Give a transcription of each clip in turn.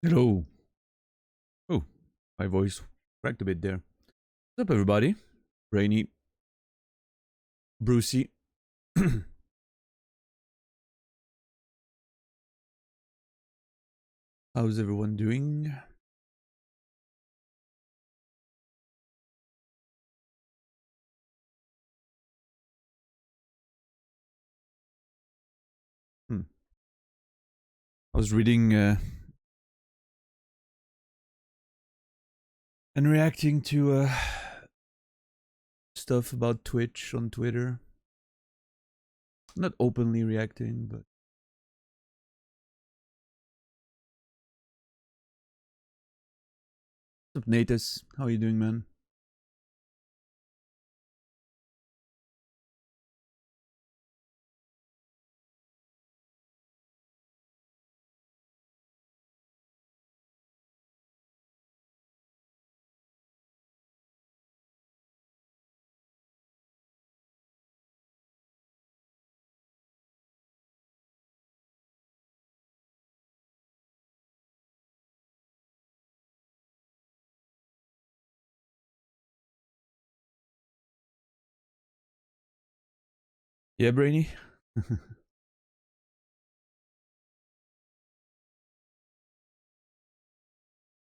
Hello. Oh, my voice cracked a bit there. What's up, everybody? Rainy, Brucey. How's everyone doing? Hmm. I was reading and reacting to stuff about Twitch on Twitter. Not openly reacting, but what's up, Natus? How are you doing, man? Yeah, Brainy.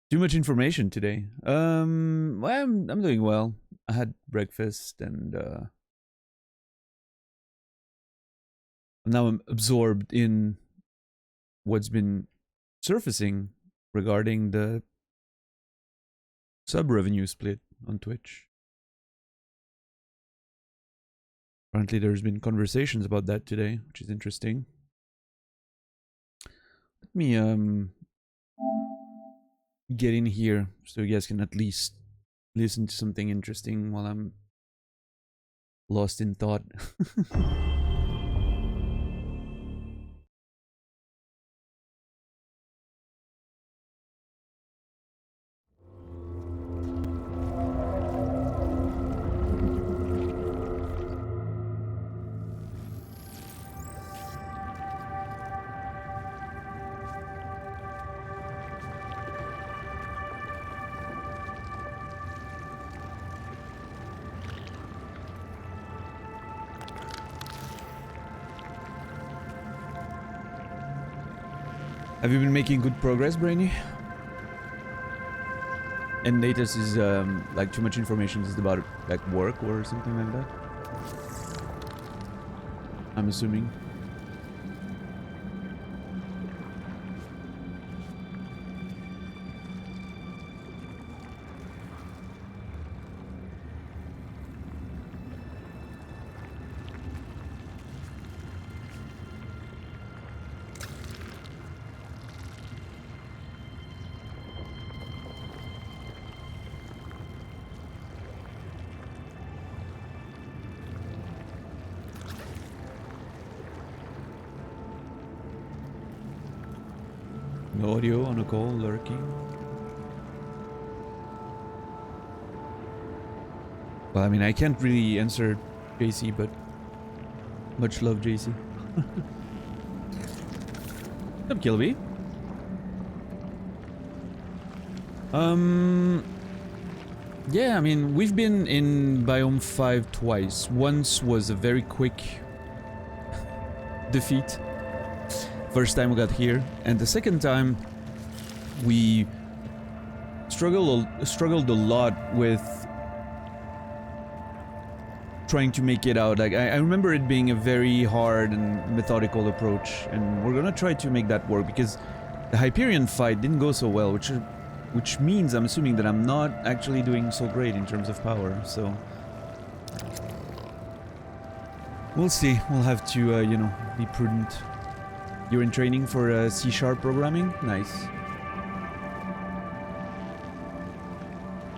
Too much information today. Well, I'm doing well. I had breakfast and now I'm absorbed in what's been surfacing regarding the sub revenue split on Twitch. Apparently, there's been conversations about that today, which is interesting. Let me get in here so you guys can at least listen to something interesting while I'm lost in thought. Have you been making good progress, Brainy? And latest is like too much information is about like work or something like that. I'm assuming. No audio on a call lurking. Well, I mean, I can't really answer JC, but much love, JC. What's up, Kilby? Yeah, I mean, we've been in Biome 5 twice. Once was a very quick defeat. First time we got here, and the second time we struggled a lot with trying to make it out. Like I remember it being a very hard and methodical approach, and we're gonna try to make that work because the Hyperion fight didn't go so well, which means I'm assuming that I'm not actually doing so great in terms of power. So we'll see. We'll have to, you know, be prudent. You're in training for C# programming? Nice.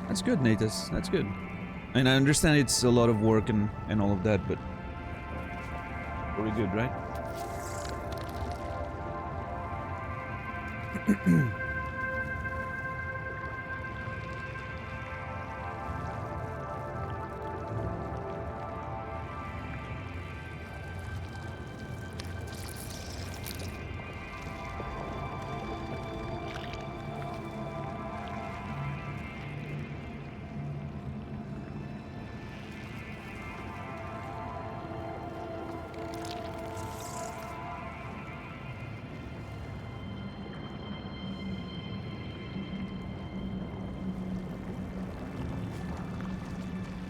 That's good, Natus. That's good. And I understand it's a lot of work and all of that, but very good, right?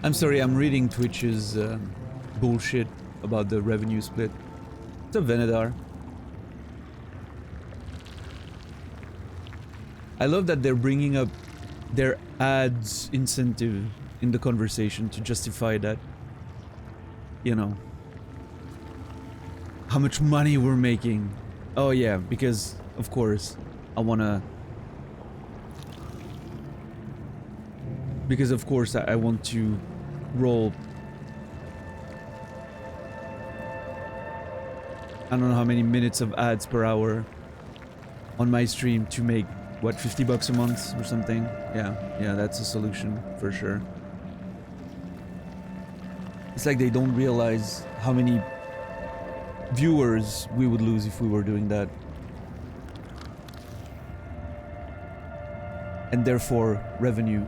I'm sorry, I'm reading Twitch's bullshit about the revenue split. What's up, Venedar? I love that they're bringing up their ads incentive in the conversation to justify that, you know, how much money we're making. Oh yeah, because, of course, because of course I want to roll, I don't know how many minutes of ads per hour on my stream to make, what, $50 a month or something? Yeah, that's a solution for sure. It's like they don't realize how many viewers we would lose if we were doing that. And therefore, revenue.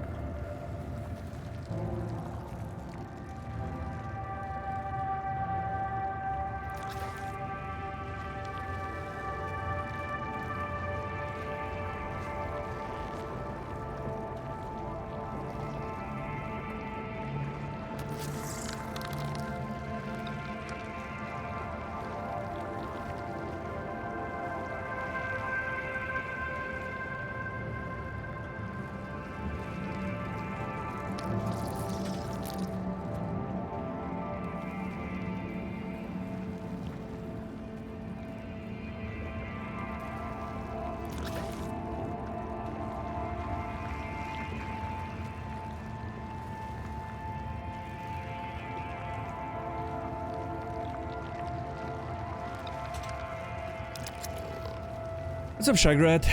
What's up, Shagrat?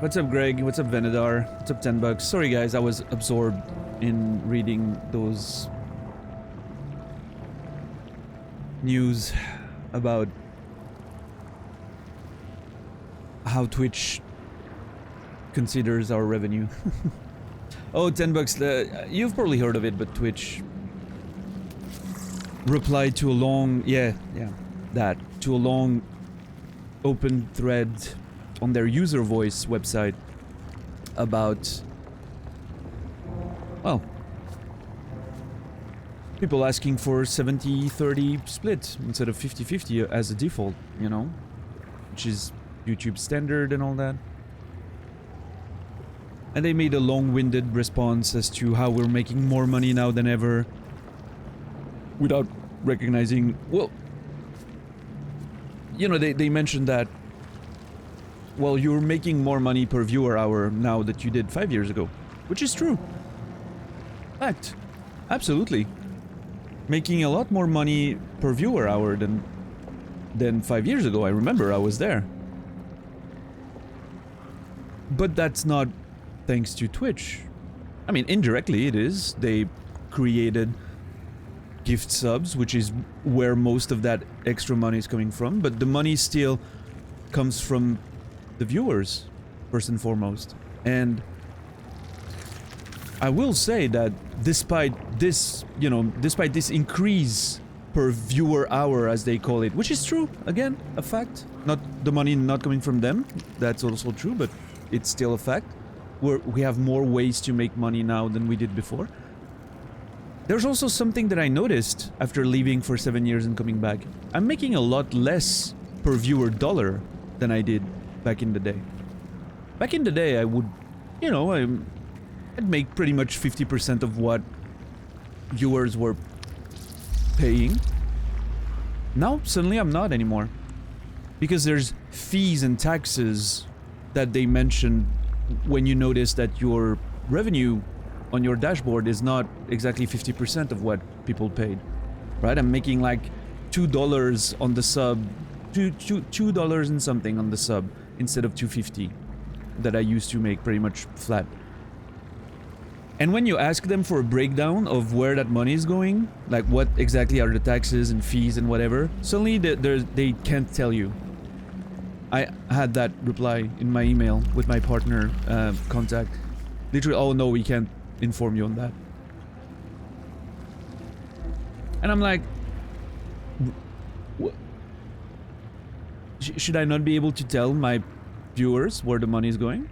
What's up, Greg? What's up, Venedar? What's up, $10? Sorry, guys, I was absorbed in reading those news about how Twitch considers our revenue. Oh, $10. You've probably heard of it, but Twitch replied to a long, to a long open thread on their user voice website about, well, people asking for 70-30 split instead of 50-50 as a default, you know, which is YouTube standard and all that. And they made a long-winded response as to how we're making more money now than ever without recognizing, well, you know, they mentioned that, well, you're making more money per viewer hour now that you did 5 years ago, which is true. Fact. Absolutely. Making a lot more money per viewer hour than 5 years ago. I remember I was there. But that's not thanks to Twitch. I mean, indirectly it is. They created gift subs, which is where most of that extra money is coming from, but the money still comes from the viewers, first and foremost. And I will say that despite this, you know, despite this increase per viewer hour, as they call it, which is true, again, a fact, not the money not coming from them, that's also true, but it's still a fact. We have more ways to make money now than we did before. There's also something that I noticed after leaving for 7 years and coming back. I'm making a lot less per viewer dollar than I did back in the day. Back in the day, I would, you know, I'd make pretty much 50% of what viewers were paying. Now, suddenly I'm not anymore. Because there's fees and taxes that they mentioned when you notice that your revenue on your dashboard is not exactly 50% of what people paid, right? I'm making like $2 on the sub, $2 and something on the sub instead of $2.50 that I used to make pretty much flat. And when you ask them for a breakdown of where that money is going, like what exactly are the taxes and fees and whatever, suddenly they can't tell you. I had that reply in my email with my partner contact. Literally, oh no, we can't inform you on that. And I'm like, should I not be able to tell my viewers where the money is going?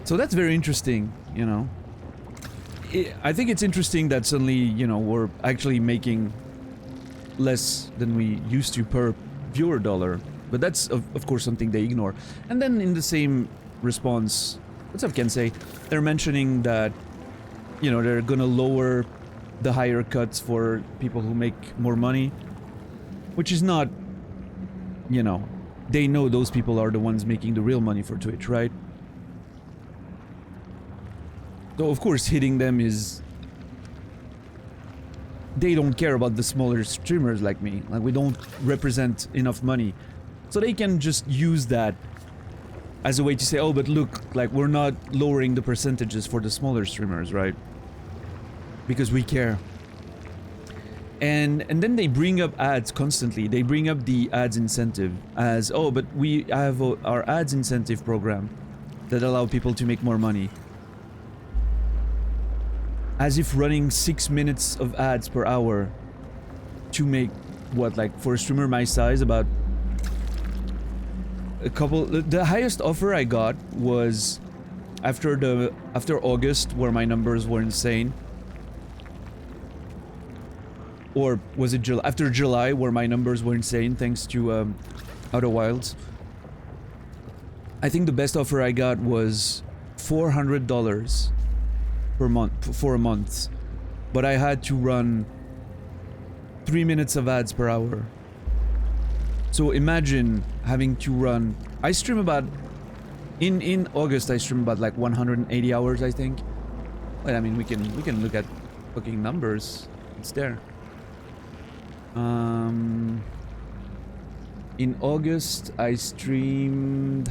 So that's very interesting. you know. I think it's interesting that suddenly, you know, we're actually making less than we used to per viewer dollar. But that's, of course, something they ignore. And then in the same response, what's up, Kensei? They're mentioning that, you know, they're gonna lower the higher cuts for people who make more money. Which is not, you know, they know those people are the ones making the real money for Twitch, right? So of course hitting them is... They don't care about the smaller streamers like me. Like, we don't represent enough money. So they can just use that as a way to say, oh, but look, like, we're not lowering the percentages for the smaller streamers, right? Because we care. And then they bring up ads constantly. They bring up the ads incentive as, oh, but we have our ads incentive program that allow people to make more money. As if running 6 minutes of ads per hour to make, what, like, for a streamer my size, about a couple... The highest offer I got was after August, where my numbers were insane. Or was it July? After July, where my numbers were insane thanks to Outer Wilds. I think the best offer I got was $400 per month, for a month. But I had to run 3 minutes of ads per hour. So imagine having to run... I stream about... In August, I stream about like 180 hours, I think. But I mean, we can look at fucking numbers. It's there. In August, I streamed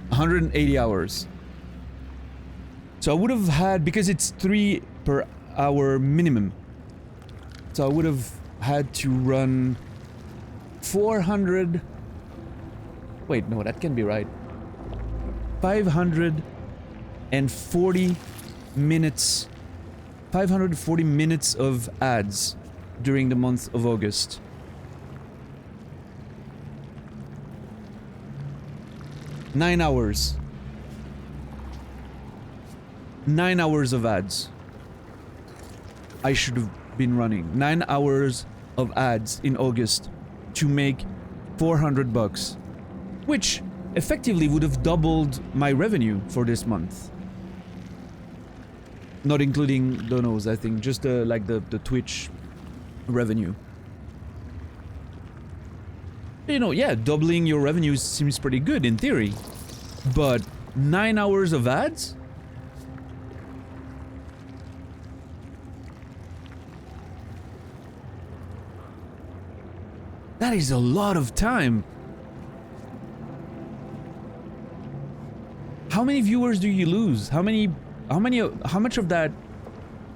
180 hours. So I would have had, because it's 3 per hour minimum. So I would have had to run 400... Wait, no, that can't be right. 540 minutes... 540 minutes of ads during the month of August. Nine hours. 9 hours of ads. I should have been running 9 hours of ads in August to make $400, which effectively would have doubled my revenue for this month. Not including donos, I think, just like the Twitch revenue. You know, yeah, doubling your revenue seems pretty good in theory, but 9 hours of ads? That is a lot of time. How many viewers do you lose? How much of that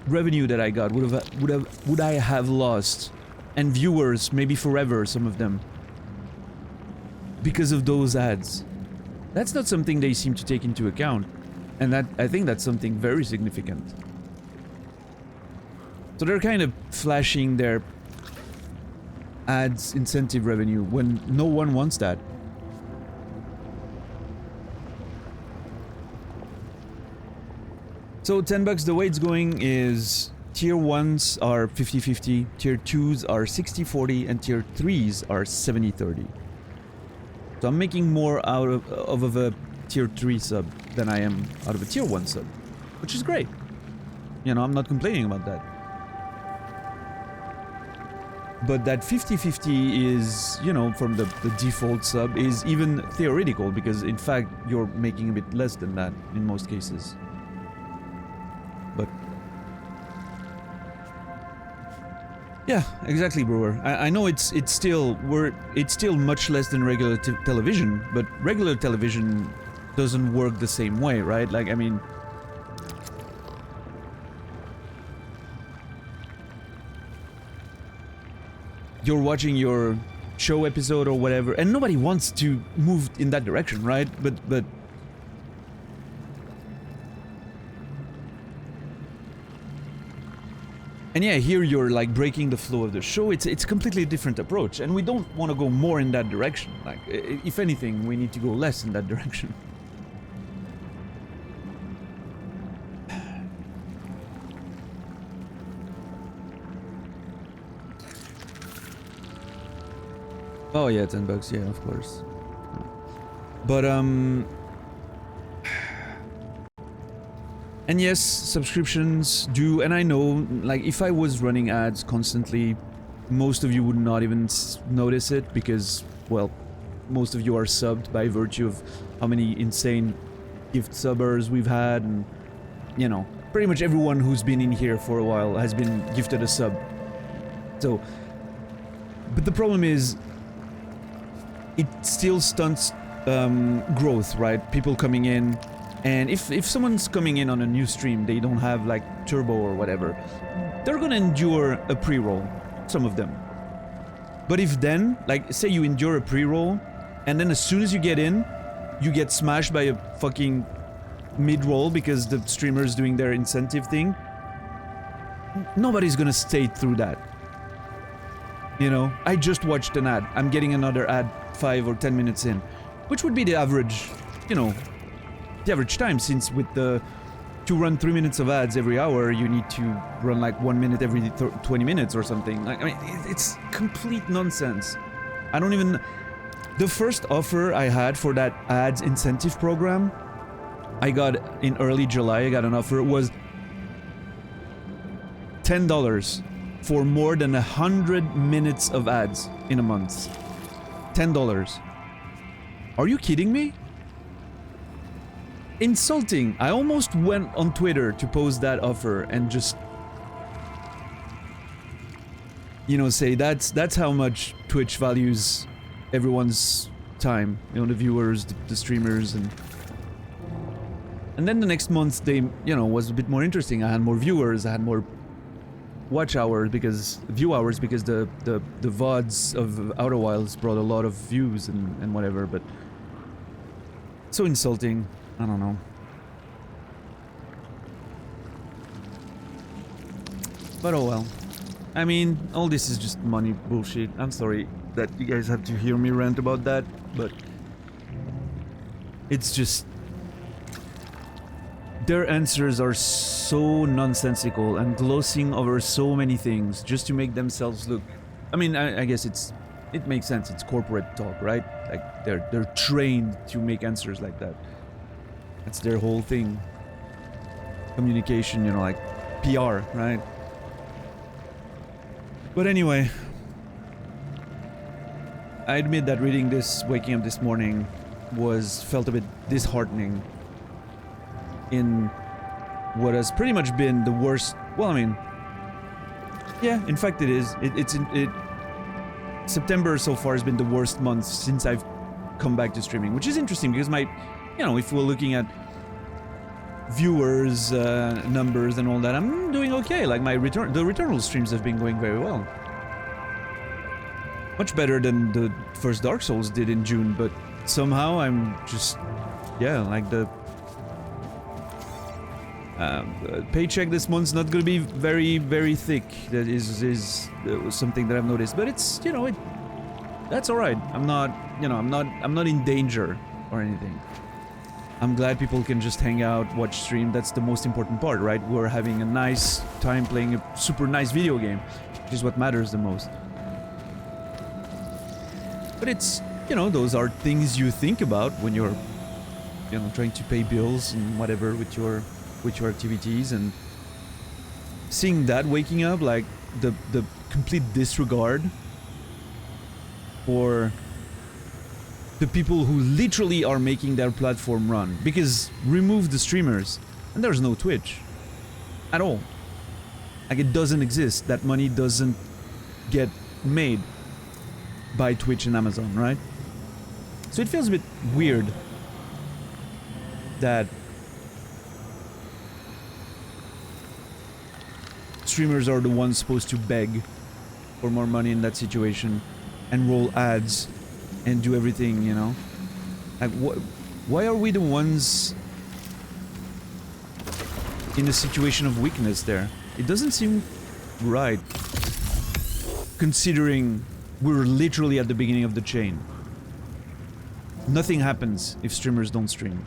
revenue that I got would I have lost? And viewers, maybe forever, some of them, because of those ads. That's not something they seem to take into account, and that, I think that's something very significant. So they're kind of flashing their ads incentive revenue when no one wants that. So $10, the way it's going is tier 1s are 50-50, tier 2s are 60-40, and tier 3s are 70-30. So I'm making more out of a tier 3 sub than I am out of a tier 1 sub, which is great. You know, I'm not complaining about that. But that 50-50 is, you know, from the default sub is even theoretical, because in fact you're making a bit less than that in most cases. But yeah, exactly, Brewer. I know it's still much less than regular television, but regular television doesn't work the same way, right? Like, I mean, you're watching your show episode or whatever, and nobody wants to move in that direction, right? But and yeah, here you're like breaking the flow of the show. It's a completely different approach, and we don't want to go more in that direction. Like, if anything, we need to go less in that direction. Oh yeah, $10, yeah, of course. But and yes, subscriptions do, and I know, like, if I was running ads constantly, most of you would not even notice it because, well, most of you are subbed by virtue of how many insane gift subbers we've had, and, you know, pretty much everyone who's been in here for a while has been gifted a sub. So, but the problem is, it still stunts growth, right? People coming in, and if someone's coming in on a new stream, they don't have like turbo or whatever, they're gonna endure a pre-roll, some of them. But if then, like, say you endure a pre-roll, and then as soon as you get in, you get smashed by a fucking mid-roll because the streamer's doing their incentive thing, nobody's gonna stay through that. You know, I just watched an ad. I'm getting another ad 5 or 10 minutes in, which would be the average, you know, the average time, since with the to run 3 minutes of ads every hour, you need to run like 1 minute every 20 minutes or something. Like, I mean, it's complete nonsense. I don't even... The first offer I had for that ads incentive program, I got in early July, I got an offer, it was $10 for more than 100 minutes of ads in a month. $10. Are you kidding me? Insulting. I almost went on Twitter to post that offer and just, you know, say that's how much Twitch values everyone's time, you know, the viewers, the streamers, and then the next month they, you know, was a bit more interesting. I had more viewers, I had more watch hours, because view hours, because the VODs of Outer Wilds brought a lot of views and whatever, but so insulting. I don't know. But oh well. I mean, all this is just money bullshit. I'm sorry that you guys have to hear me rant about that, but it's just... Their answers are so nonsensical and glossing over so many things just to make themselves look... I mean, I guess it makes sense. It's corporate talk, right? Like, they're trained to make answers like that. That's their whole thing. Communication, you know, like PR, right? But anyway, I admit that reading this, waking up this morning, felt a bit disheartening in what has pretty much been the worst. Well, I mean, yeah, in fact it is. September so far has been the worst month since I've come back to streaming, which is interesting because you know, if we're looking at viewers, numbers and all that, I'm doing okay. Like the Returnal streams have been going very well. Much better than the first Dark Souls did in June, but somehow I'm just, yeah, like the paycheck this month's not gonna be very, very thick. That is something that I've noticed, but it's, you know, that's all right. I'm not, you know, I'm not in danger or anything. I'm glad people can just hang out, watch stream. That's the most important part, right? We're having a nice time playing a super nice video game, which is what matters the most. But it's, you know, those are things you think about when you're, you know, trying to pay bills and whatever with your activities, and seeing that, waking up, like the complete disregard for the people who literally are making their platform run. Because remove the streamers and there's no Twitch at all. Like, it doesn't exist. That money doesn't get made by Twitch and Amazon, right? So it feels a bit weird that streamers are the ones supposed to beg for more money in that situation and roll ads and do everything, you know? Like, why are we the ones in a situation of weakness there? It doesn't seem right, considering we're literally at the beginning of the chain. Nothing happens if streamers don't stream.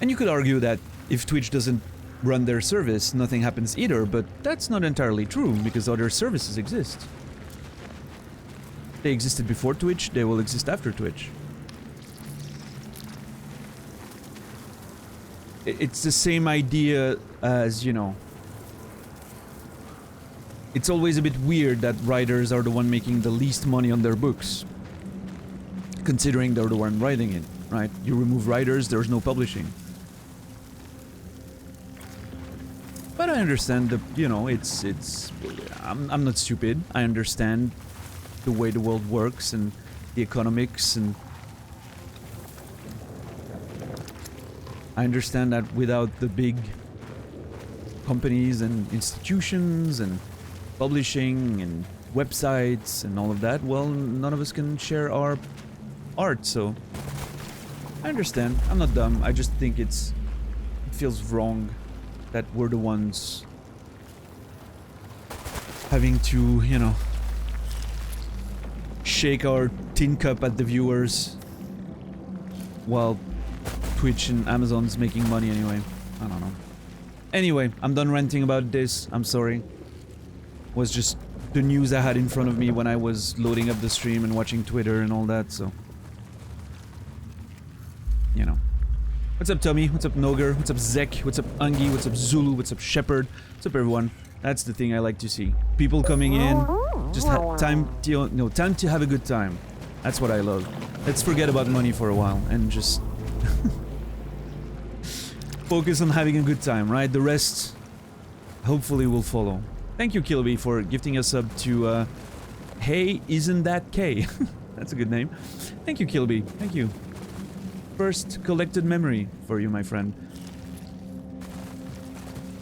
And you could argue that if Twitch doesn't run their service, nothing happens either, but that's not entirely true, because other services exist. They existed before Twitch, they will exist after Twitch. It's the same idea as, you know... It's always a bit weird that writers are the one making the least money on their books. Considering they're the one writing it, right? You remove writers, there's no publishing. But I understand the, you know, I'm not stupid. I understand the way the world works and the economics, and I understand that without the big companies and institutions and publishing and websites and all of that, well, none of us can share our art, so I understand. I'm not dumb. I just think it feels wrong that we're the ones having to, you know, shake our tin cup at the viewers while Twitch and Amazon's making money anyway. I don't know. Anyway, I'm done ranting about this. I'm sorry. It was just the news I had in front of me when I was loading up the stream and watching Twitter and all that, so... You know. What's up, Tommy? What's up, Noger? What's up, Zek? What's up, Ungi? What's up, Zulu? What's up, Shepherd? What's up, everyone? That's the thing I like to see. People coming in, just time to have a good time. That's what I love. Let's forget about money for a while and just focus on having a good time, right? The rest, hopefully, will follow. Thank you, Kilby, for gifting us up to, Hey, isn't that K? That's a good name. Thank you, Kilby. Thank you. First collected memory for you, my friend.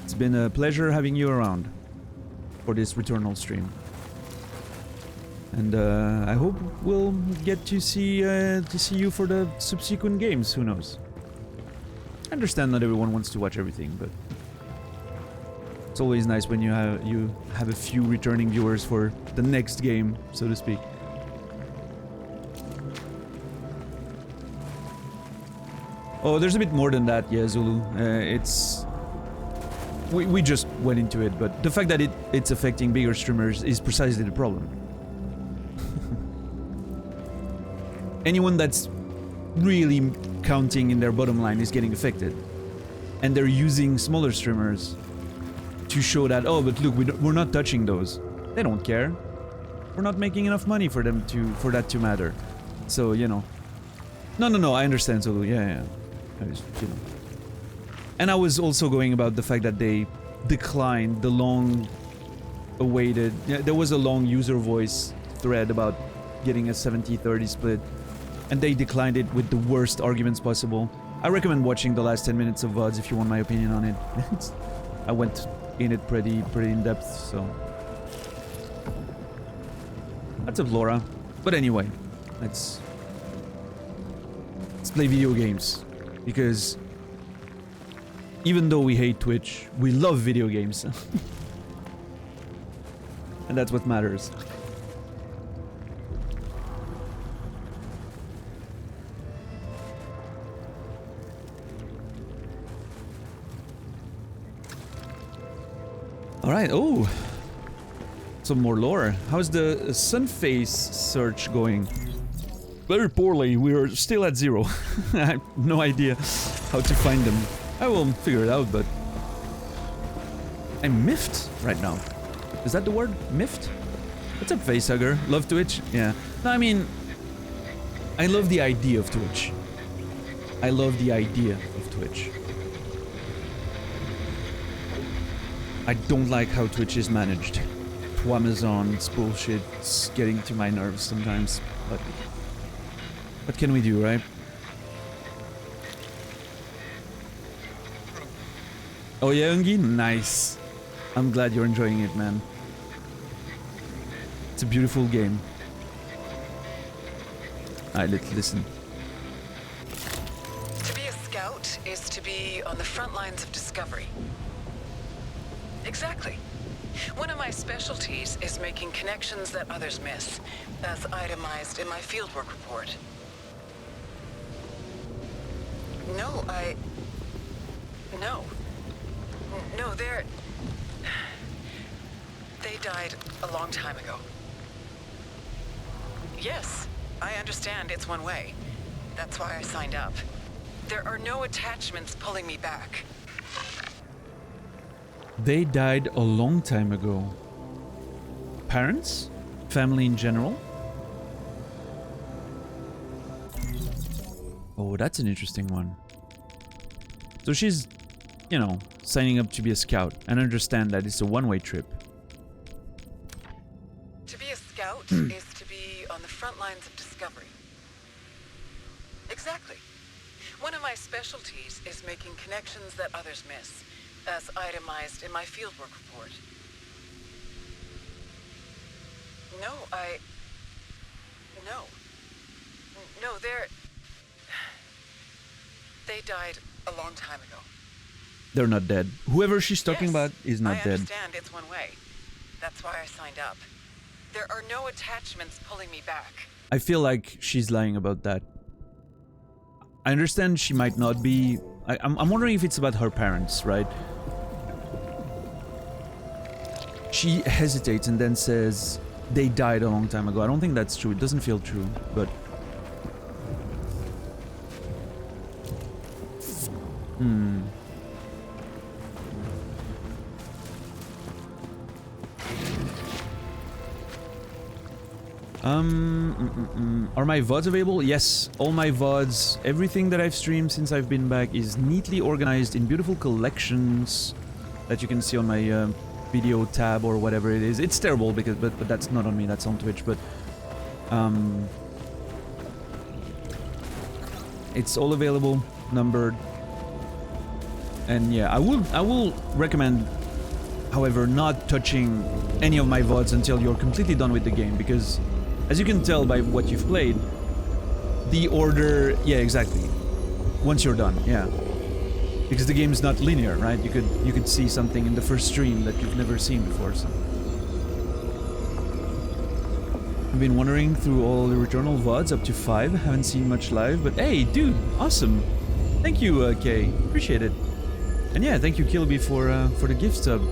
It's been a pleasure having you around for this Returnal stream. And I hope we'll get to see you for the subsequent games, who knows. I understand not everyone wants to watch everything, but it's always nice when you have a few returning viewers for the next game, so to speak. Oh, there's a bit more than that, yeah, Zulu. We just went into it, but the fact that it's affecting bigger streamers is precisely the problem. Anyone that's really counting in their bottom line is getting affected. And they're using smaller streamers to show that, oh, but look, we're not touching those. They don't care. We're not making enough money for that to matter. So, you know. No, I understand, Zulu, yeah. You know. And I was also going about the fact that they declined the long-awaited... Yeah, there was a long user voice thread about getting a 70-30 split, and they declined it with the worst arguments possible. I recommend watching the last 10 minutes of VODs if you want my opinion on it. I went in it pretty in depth, so... That's a Laura. But anyway, let's play video games. Because even though we hate Twitch, we love video games. And that's what matters. Alright, oh! Some more lore. How's the Sunface search going? Very poorly, we're still at 0. I have no idea how to find them. I will figure it out, but... I'm miffed right now. Is that the word? Miffed? What's up, Facehugger? Love Twitch? Yeah. No, I mean... I love the idea of Twitch. I love the idea of Twitch. I don't like how Twitch is managed. Amazon's bullshit, it's getting to my nerves sometimes, but... What can we do, right? Oh yeah, Ungi? Nice. I'm glad you're enjoying it, man. It's a beautiful game. Alright, let's listen. To be a scout is to be on the front lines of discovery. Exactly. One of my specialties is making connections that others miss. That's itemized in my fieldwork report. No, No, they died a long time ago. Yes, I understand it's one way. That's why I signed up. There are no attachments pulling me back. They died a long time ago. Parents? Family in general? Oh, that's an interesting one. So she's, you know, signing up to be a scout and understand that it's a one-way trip. To be a scout is to be on the front lines of discovery. Exactly. One of my specialties is making connections that others miss, as itemized in my fieldwork report. No, No, they died a long time ago. They're not dead. Whoever she's talking about is not I dead. understand it's one way. That's why I signed up. There are no attachments pulling me back. I feel like she's lying about that. I understand she might not be... I'm wondering if it's about her parents, right? She hesitates and then says they died a long time ago. I don't think that's true. It doesn't feel true, but... Are my VODs available? Yes, all my VODs, everything that I've streamed since I've been back is neatly organized in beautiful collections that you can see on my video tab or whatever it is. It's terrible because, but that's not on me, that's on Twitch, but it's all available, numbered, and yeah, I will recommend, however, not touching any of my VODs until you're completely done with the game, because as you can tell by what you've played, the order... Yeah, exactly. Once you're done, yeah. Because the game's not linear, right? You could see something in the first stream that you've never seen before, so... I've been wandering through all the Returnal VODs up to 5. Haven't seen much live, but hey, dude, awesome! Thank you, Kay. Appreciate it. And yeah, thank you, Kilby, for the gift sub.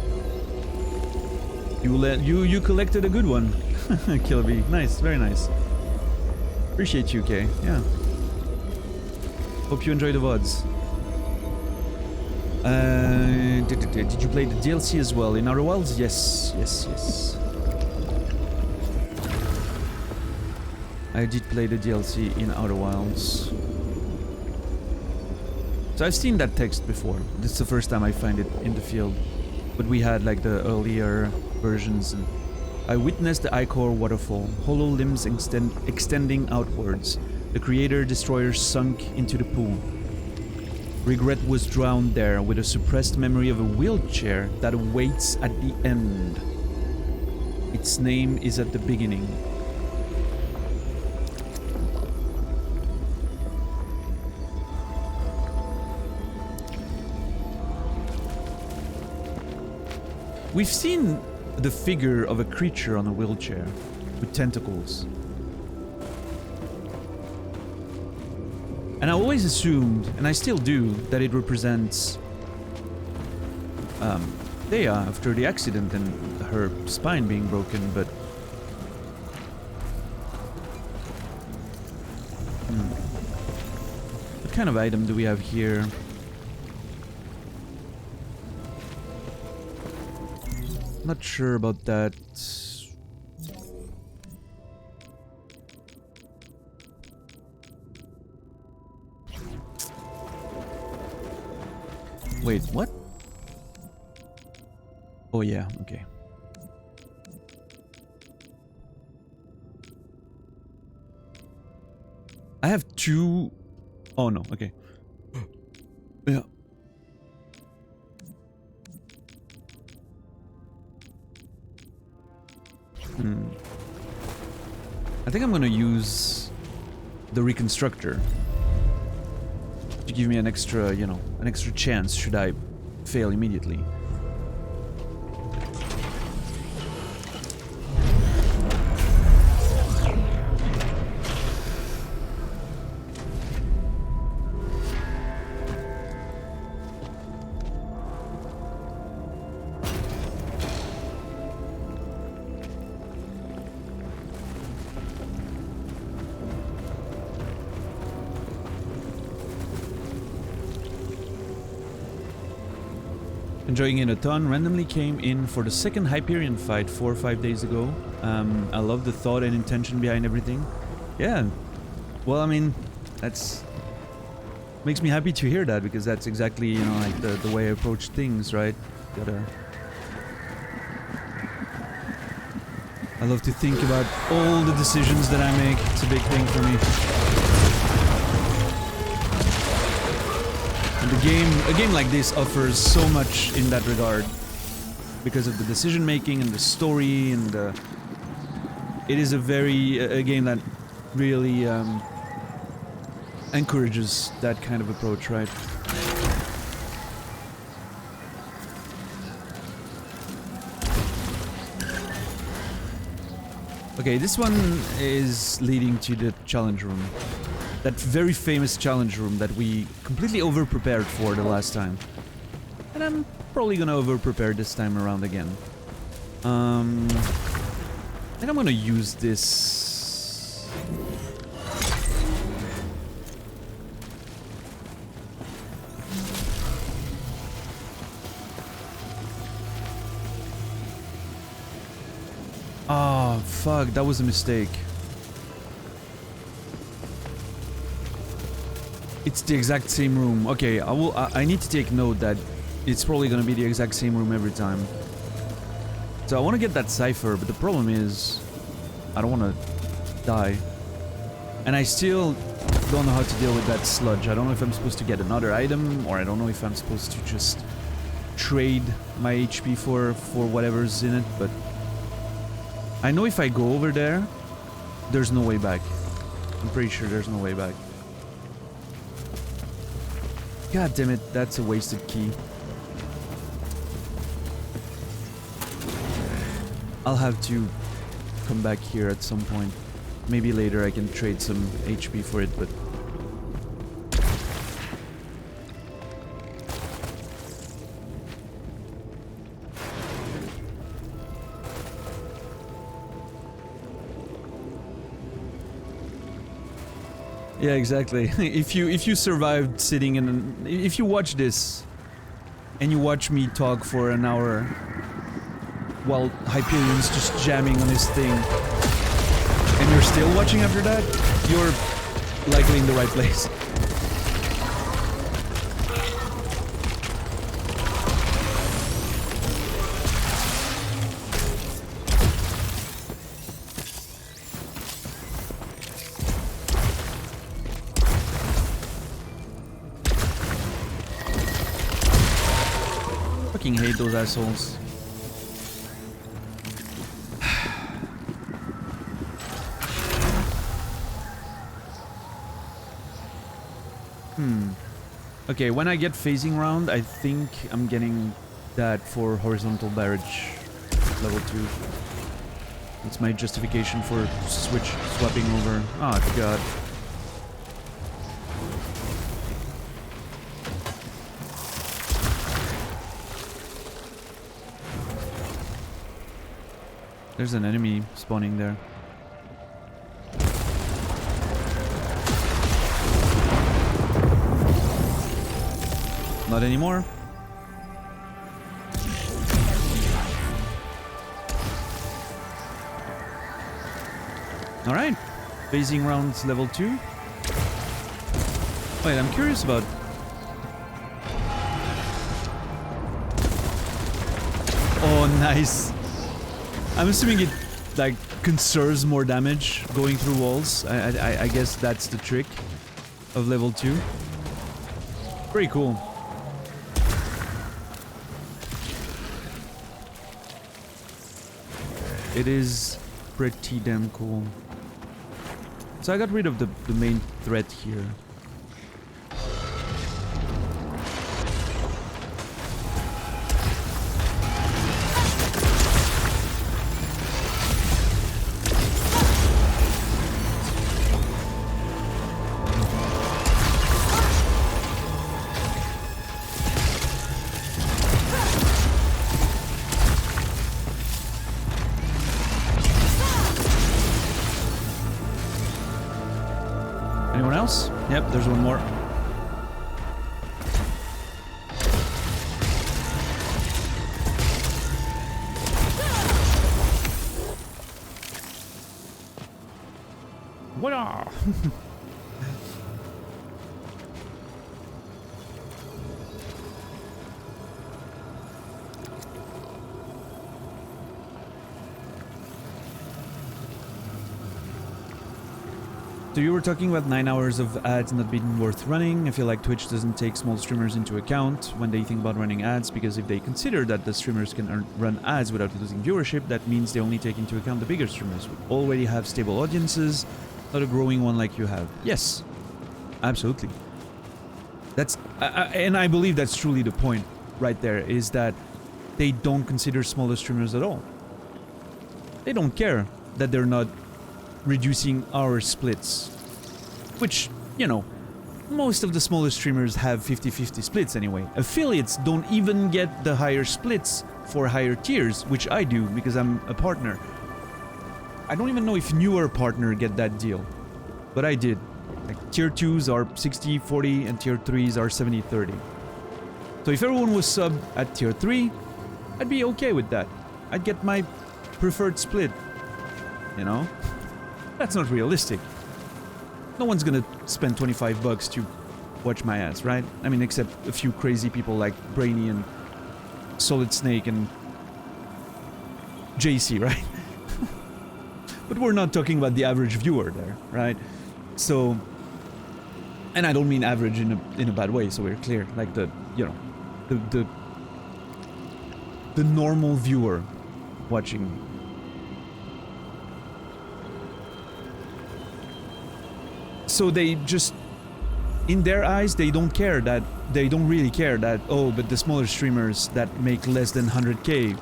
You collected a good one. Kilby. Nice, very nice. Appreciate you, Kay. Yeah. Hope you enjoy the VODs. Did you play the DLC as well? In Outer Wilds? Yes. I did play the DLC in Outer Wilds. So I've seen that text before. This is the first time I find it in the field. But we had like the earlier versions, and I witnessed the Ichor waterfall, hollow limbs extending outwards. The creator-destroyer sunk into the pool. Regret was drowned there with a suppressed memory of a wheelchair that awaits at the end. Its name is at the beginning. We've seen the figure of a creature on a wheelchair with tentacles. And I always assumed, and I still do, that it represents Thea after the accident and her spine being broken, but... What kind of item do we have here? Not sure about that. Wait, what? Oh yeah, okay. I have two... Oh no, okay. Yeah. I think I'm gonna use the Reconstructor to give me an extra, you know, an extra chance should I fail immediately. Enjoying it a ton. Randomly came in for the second Hyperion fight 4 or 5 days ago. I love the thought and intention behind everything. Yeah. Well, I mean, that's... makes me happy to hear that, because that's exactly, you know, like the way I approach things, right? I love to think about all the decisions that I make. It's a big thing for me. And a game like this offers so much in that regard, because of the decision making and the story, and it is a game that really encourages that kind of approach, right? Okay, this one is leading to the challenge room. That very famous challenge room that we completely over-prepared for the last time. And I'm probably gonna over-prepare this time around again. I think I'm gonna use this... Oh, fuck, that was a mistake. It's the exact same room. Okay, I need to take note that it's probably gonna be the exact same room every time. So I want to get that cipher, but the problem is I don't want to die. And I still don't know how to deal with that sludge. I don't know if I'm supposed to get another item, or I don't know if I'm supposed to just trade my HP for whatever's in it, but I know if I go over there, there's no way back. I'm pretty sure there's no way back. God damn it, that's a wasted key. I'll have to come back here at some point. Maybe later I can trade some HP for it, but... Yeah, exactly. If you survived sitting in if you watch this and you watch me talk for an hour while Hyperion's just jamming on his thing and you're still watching after that, you're likely in the right place. Fucking hate those assholes. Okay, when I get phasing round, I think I'm getting that for horizontal barrage level 2. That's my justification for swapping over. Oh god. There's an enemy spawning there. Not anymore. Alright. Phasing rounds level 2. Wait, I'm curious about... Oh, nice. I'm assuming it, like, conserves more damage going through walls. I guess that's the trick of level 2. Pretty cool. It is pretty damn cool. So I got rid of the main threat here. Anyone else? Yep, there's one more. Yeah. So you were talking about 9 hours of ads not being worth running. I feel like Twitch doesn't take small streamers into account when they think about running ads, because if they consider that the streamers can run ads without losing viewership, that means they only take into account the bigger streamers who already have stable audiences, not a growing one like you have. Yes, absolutely. That's and I believe that's truly the point right there, is that they don't consider smaller streamers at all. They don't care that they're not reducing our splits, which, you know, most of the smaller streamers have 50-50 splits anyway. Affiliates don't even get the higher splits for higher tiers, which I do because I'm a partner. I don't even know if newer partner get that deal, but I did. Like, tier 2s are 60-40 and tier 3s are 70-30. So if everyone was sub at tier 3, I'd be okay with that. I'd get my preferred split, you know? That's not realistic. No one's gonna spend 25 bucks to watch my ass, right? I mean, except a few crazy people like Brainy and Solid Snake and JC, right? But we're not talking about the average viewer there, right? So, and I don't mean average in a bad way, so we're clear. Like the, you know, the normal viewer watching. So they just, in their eyes, they don't care that, they don't really care that, oh, but the smaller streamers that make less than 100k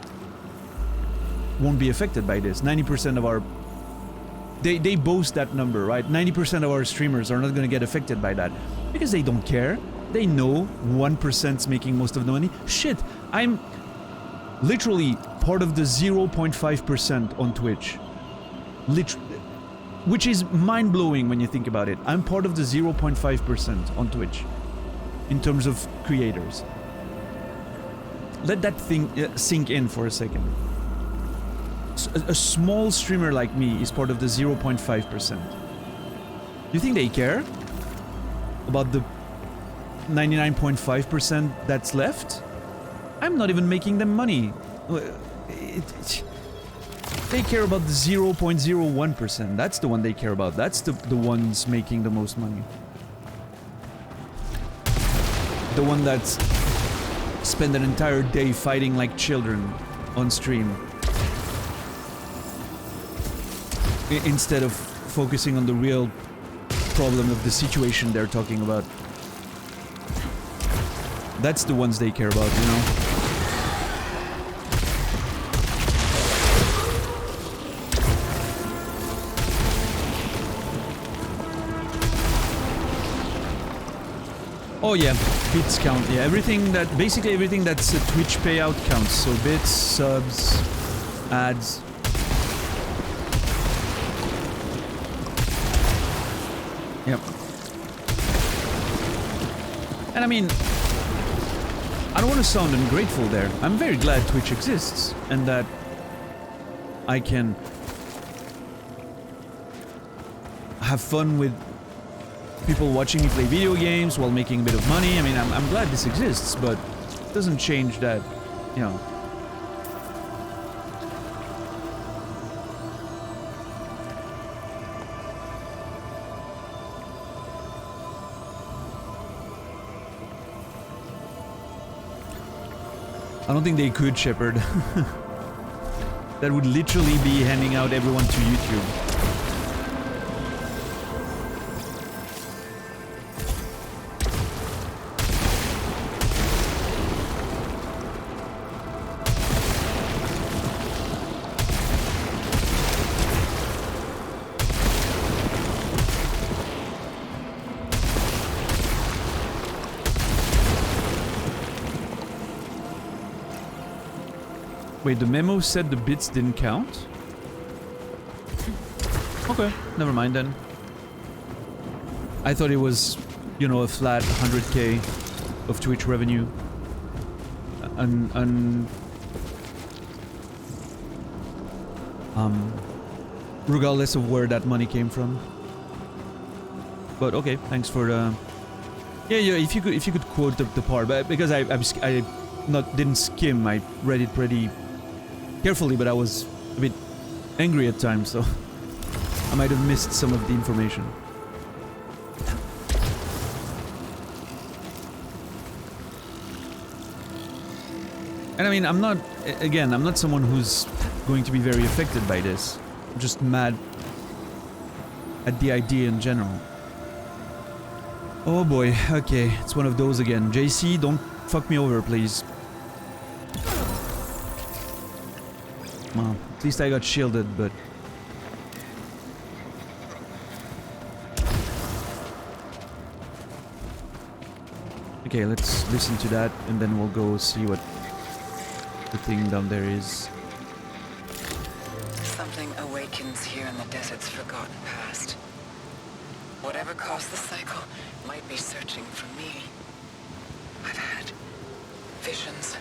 won't be affected by this. 90% of our, they boast that number, right? 90% of our streamers are not going to get affected by that because they don't care. They know 1%'s making most of the money. Shit, I'm literally part of the 0.5% on Twitch. Literally. Which is mind-blowing when you think about it. I'm part of the 0.5% on Twitch in terms of creators. Let that thing sink in for a second. A small streamer like me is part of the 0.5%. You think they care about the 99.5% that's left? I'm not even making them money. They care about the 0.01%. That's the one they care about. That's the ones making the most money. The one that's spend an entire day fighting like children on stream, instead of focusing on the real problem of the situation they're talking about. That's the ones they care about, you know? Oh yeah, bits count. Yeah, everything that, basically everything that's a Twitch payout counts. So bits, subs, ads. Yep. And I mean, I don't want to sound ungrateful there. I'm very glad Twitch exists and that I can have fun with people watching me play video games while making a bit of money. I mean, I'm glad this exists, but it doesn't change that, you know. I don't think they could, Shepard. That would literally be handing out everyone to YouTube. Wait, the memo said the bits didn't count? Okay, never mind then. I thought it was, you know, a flat 100k of Twitch revenue. Regardless of where that money came from. But okay, thanks for the... Yeah, if you could quote the part, but because I didn't skim, I read it pretty carefully, but I was a bit angry at times, so I might have missed some of the information. And I mean, I'm not someone who's going to be very affected by this. I'm just mad at the idea in general. Oh boy, okay, it's one of those again. JC, don't fuck me over, please. Well, at least I got shielded, but... Okay, let's listen to that, and then we'll go see what the thing down there is. Something awakens here in the desert's forgotten past. Whatever caused the cycle might be searching for me. I've had visions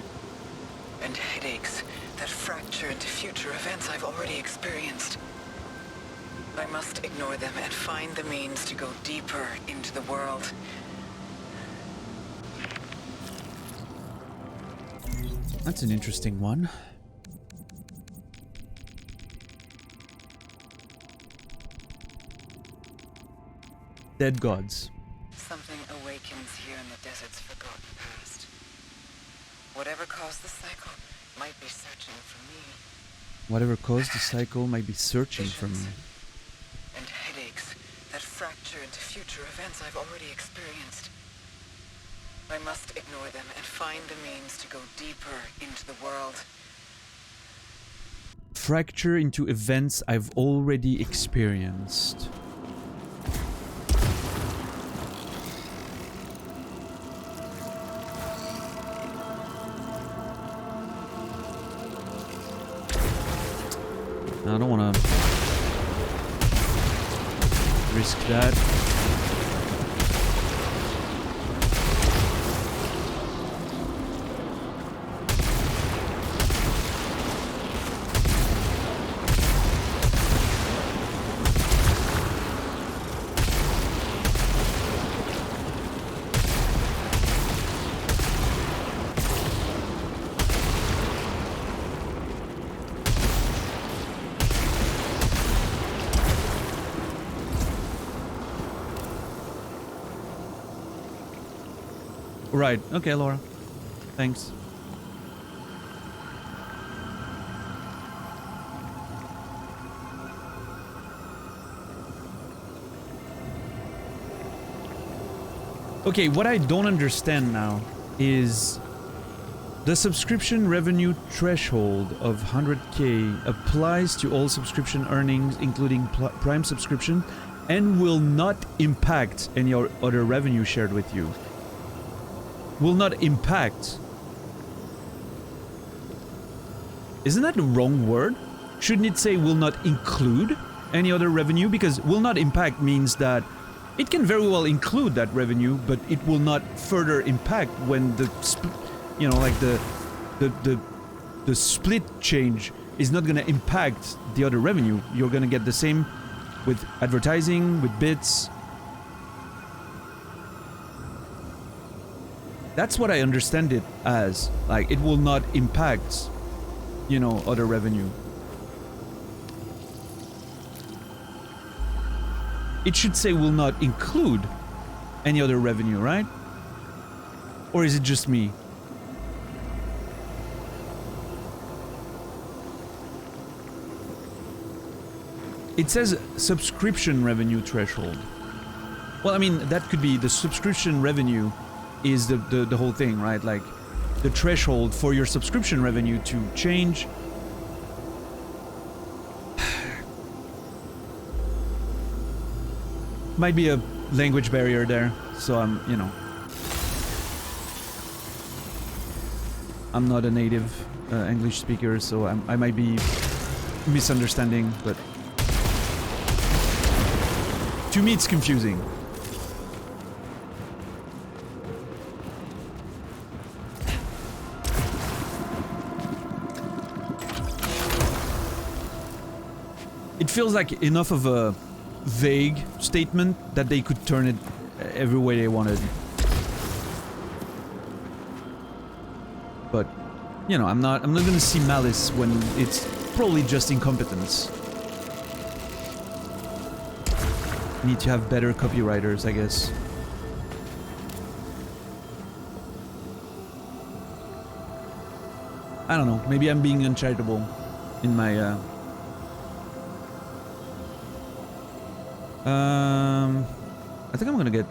and headaches that fracture into future events I've already experienced. I must ignore them and find the means to go deeper into the world. That's an interesting one. Dead gods. Something awakens here in the desert's forgotten past. Whatever caused the cycle might be searching for me. Whatever caused the cycle might be searching for me. And headaches that fracture into future events I've already experienced. I must ignore them and find the means to go deeper into the world. Fracture into events I've already experienced. I don't want to risk that. Right, okay, Laura. Thanks. Okay, what I don't understand now is the subscription revenue threshold of 100k applies to all subscription earnings, including Prime subscription, and will not impact any other revenue shared with you. Will not impact. Isn't that the wrong word? Shouldn't it say will not include any other revenue? Because will not impact means that it can very well include that revenue, but it will not further impact when the, you know, like the split change is not gonna impact the other revenue. You're gonna get the same with advertising, with bits. That's what I understand it as. Like, it will not impact, you know, other revenue. It should say will not include any other revenue, right? Or is it just me? It says subscription revenue threshold. Well, I mean, that could be the subscription revenue is the whole thing, right? Like, the threshold for your subscription revenue to change. Might be a language barrier there, so I'm, you know. I'm not a native English speaker, so I might be misunderstanding, but to me it's confusing. It feels like enough of a vague statement that they could turn it every way they wanted. But, you know, I'm not gonna see malice when it's probably just incompetence. Need to have better copywriters, I guess. I don't know, maybe I'm being uncharitable in my, I think I'm gonna get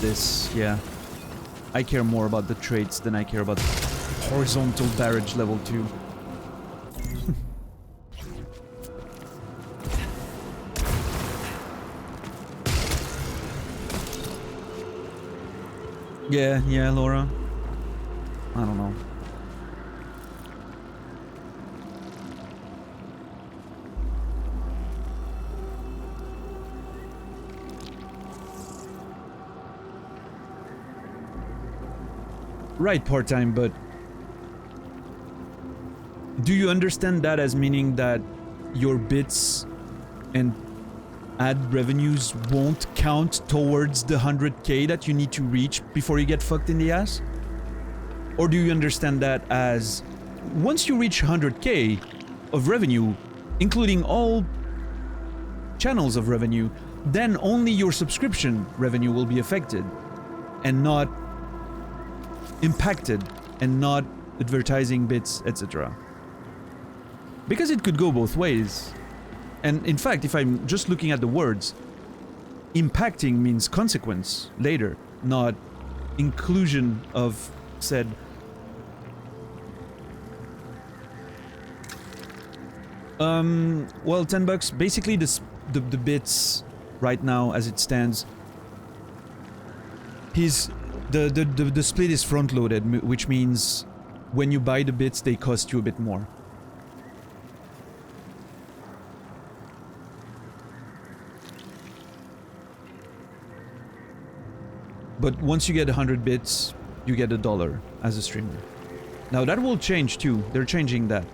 this, yeah. I care more about the traits than I care about horizontal barrage level 2. Yeah, Laura. I don't know. Right, part-time, but do you understand that as meaning that your bits and ad revenues won't count towards the 100k that you need to reach before you get fucked in the ass? Or do you understand that as once you reach 100k of revenue, including all channels of revenue, then only your subscription revenue will be affected and not impacted, and not advertising bits, etc. Because it could go both ways. And in fact, if I'm just looking at the words, impacting means consequence later, not inclusion of said. Well, $10. Basically, the bits right now, as it stands, the split is front-loaded, which means when you buy the bits, they cost you a bit more. But once you get 100 bits, you get $1 as a streamer. Now that will change too. They're changing that.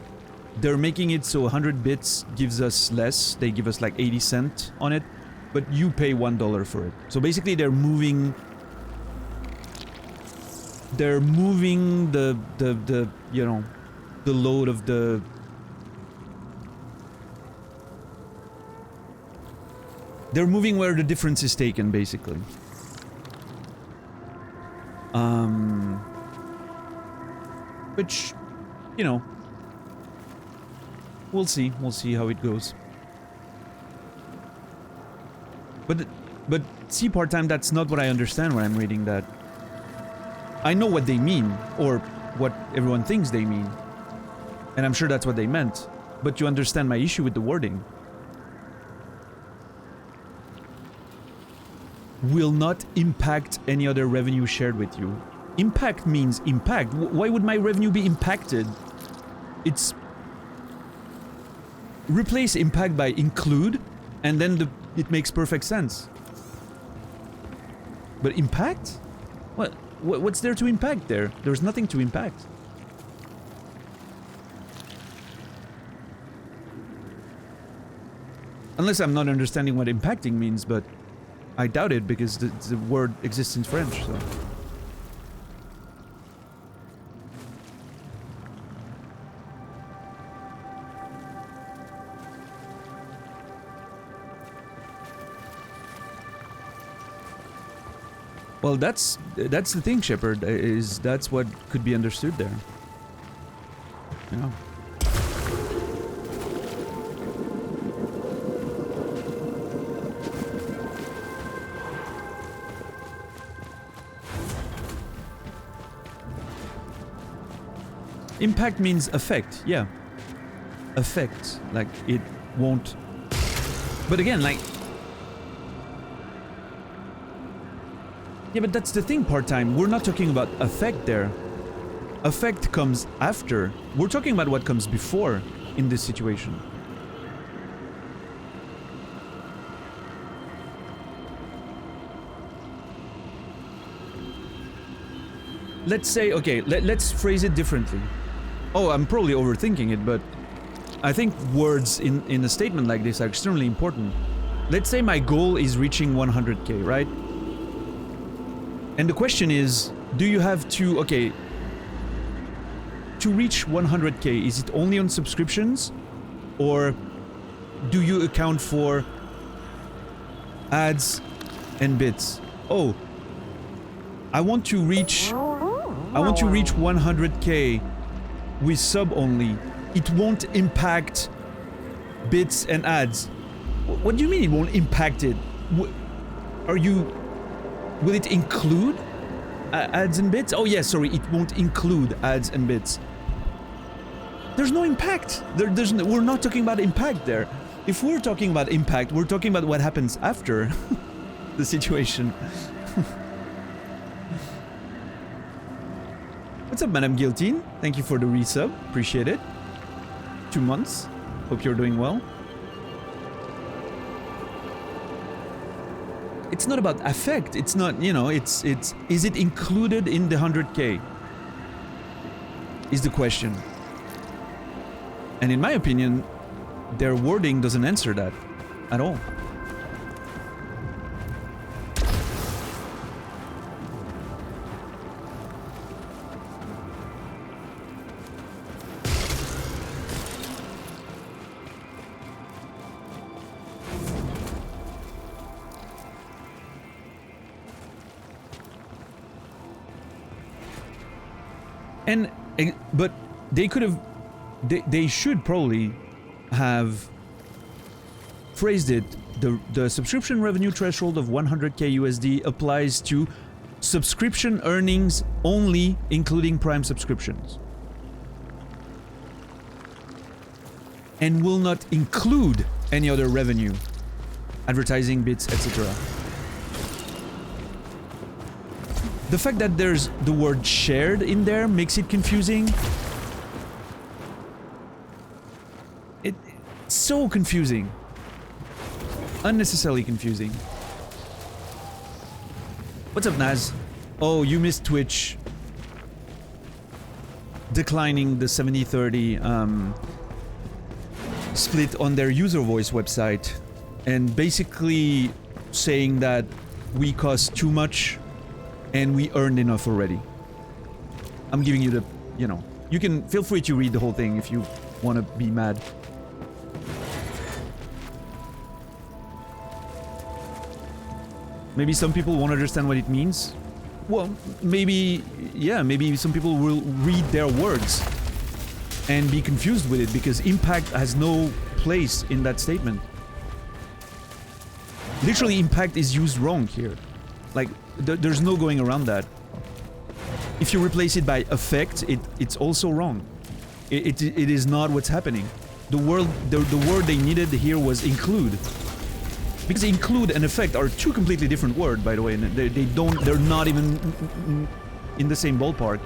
They're making it so 100 bits gives us less. They give us like 80 cents on it, but you pay $1 for it. So basically they're moving the you know, the load of the they're moving where the difference is taken, basically. Which, you know, we'll see how it goes. But see, part-time, that's not what I understand when I'm reading that. I know what they mean, or what everyone thinks they mean. And I'm sure that's what they meant. But you understand my issue with the wording. Will not impact any other revenue shared with you. Impact means impact. Why would my revenue be impacted? It's... Replace impact by include, and then it makes perfect sense. But impact? What's there to impact there? There's nothing to impact. Unless I'm not understanding what impacting means, but I doubt it because the word exists in French, so... Well, that's the thing, Shepard, is that's what could be understood there. Yeah. Impact means effect, yeah. Effect, like it won't... But again, like... Yeah, but that's the thing, part-time. We're not talking about effect there. Effect comes after. We're talking about what comes before in this situation. Let's say, okay, let's phrase it differently. Oh, I'm probably overthinking it, but I think words in a statement like this are extremely important. let's say my goal is reaching 100k, right? And the question is, do you have to, okay, to reach 100k, is it only on subscriptions? Or do you account for ads and bits? Oh, I want to reach 100k with sub only. It won't impact bits and ads. What do you mean it won't impact it? Will it include ads and bits? Oh yeah, sorry, it won't include ads and bits. There's no impact. We're not talking about impact there. If we're talking about impact, we're talking about what happens after the situation. What's up, Madame Guillotine? Thank you for the resub. Appreciate it. 2 months. Hope you're doing well. It's not about affect. It's not, you know, is it included in the 100k? Is the question. And in my opinion, their wording doesn't answer that at all. And, but they could have, they should probably have phrased it, the subscription revenue threshold of 100k USD applies to subscription earnings only, including Prime subscriptions. And will not include any other revenue, advertising, bits, etc. The fact that there's the word shared in there makes it confusing. It's so confusing. Unnecessarily confusing. What's up, Naz? Oh, you missed Twitch declining the 70-30 split on their user voice website and basically saying that we cost too much and we earned enough already. I'm giving you the, you know, you can feel free to read the whole thing if you want to be mad. Maybe some people won't understand what it means. Well, maybe, yeah, maybe some people will read their words and be confused with it because impact has no place in that statement. Literally, impact is used wrong here. Like, there's no going around that. If you replace it by effect, it's also wrong. It is not what's happening. The word they needed here was include. Because include and effect are two completely different words, by the way, and they're not even in the same ballpark.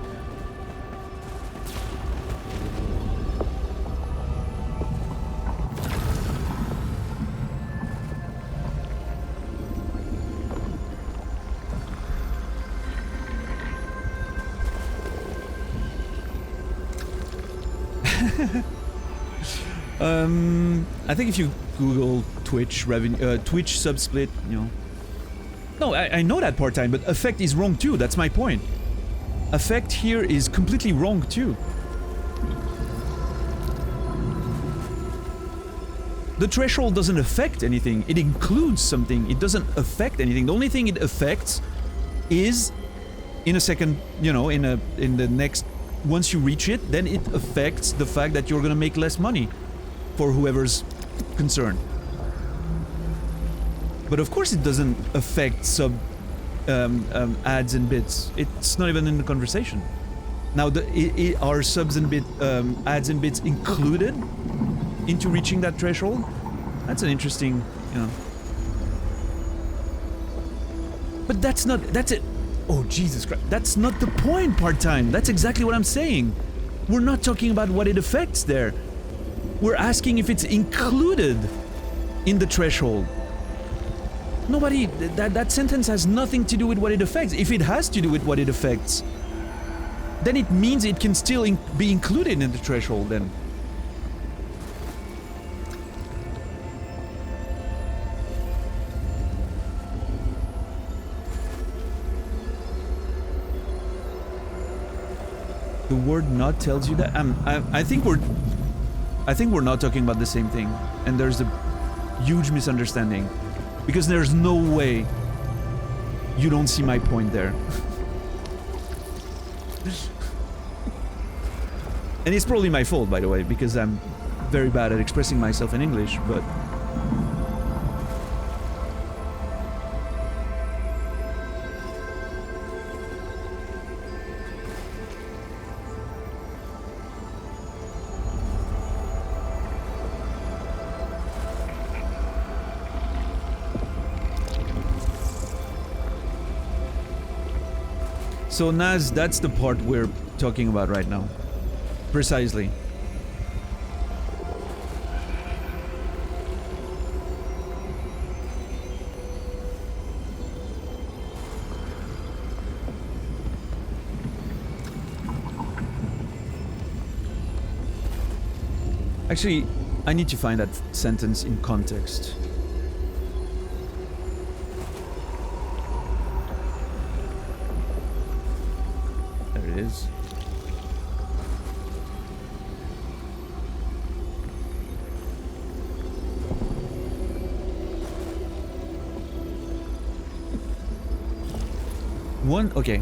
I think if you Google Twitch revenue, Twitch subsplit, you know. No, I know that part-time, but effect is wrong too. That's my point. Effect here is completely wrong too. The threshold doesn't affect anything. It includes something. It doesn't affect anything. The only thing it affects is in a second, you know, in the next, once you reach it, then it affects the fact that you're gonna make less money for whoever's concerned. But of course it doesn't affect sub ads and bits. It's not even in the conversation. Now, are subs and ads and bits included into reaching that threshold? That's an interesting, you know. But that's it. Oh, Jesus Christ. That's not the point, part-time. That's exactly what I'm saying. We're not talking about what it affects there. We're asking if it's included in the threshold. Nobody, that sentence has nothing to do with what it affects. If it has to do with what it affects, then it means it can still be included in the threshold then. The word not tells you that? I think we're not talking about the same thing, and there's a huge misunderstanding, because there's no way you don't see my point there. And it's probably my fault, by the way, because I'm very bad at expressing myself in English, but... So Naz, that's the part we're talking about right now. Precisely. Actually, I need to find that sentence in context. There it is. Okay.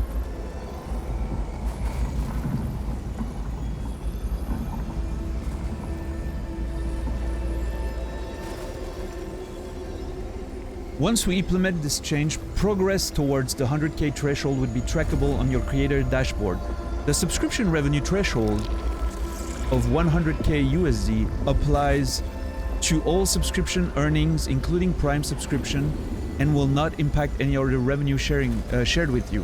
Once we implement this change, progress towards the 100k threshold would be trackable on your creator dashboard. The subscription revenue threshold of 100k USD applies to all subscription earnings, including Prime subscription, and will not impact any other revenue shared with you.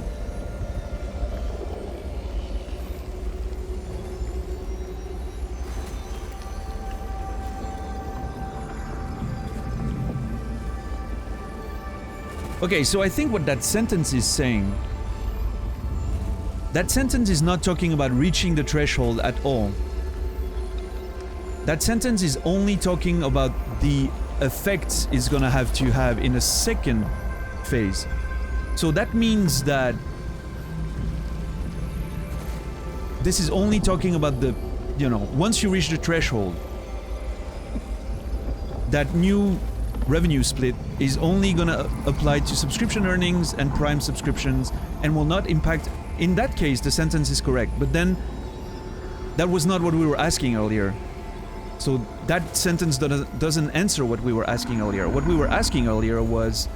Okay, so I think what that sentence is saying, that sentence is not talking about reaching the threshold at all. That sentence is only talking about the effects it's gonna have in a second phase. So that means that this is only talking about the, once you reach the threshold, that new revenue split is only gonna apply to subscription earnings and Prime subscriptions and will not impact. In that case, the sentence is correct, but then that was not what we were asking earlier. So that sentence doesn't answer what we were asking earlier. What we were asking earlier was,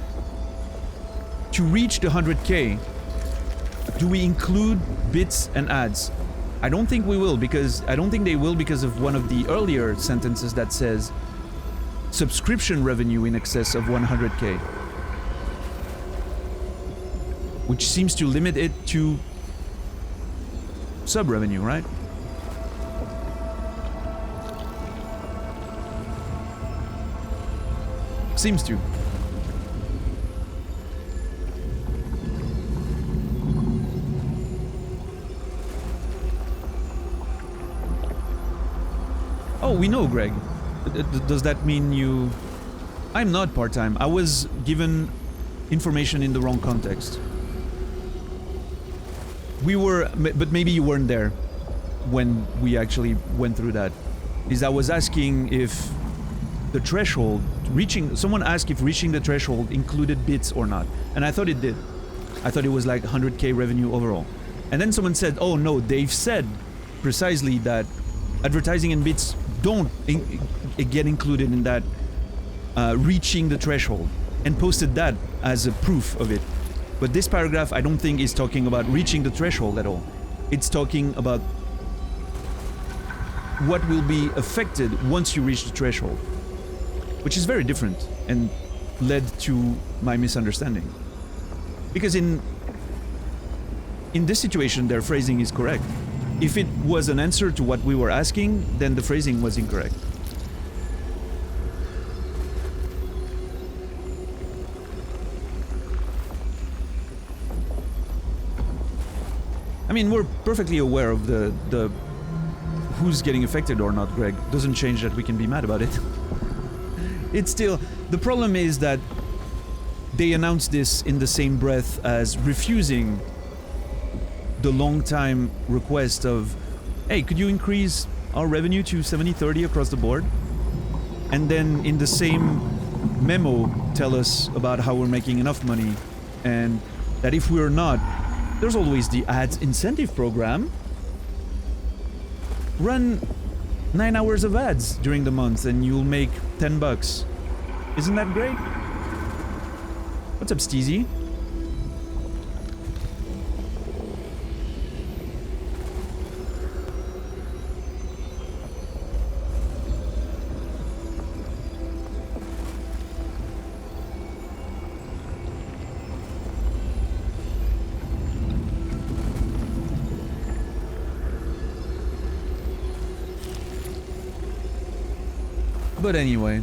to reach the 100k, do we include bits and ads? I don't think we will, because I don't think they will, because of one of the earlier sentences that says subscription revenue in excess of 100k, which seems to limit it to sub revenue, right? Seems to. Oh, we know, Greg. Does that mean you... I'm not part-time. I was given information in the wrong context. We were... But maybe you weren't there when we actually went through that. Is I was asking if the threshold, someone asked if reaching the threshold included bits or not. And I thought it did. I thought it was like 100k revenue overall. And then someone said, oh no, they've said precisely that advertising and bits don't get included in that reaching the threshold, and posted that as a proof of it. But this paragraph I don't think is talking about reaching the threshold at all. It's talking about what will be affected once you reach the threshold, which is very different and led to my misunderstanding. Because in this situation, their phrasing is correct. If it was an answer to what we were asking, then the phrasing was incorrect. I mean, we're perfectly aware of the who's getting affected or not, Greg. Doesn't change that we can be mad about it. It's still... The problem is that they announced this in the same breath as refusing the long time request of hey, could you increase our revenue to 70-30 across the board? And then in the same memo tell us about how we're making enough money, and that if we're not, there's always the ads incentive program. Run 9 hours of ads during the month and you'll make $10. Isn't that great? What's up, Steezy? But anyway.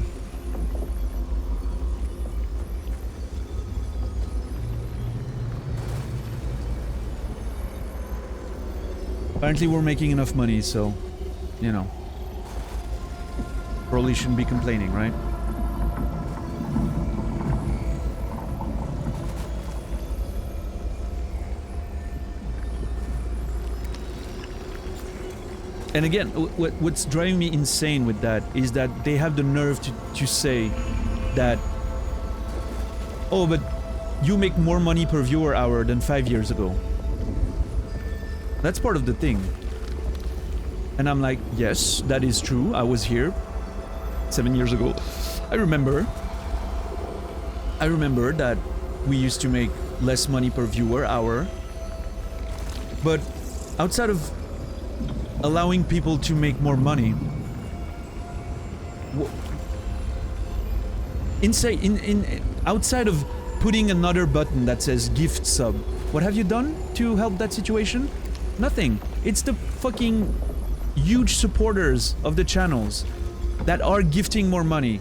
Apparently we're making enough money, so, you know. Probably shouldn't be complaining, right? And again, what's driving me insane with that is that they have the nerve to say that, oh, but you make more money per viewer hour than 5 years ago. That's part of the thing. And I'm like, yes, that is true. I was here 7 years ago. I remember that we used to make less money per viewer hour. But outside of allowing people to make more money, outside of putting another button that says gift sub, what have you done to help that situation? Nothing. It's the fucking huge supporters of the channels that are gifting more money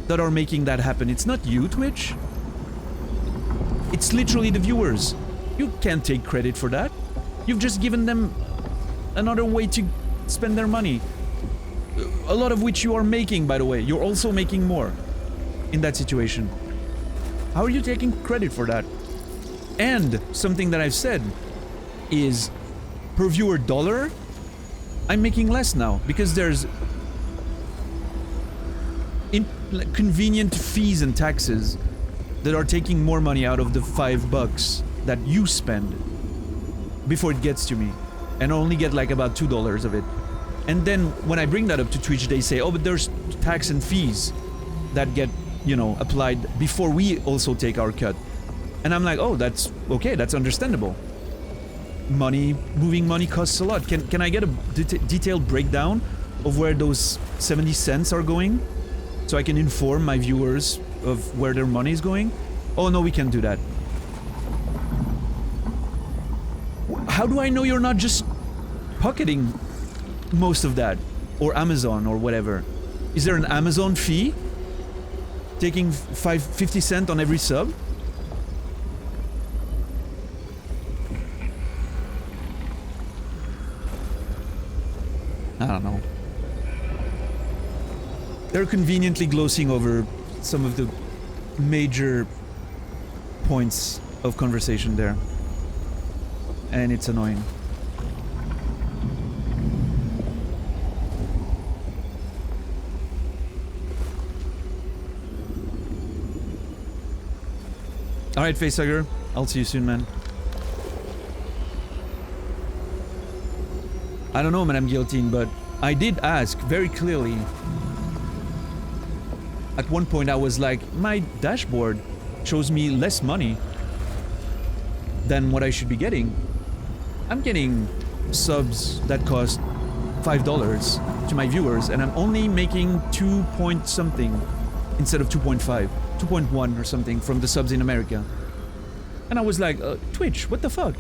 that are making that happen. It's not you, Twitch. It's literally the viewers. You can't take credit for that. You've just given them another way to spend their money. A lot of which you are making, by the way. You're also making more in that situation. How are you taking credit for that? And something that I've said is, per viewer dollar, I'm making less now because there's inconvenient fees and taxes that are taking more money out of the $5 that you spend before it gets to me. And I only get like about $2 of it. And then when I bring that up to Twitch, they say, oh, but there's tax and fees that get, you know, applied before we also take our cut. And I'm like, oh, that's okay, that's understandable. Moving money costs a lot. Can I get a detailed breakdown of where those 70 cents are going? So I can inform my viewers of where their money is going? Oh, no, we can't do that. How do I know you're not just pocketing most of that? Or Amazon or whatever? Is there an Amazon fee? Taking 50 cents on every sub? I don't know. They're conveniently glossing over some of the major points of conversation there. And it's annoying. Alright, Facehugger. I'll see you soon, man. I don't know, Madame Guillotine, but I did ask very clearly. At one point I was like, my dashboard shows me less money than what I should be getting. I'm getting subs that cost $5 to my viewers, and I'm only making 2 point something instead of 2.5, 2.1 or something from the subs in America. And I was like, Twitch, what the fuck?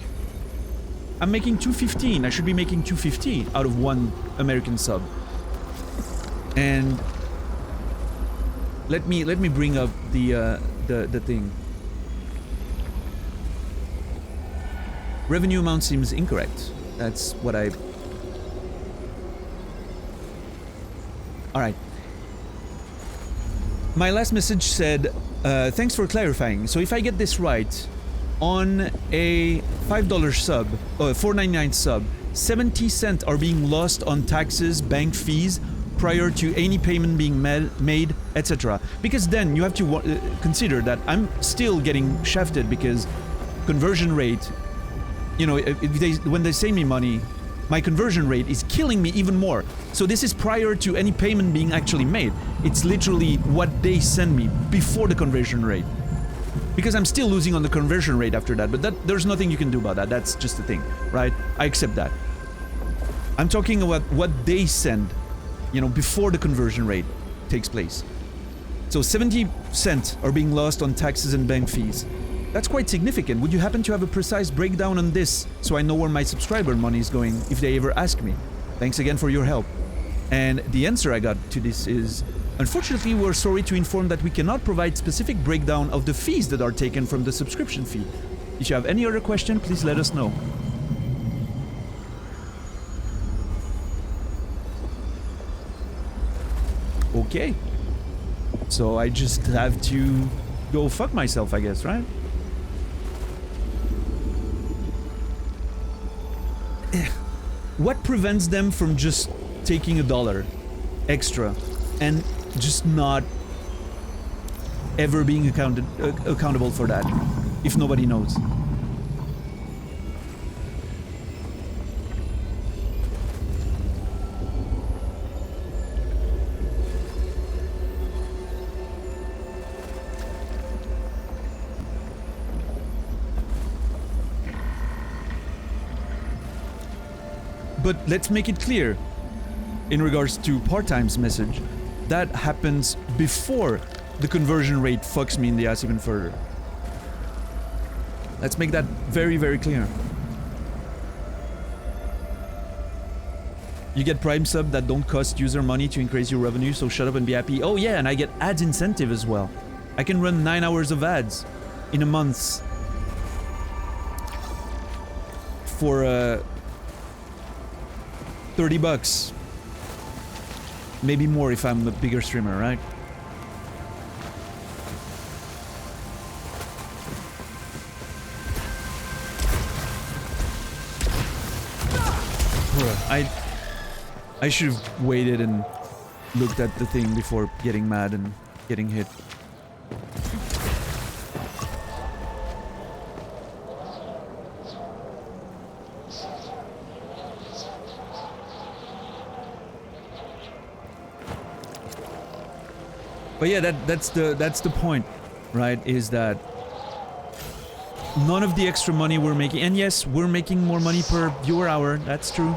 I'm making 215. I should be making 250 out of one American sub. And let me bring up the thing. Revenue amount seems incorrect. That's what I... Alright. My last message said, thanks for clarifying. So if I get this right, on a $5 sub, or $4.99 sub, 70 cents are being lost on taxes, bank fees, prior to any payment being made, etc. Because then you have to consider that I'm still getting shafted because conversion rate, you know, when they send me money, my conversion rate is killing me even more. So this is prior to any payment being actually made. It's literally what they send me before the conversion rate. Because I'm still losing on the conversion rate after that, but there's nothing you can do about that. That's just the thing, right? I accept that. I'm talking about what they send, you know, before the conversion rate takes place. So 70 cents are being lost on taxes and bank fees. That's quite significant. Would you happen to have a precise breakdown on this so I know where my subscriber money is going if they ever ask me? Thanks again for your help. And the answer I got to this is, unfortunately, we're sorry to inform that we cannot provide specific breakdown of the fees that are taken from the subscription fee. If you have any other question, please let us know. Okay. So I just have to go fuck myself, I guess, right? What prevents them from just taking $1 extra and just not ever being accountable for that, if nobody knows? But let's make it clear, in regards to part-time's message, that happens before the conversion rate fucks me in the ass even further. Let's make that very, very clear. You get Prime sub that don't cost user money to increase your revenue, so shut up and be happy. Oh yeah, and I get ads incentive as well. I can run 9 hours of ads in a month for 30 bucks. Maybe more if I'm a bigger streamer, right? I should have waited and looked at the thing before getting mad and getting hit. But yeah, that's the point, right? Is that none of the extra money we're making, and yes, we're making more money per viewer hour, that's true.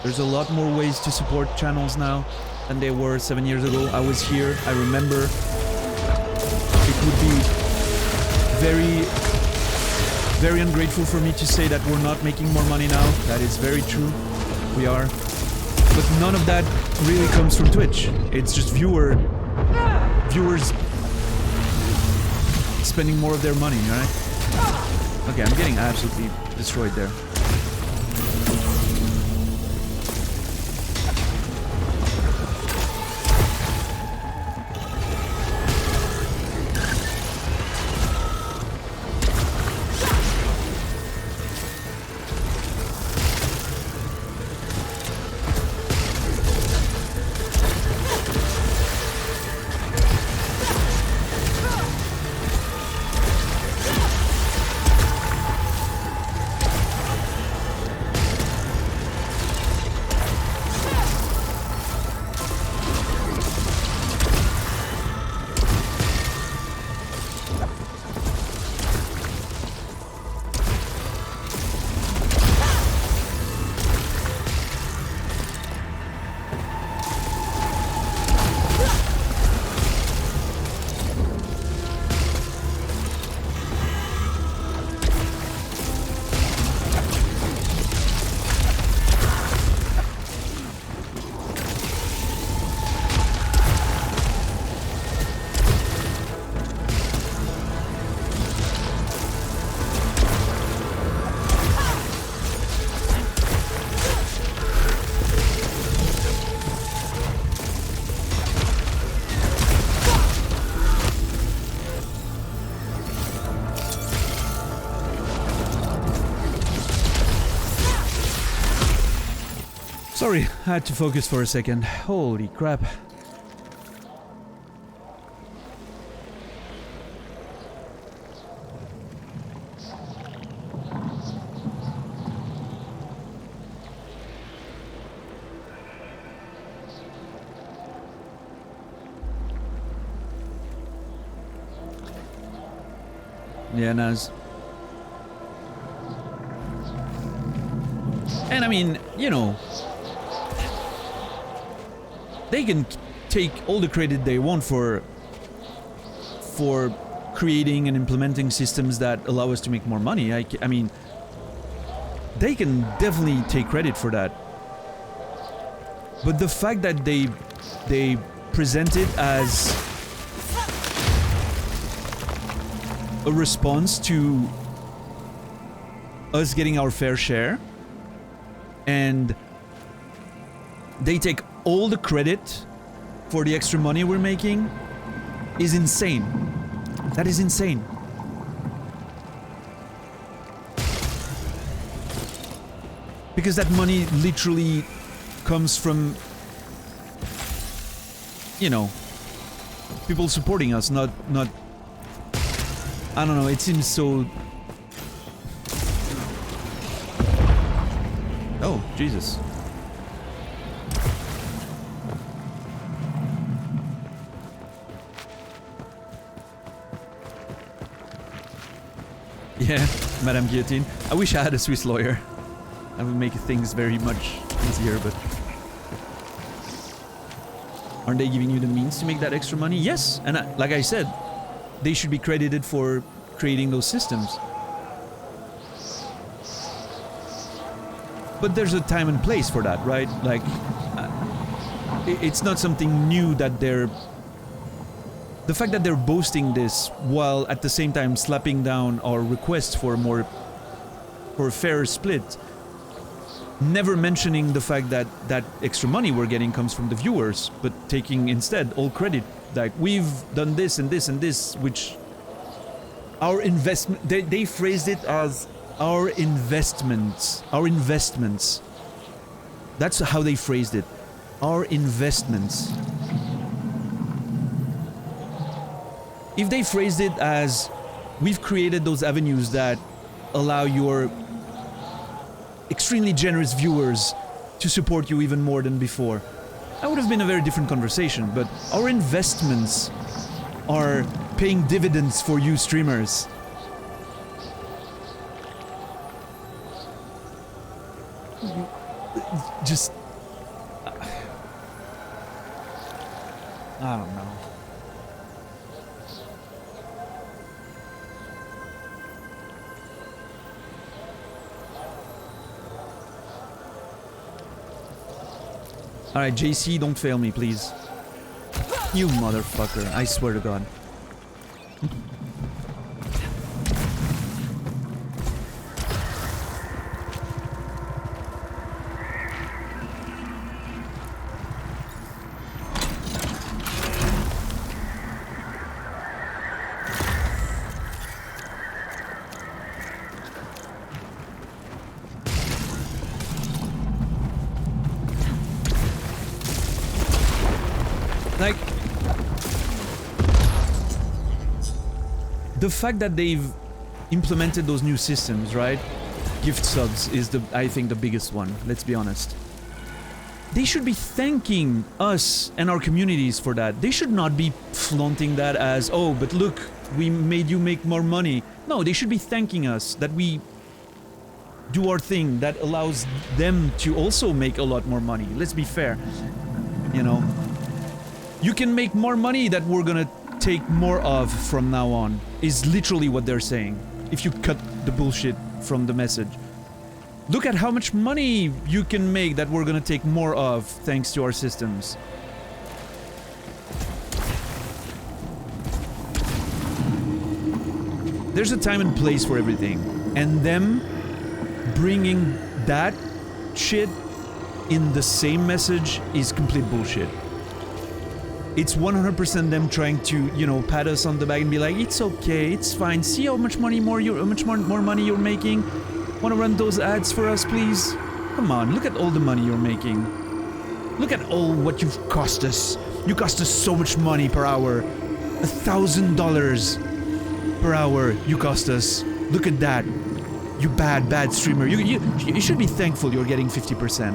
There's a lot more ways to support channels now than they were 7 years ago. I was here, I remember. It would be very, very ungrateful for me to say that we're not making more money now. That is very true. We are. But none of that really comes from Twitch. It's just viewers spending more of their money, right? Okay, I'm getting absolutely destroyed there. Sorry, I had to focus for a second. Holy crap. Yeah, Naz. And I mean, you know, they can take all the credit they want for creating and implementing systems that allow us to make more money. I mean, they can definitely take credit for that. But the fact that they present it as a response to us getting our fair share, and they take all the credit for the extra money we're making, is insane. That is insane. Because that money literally comes from, you know, people supporting us, not I don't know, it seems so... Oh, Jesus. Yeah, Madame Guillotine. I wish I had a Swiss lawyer. That would make things very much easier, but... Aren't they giving you the means to make that extra money? Yes, and like I said, they should be credited for creating those systems. But there's a time and place for that, right? Like, it's not something new that they're... The fact that they're boasting this while at the same time slapping down our request for a fairer split, never mentioning the fact that that extra money we're getting comes from the viewers, but taking instead all credit. Like, we've done this and this and this, which our investment... They phrased it as our investments. Our investments. That's how they phrased it. Our investments. If they phrased it as, we've created those avenues that allow your extremely generous viewers to support you even more than before, that would have been a very different conversation. But our investments are paying dividends for you streamers. Just... I don't know. Alright, JC, don't fail me, please. You motherfucker, I swear to God. Like, the fact that they've implemented those new systems, right? Gift subs is I think the biggest one, let's be honest. They should be thanking us and our communities for that. They should not be flaunting that as, oh, but look, we made you make more money. No, they should be thanking us that we do our thing that allows them to also make a lot more money. Let's be fair, you know. You can make more money that we're gonna take more of from now on, is literally what they're saying, if you cut the bullshit from the message. Look at how much money you can make that we're gonna take more of thanks to our systems. There's a time and place for everything, and them bringing that shit in the same message is complete bullshit. It's 100% them trying to, you know, pat us on the back and be like, it's okay, it's fine. See how much money more money you're making? Wanna run those ads for us, please? Come on, look at all the money you're making. Look at all what you've cost us. You cost us so much money per hour. $1,000 per hour you cost us. Look at that. You bad streamer. You should be thankful you're getting 50%.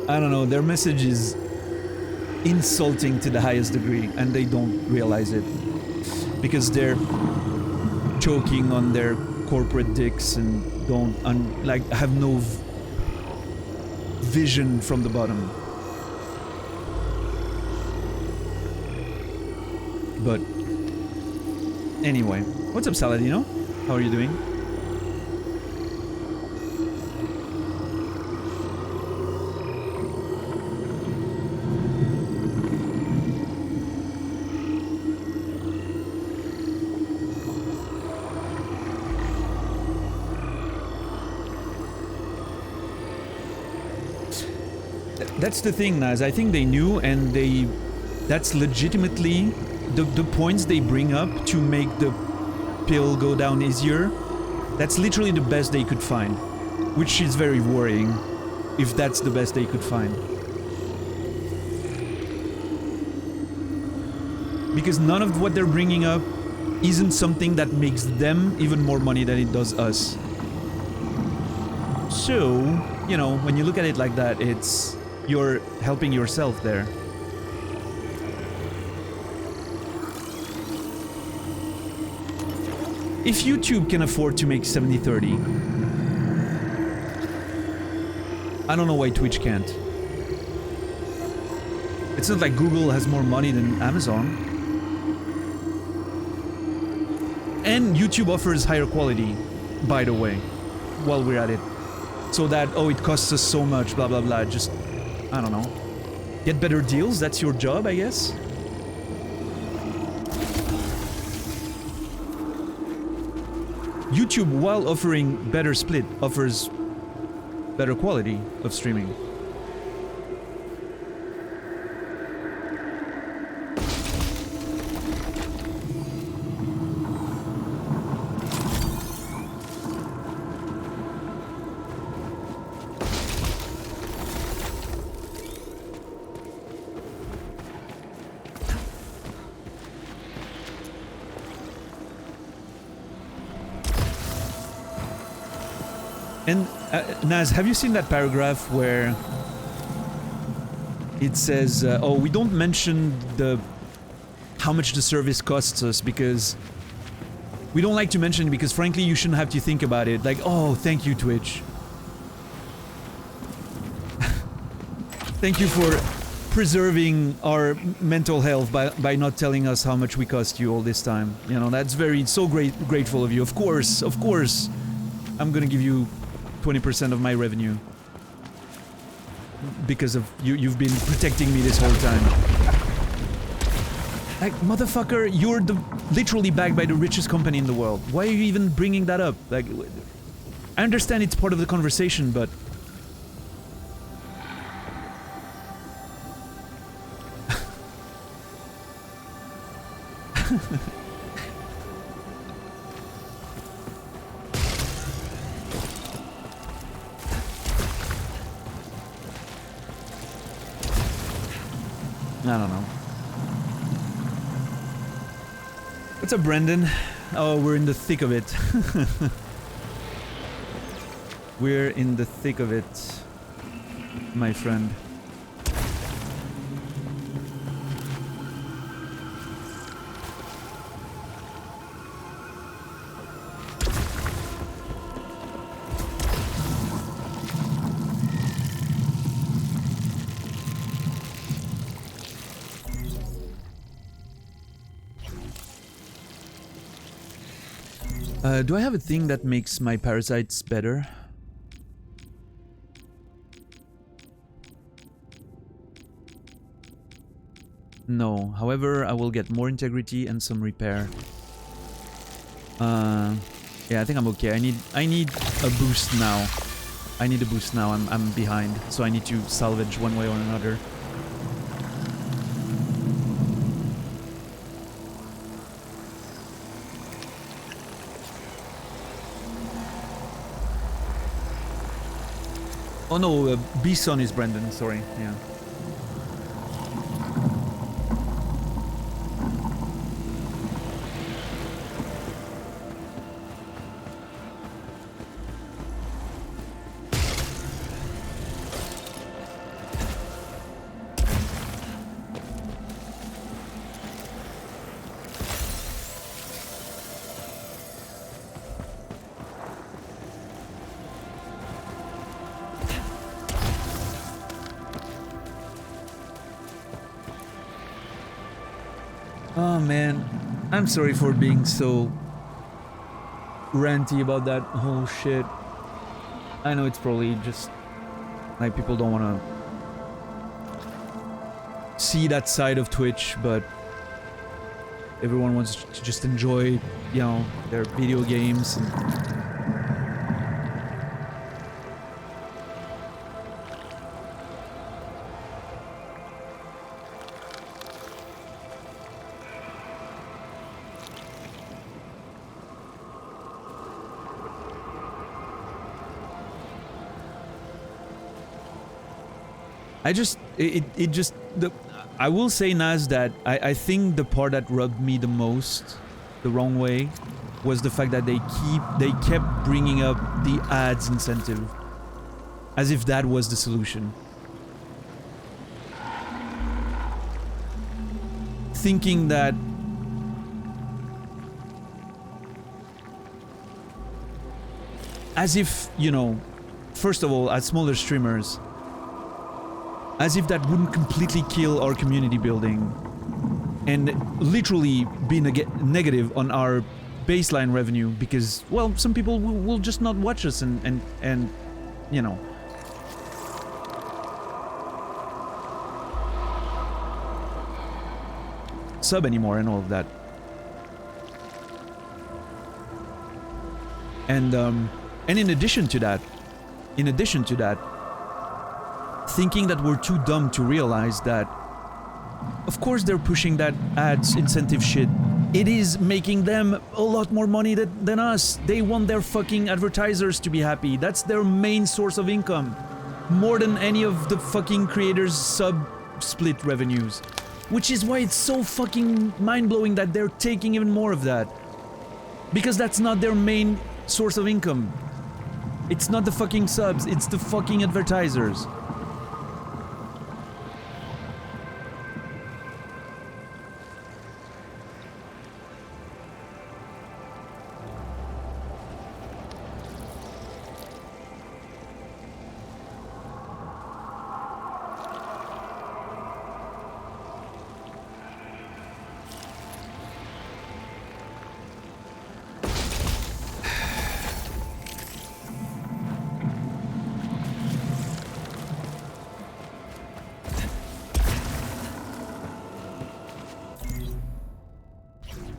I don't know, their message is insulting to the highest degree, and they don't realize it. Because they're choking on their corporate dicks and don't, have no vision from the bottom. But, anyway. What's up, Saladino? How are you doing? That's the thing, Naz. I think they knew, and that's legitimately the points they bring up to make the pill go down easier. That's literally the best they could find, which is very worrying if that's the best they could find. Because none of what they're bringing up isn't something that makes them even more money than it does us. So, you know, when you look at it like that, you're helping yourself there. If YouTube can afford to make 70-30, I don't know why Twitch can't. It's not like Google has more money than Amazon. And YouTube offers higher quality, by the way, while we're at it. So that, oh, it costs us so much, blah blah blah, just, I don't know. Get better deals, that's your job, I guess? YouTube, while offering better split, offers better quality of streaming. And Naz, have you seen that paragraph where it says, oh, we don't mention how much the service costs us because we don't like to mention it because frankly you shouldn't have to think about it. Like, oh, thank you, Twitch. Thank you for preserving our mental health by not telling us how much we cost you all this time. You know, that's so grateful of you. Of course, I'm gonna give you 20% of my revenue because of you've been protecting me this whole time. Like, motherfucker, you're literally backed by the richest company in the world. Why are you even bringing that up? Like, I understand it's part of the conversation, but I don't know. What's up, Brendan? Oh, we're in the thick of it. We're in the thick of it, my friend. Do I have a thing that makes my parasites better? No. However, I will get more integrity and some repair. Yeah, I think I'm okay. I need a boost now. I need a boost now. I'm behind, so I need to salvage one way or another. Oh no, Bison is Brendan, sorry, yeah. Oh man, I'm sorry for being so ranty about that whole shit. I know it's probably just like people don't want to see that side of Twitch, but everyone wants to just enjoy, you know, their video games and I will say, Naz, that I think the part that rubbed me the most the wrong way was the fact that they kept bringing up the ads incentive as if that was the solution. Thinking that as if, you know, first of all, as smaller streamers, as if that wouldn't completely kill our community building and literally be negative on our baseline revenue because, well, some people will just not watch us and you know. Sub anymore and all of that. And in addition to that, thinking that we're too dumb to realize that, of course they're pushing that ads incentive shit. It is making them a lot more money than us. They want their fucking advertisers to be happy. That's their main source of income. More than any of the fucking creators' sub-split revenues. Which is why it's so fucking mind-blowing that they're taking even more of that. Because that's not their main source of income. It's not the fucking subs, it's the fucking advertisers.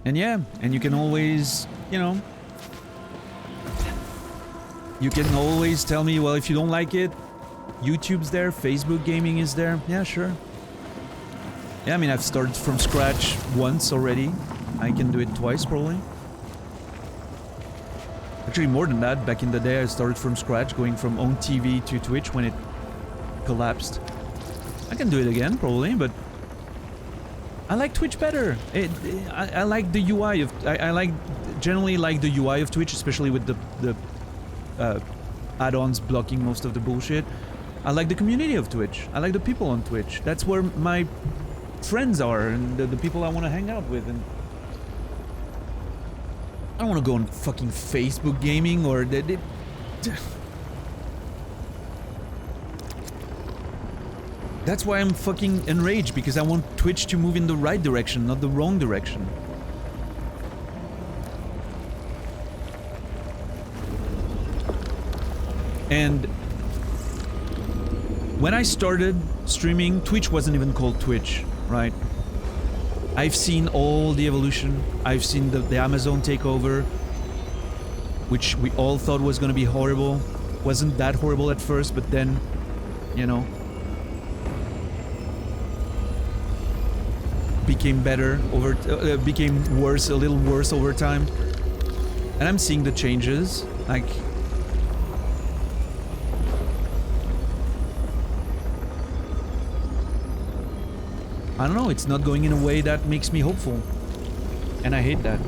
And yeah, and you can always, you know, you can always tell me, well, if you don't like it, YouTube's there, Facebook gaming is there. Yeah, sure. Yeah, I mean, I've started from scratch once already. I can do it twice, probably. Actually, more than that. Back in the day, I started from scratch, going from own TV to Twitch when it collapsed. I can do it again, probably, but I like Twitch better. I like the UI of... I generally like the UI of Twitch, especially with the add-ons blocking most of the bullshit. I like the community of Twitch. I like the people on Twitch. That's where my friends are and the people I want to hang out with. And I don't want to go on fucking Facebook gaming or... That's why I'm fucking enraged, because I want Twitch to move in the right direction, not the wrong direction. And when I started streaming, Twitch wasn't even called Twitch, right? I've seen all the evolution. I've seen the Amazon takeover. which we all thought was going to be horrible. Wasn't that horrible at first, but then, you know, became better became worse, a little worse over time. And I'm seeing the changes, like, I don't know, it's not going in a way that makes me hopeful. And I hate that.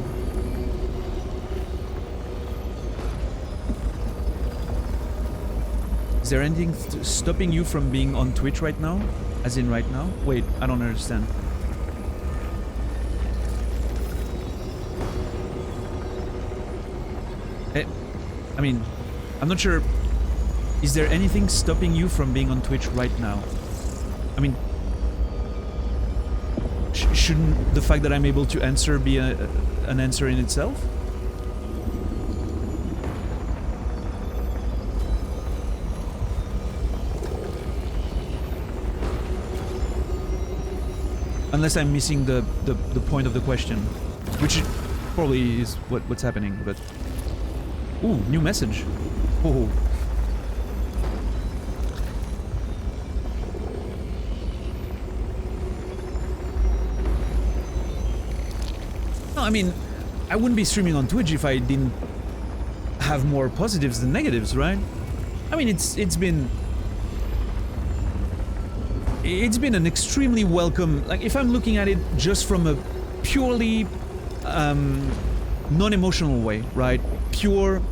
Is there anything stopping you from being on Twitch right now? As in right now? Wait, I don't understand. I mean, I'm not sure. Is there anything stopping you from being on Twitch right now? I mean, shouldn't the fact that I'm able to answer be an answer in itself? Unless I'm missing the point of the question, which probably is what's happening, but... Ooh, new message. Oh. No, I mean, I wouldn't be streaming on Twitch if I didn't have more positives than negatives, right? I mean, it's been an extremely welcome, like, if I'm looking at it just from a purely non-emotional way, right? Pure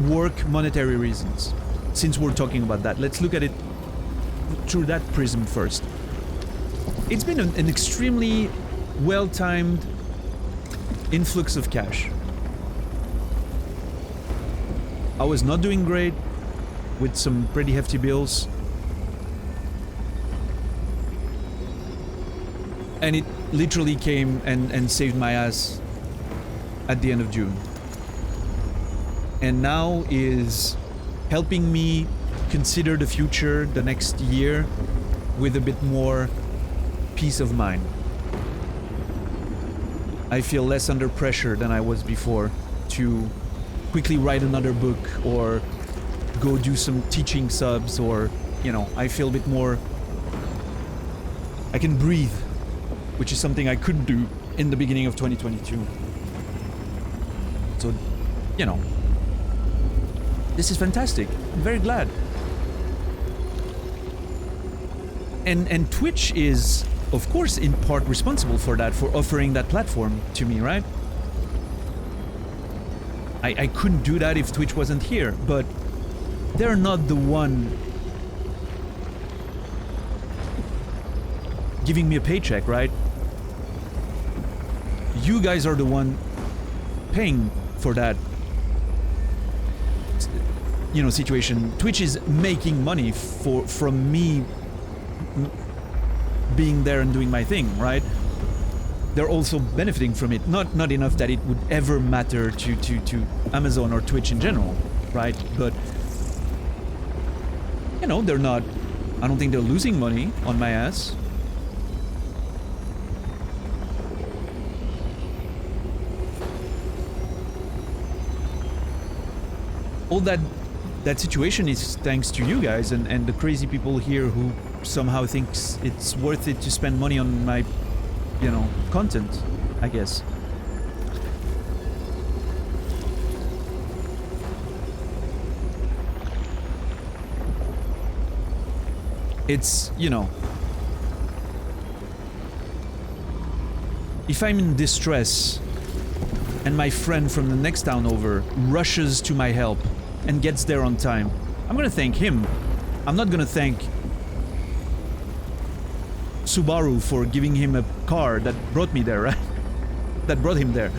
work, monetary reasons. Since we're talking about that, let's look at it through that prism first. It's been an extremely well-timed influx of cash. I was not doing great with some pretty hefty bills. And it literally came and saved my ass at the end of June. And now is helping me consider the future, the next year, with a bit more peace of mind. I feel less under pressure than I was before to quickly write another book or go do some teaching subs, or, you know, I feel a bit more... I can breathe, which is something I couldn't do in the beginning of 2022. So, you know, this is fantastic. I'm very glad. And Twitch is, of course, in part responsible for that, for offering that platform to me, right? I couldn't do that if Twitch wasn't here, but they're not the one giving me a paycheck, right? You guys are the one paying for that, you know, situation. Twitch is making money from me being there and doing my thing, right? They're also benefiting from it. Not enough that it would ever matter to Amazon or Twitch in general, right? But, you know, they're not... I don't think they're losing money on my ass. All that situation is thanks to you guys and the crazy people here who somehow thinks it's worth it to spend money on my, you know, content, I guess. It's, you know, if I'm in distress and my friend from the next town over rushes to my help and gets there on time, I'm gonna thank him. I'm not gonna thank Subaru for giving him a car that brought me there, right? That brought him there.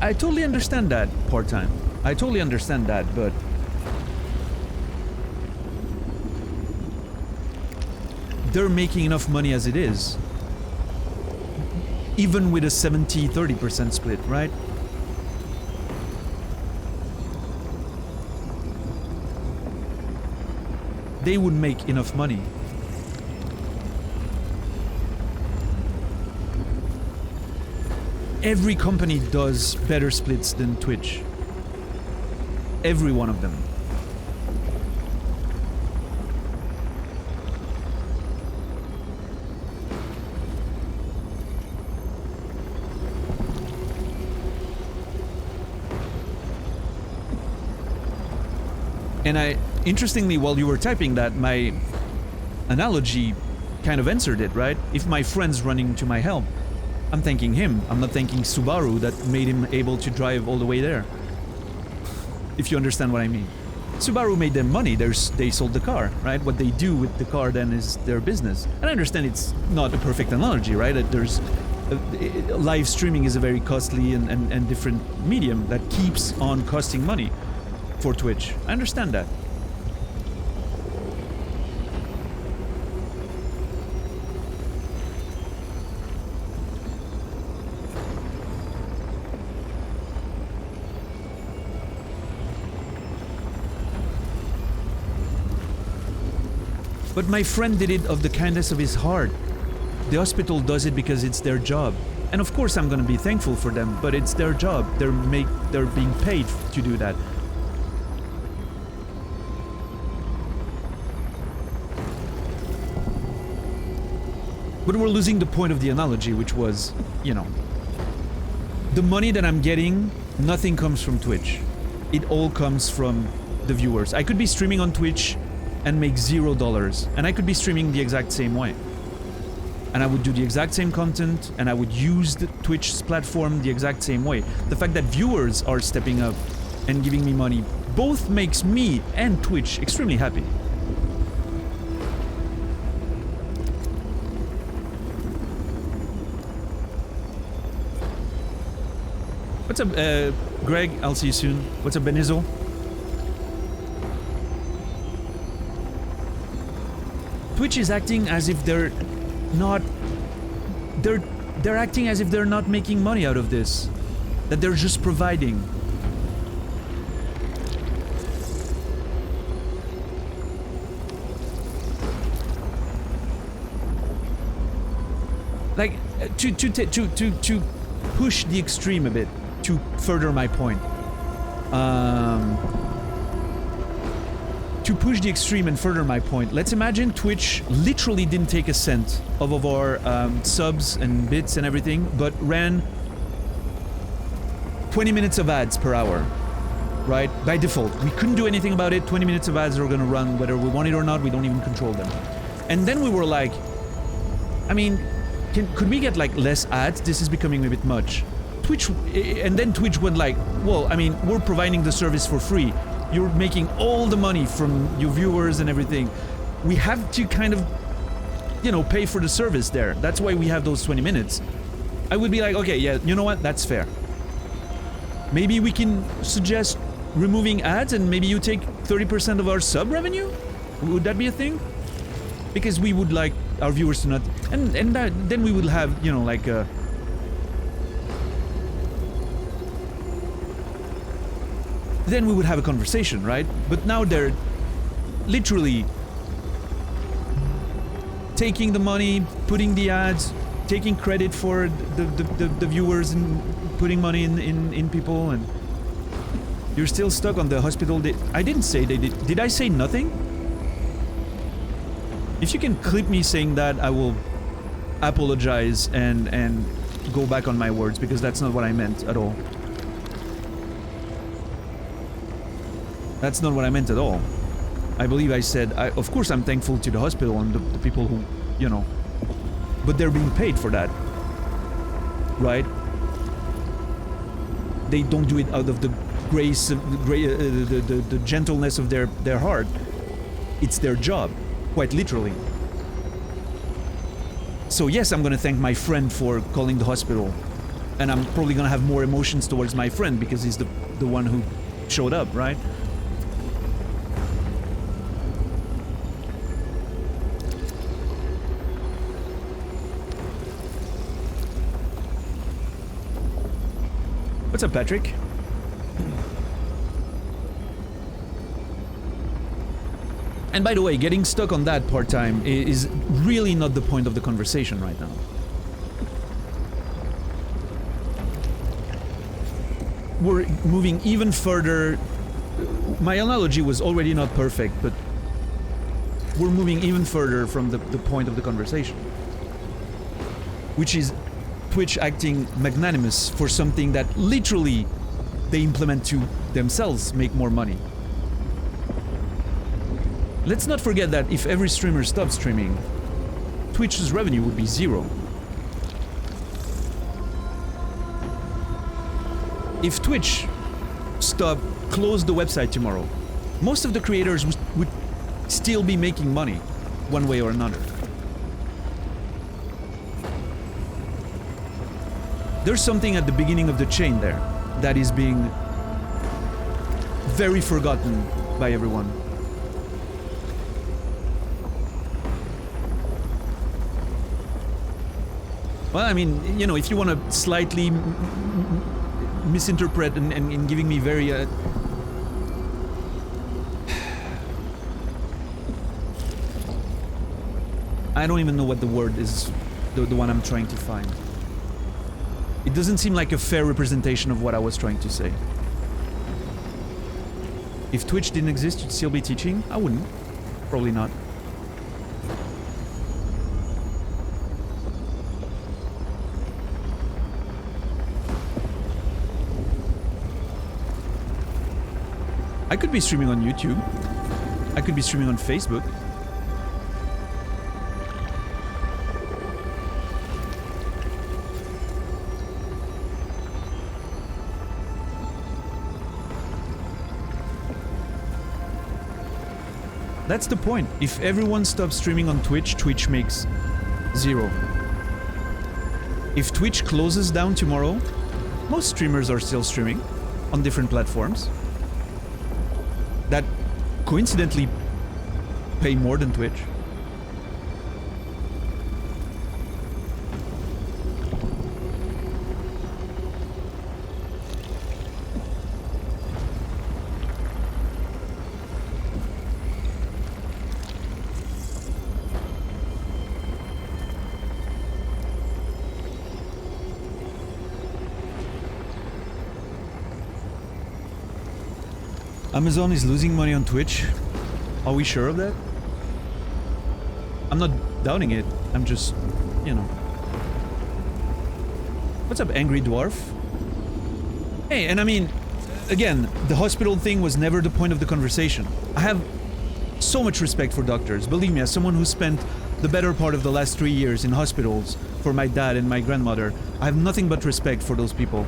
I totally understand that, part-time. I totally understand that, but... they're making enough money as it is. Even with a 70-30% split, right? they would make enough money. Every company does better splits than Twitch. Every one of them. And interestingly, while you were typing that, my analogy kind of answered it, right? If my friend's running to my help, I'm thanking him. I'm not thanking Subaru that made him able to drive all the way there. If you understand what I mean. Subaru made them money. They sold the car, right? What they do with the car then is their business. And I understand it's not a perfect analogy, right? That live streaming is a very costly and different medium that keeps on costing money for Twitch. I understand that. But my friend did it of the kindness of his heart. The hospital does it because it's their job. And of course I'm gonna be thankful for them, but it's their job. They're being paid to do that. But we're losing the point of the analogy, which was, you know, the money that I'm getting, nothing comes from Twitch. It all comes from the viewers. I could be streaming on Twitch and make $0, and I could be streaming the exact same way. And I would do the exact same content, and I would use the Twitch's platform the exact same way. The fact that viewers are stepping up and giving me money both makes me and Twitch extremely happy. What's up, Greg? I'll see you soon. What's up, Benizo? Twitch is acting as if they're not... They're acting as if they're not making money out of this. That they're just providing. Like, to push the extreme a bit, to further my point. To push the extreme and further my point, let's imagine Twitch literally didn't take a cent of our subs and bits and everything, but ran 20 minutes of ads per hour, right? By default. We couldn't do anything about it. 20 minutes of ads are gonna run whether we want it or not. We don't even control them. And then we were like, I mean, could we get like less ads? This is becoming a bit much. Twitch, and then Twitch went like, well, I mean, we're providing the service for free. You're making all the money from your viewers and everything. We have to kind of, you know, pay for the service there. That's why we have those 20 minutes. I would be like, okay, yeah, you know what? That's fair. Maybe we can suggest removing ads and maybe you take 30% of our sub revenue? Would that be a thing? Because we would like our viewers to not... And then we will have, you know, like a... Then we would have a conversation, right? But now they're literally taking the money, putting the ads, taking credit for the viewers and putting money in people, and you're still stuck on the hospital. I didn't say they did. Did I say nothing? If you can clip me saying that, I will apologize and go back on my words, because that's not what I meant at all. That's not what I meant at all. I believe I said, of course I'm thankful to the hospital and the people who, you know, but they're being paid for that, right? They don't do it out of the grace, the gentleness of their heart. It's their job, quite literally. So yes, I'm gonna thank my friend for calling the hospital, and I'm probably gonna have more emotions towards my friend because he's the one who showed up, right? What's up, Patrick? And by the way, getting stuck on that part-time is really not the point of the conversation right now. We're moving even further. My analogy was already not perfect, but we're moving even further from the point of the conversation. Which is Twitch acting magnanimous for something that literally they implement to themselves make more money. Let's not forget that if every streamer stopped streaming, Twitch's revenue would be zero. If Twitch closed the website tomorrow, most of the creators would still be making money, one way or another. There's something at the beginning of the chain there that is being very forgotten by everyone. Well, I mean, you know, if you want to slightly misinterpret and giving me very... I don't even know what the word is, the one I'm trying to find. It doesn't seem like a fair representation of what I was trying to say. If Twitch didn't exist, you'd still be teaching? I wouldn't. Probably not. I could be streaming on YouTube. I could be streaming on Facebook. That's the point. If everyone stops streaming on Twitch, Twitch makes zero. If Twitch closes down tomorrow, most streamers are still streaming on different platforms that coincidentally pay more than Twitch. Amazon is losing money on Twitch. Are we sure of that? I'm not doubting it. I'm just, you know. What's up, Angry Dwarf? Hey, and I mean, again, the hospital thing was never the point of the conversation. I have so much respect for doctors. Believe me, as someone who spent the better part of the last 3 years in hospitals for my dad and my grandmother, I have nothing but respect for those people.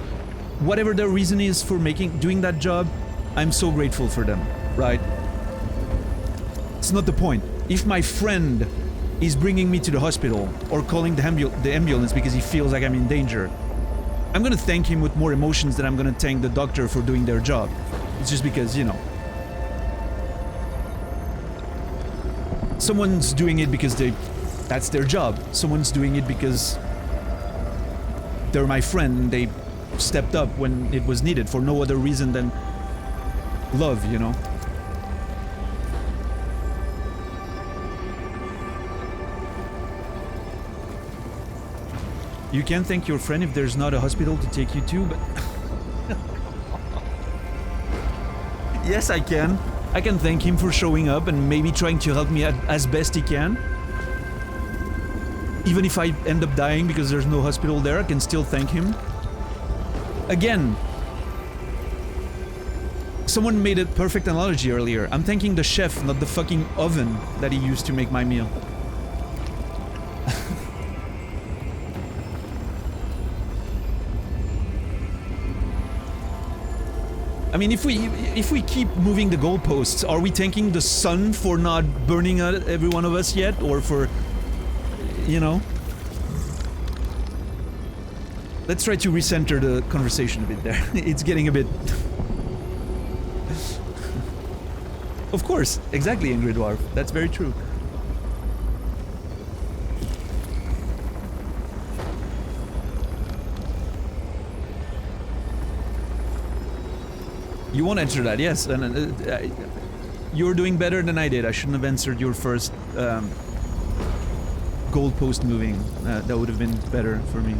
Whatever their reason is for doing that job, I'm so grateful for them, right? It's not the point. If my friend is bringing me to the hospital or calling the ambulance because he feels like I'm in danger, I'm gonna thank him with more emotions than I'm gonna thank the doctor for doing their job. It's just because, you know, someone's doing it because that's their job. Someone's doing it because they're my friend and they stepped up when it was needed for no other reason than love, you know? You can thank your friend if there's not a hospital to take you to, but... Yes, I can. I can thank him for showing up and maybe trying to help me as best he can. Even if I end up dying because there's no hospital there, I can still thank him. Again, someone made a perfect analogy earlier. I'm thanking the chef, not the fucking oven that he used to make my meal. I mean, if we keep moving the goalposts, are we thanking the sun for not burning every one of us yet? Or for, you know? Let's try to recenter the conversation a bit there. It's getting a bit... Of course, exactly, Angry Dwarf. That's very true. You won't answer that, yes. And you're doing better than I did. I shouldn't have answered your first goalpost moving. That would have been better for me.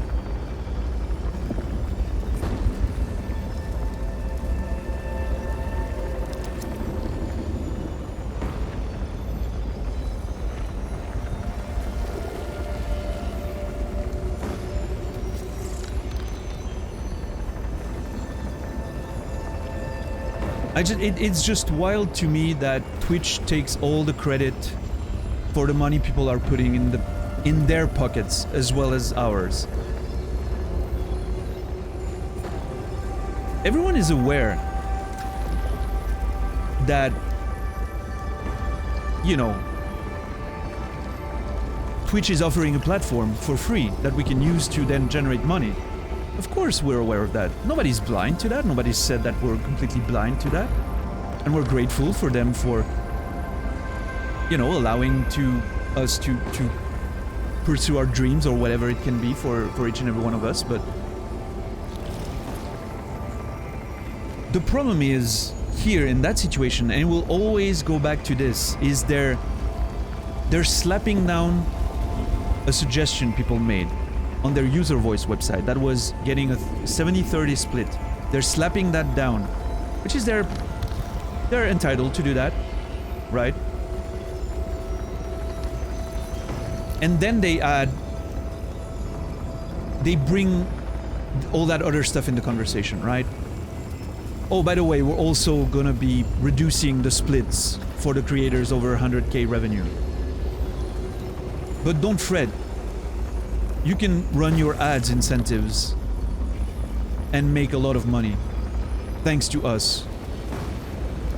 It's just wild to me that Twitch takes all the credit for the money people are putting in their pockets as well as ours. Everyone is aware that, you know, Twitch is offering a platform for free that we can use to then generate money. Of course we're aware of that. Nobody's blind to that. Nobody's said that we're completely blind to that. And we're grateful for them for, you know, allowing us to pursue our dreams or whatever it can be for each and every one of us. But the problem is here in that situation, and we'll always go back to this, is they're slapping down a suggestion people made on their user voice website that was getting a 70-30 split. They're slapping that down, which is they're entitled to do that, right? And then they bring all that other stuff in the conversation, right? Oh, by the way, we're also gonna be reducing the splits for the creators over 100k revenue. But don't fret. You can run your ads incentives and make a lot of money thanks to us.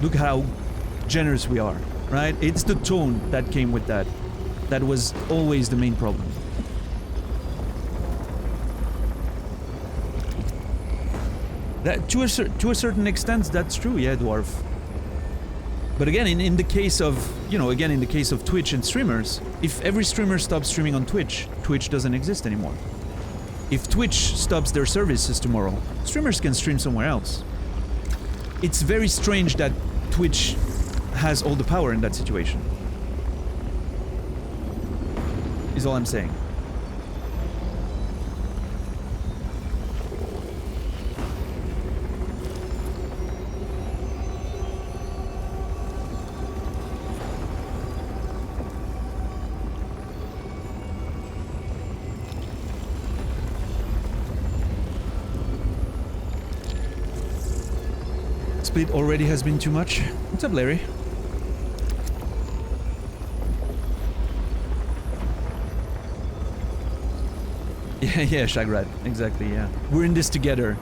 Look how generous we are, right? It's the tone that came with that. That was always the main problem. That to a certain extent, that's true, yeah, Dwarf. But again, in the case of, you know, again, in the case of Twitch and streamers, if every streamer stops streaming on Twitch, Twitch doesn't exist anymore. If Twitch stops their services tomorrow, streamers can stream somewhere else. It's very strange that Twitch has all the power in that situation. Is all I'm saying. Split already has been too much. What's up, Larry? Yeah, Shagrat. Exactly, yeah. We're in this together.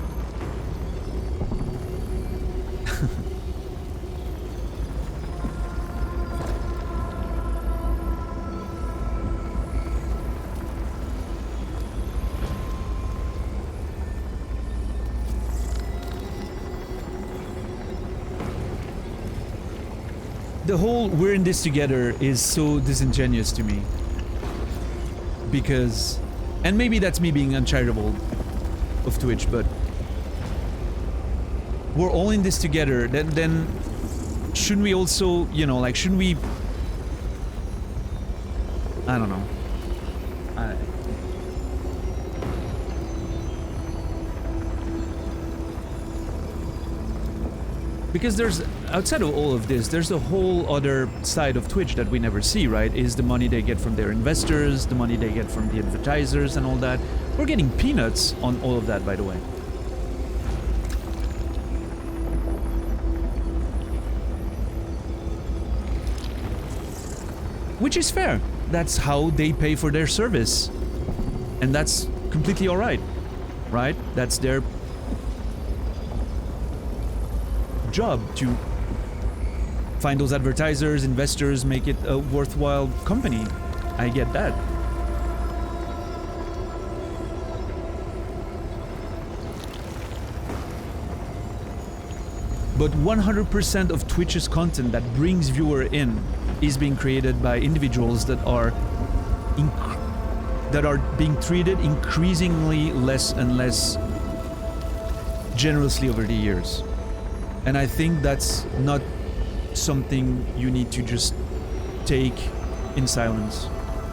The whole "we're in this together" is so disingenuous to me. Because, and maybe that's me being uncharitable of Twitch, but we're all in this together, then shouldn't we also, you know, like, shouldn't we, I don't know. Because there's, outside of all of this, there's a whole other side of Twitch that we never see, right? Is the money they get from their investors, the money they get from the advertisers and all that. We're getting peanuts on all of that, by the way. Which is fair. That's how they pay for their service. And that's completely alright, right? That's their job to find those advertisers, investors, make it a worthwhile company. I get that. But 100% of Twitch's content that brings viewer in is being created by individuals that are being treated increasingly less and less generously over the years. And I think that's not something you need to just take in silence.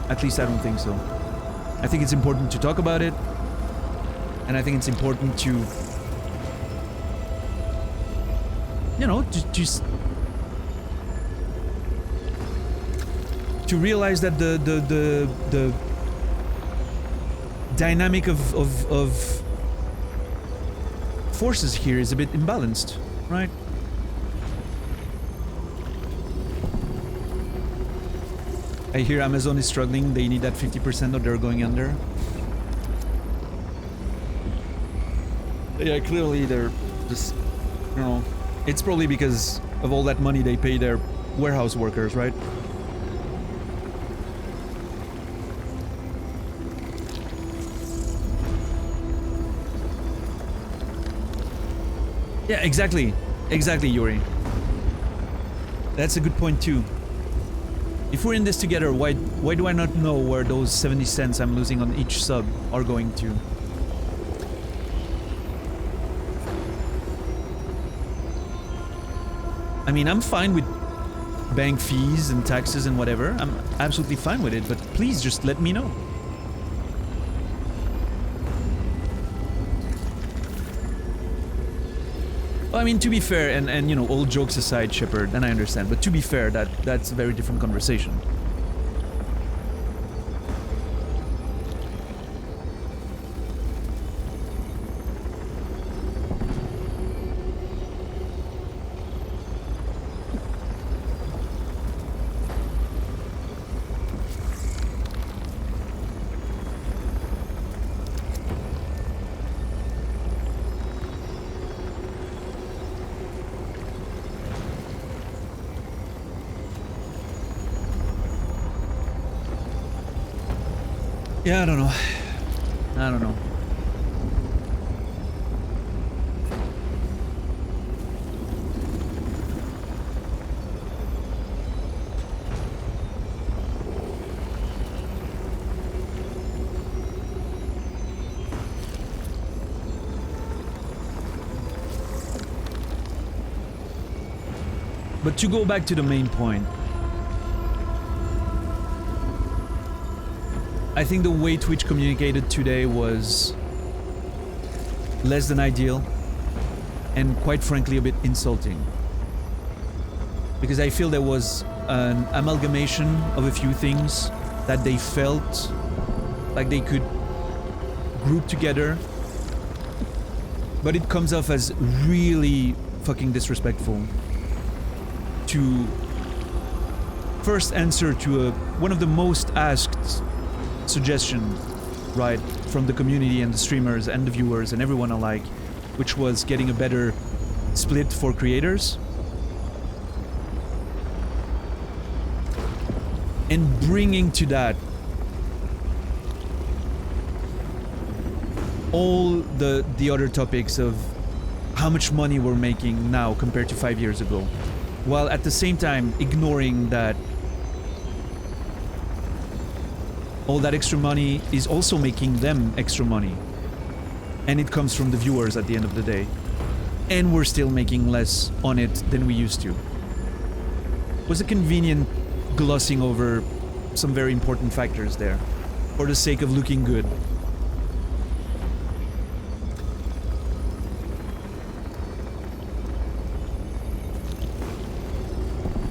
At least I don't think so. I think it's important to talk about it, and I think it's important to, you know, just to realize that the dynamic of forces here is a bit imbalanced, right? I hear Amazon is struggling, they need that 50% or they're going under. Yeah, clearly they're just, you know, it's probably because of all that money they pay their warehouse workers, right? Yeah, exactly. Exactly, Yuri. That's a good point too. If we're in this together, why do I not know where those 70 cents I'm losing on each sub are going to? I mean, I'm fine with bank fees and taxes and whatever. I'm absolutely fine with it, but please just let me know. Well, I mean, to be fair, and you know, all jokes aside, Shepard, and I understand, but to be fair, that's a very different conversation. Yeah, I don't know. I don't know. But to go back to the main point, I think the way Twitch communicated today was less than ideal and quite frankly a bit insulting. Because I feel there was an amalgamation of a few things that they felt like they could group together, but it comes off as really fucking disrespectful to first answer to one of the most asked suggestion, right, from the community and the streamers and the viewers and everyone alike, which was getting a better split for creators. And bringing to that all the other topics of how much money we're making now compared to 5 years ago, while at the same time ignoring that all that extra money is also making them extra money. And it comes from the viewers at the end of the day. And we're still making less on it than we used to. It was a convenient glossing over some very important factors there, for the sake of looking good.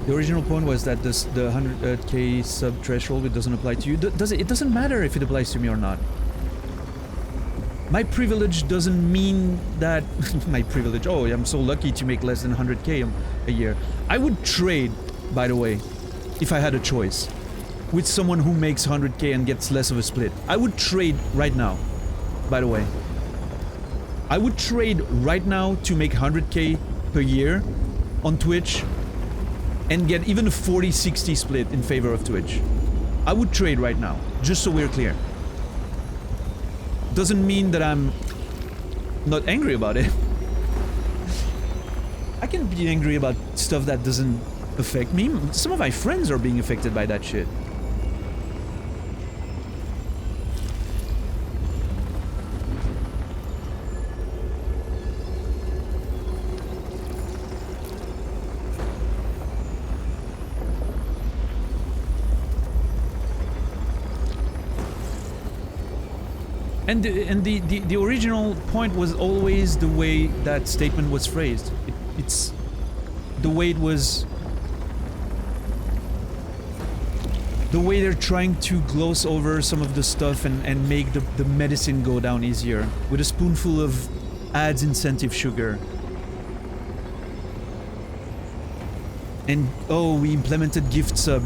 The original point was that the 100k sub threshold, it doesn't apply to you. It doesn't matter if it applies to me or not. My privilege doesn't mean that... my privilege, oh, I'm so lucky to make less than 100k a year. I would trade, by the way, if I had a choice, with someone who makes 100k and gets less of a split. I would trade right now, by the way. I would trade right now to make 100k per year on Twitch and get even a 40-60 split in favor of Twitch. I would trade right now, just so we're clear. Doesn't mean that I'm not angry about it. I can be angry about stuff that doesn't affect me. Some of my friends are being affected by that shit. And the original point was always the way that statement was phrased. It's the way it was... The way they're trying to gloss over some of the stuff and make the medicine go down easier. With a spoonful of ads incentive sugar. And, oh, we implemented gift sub.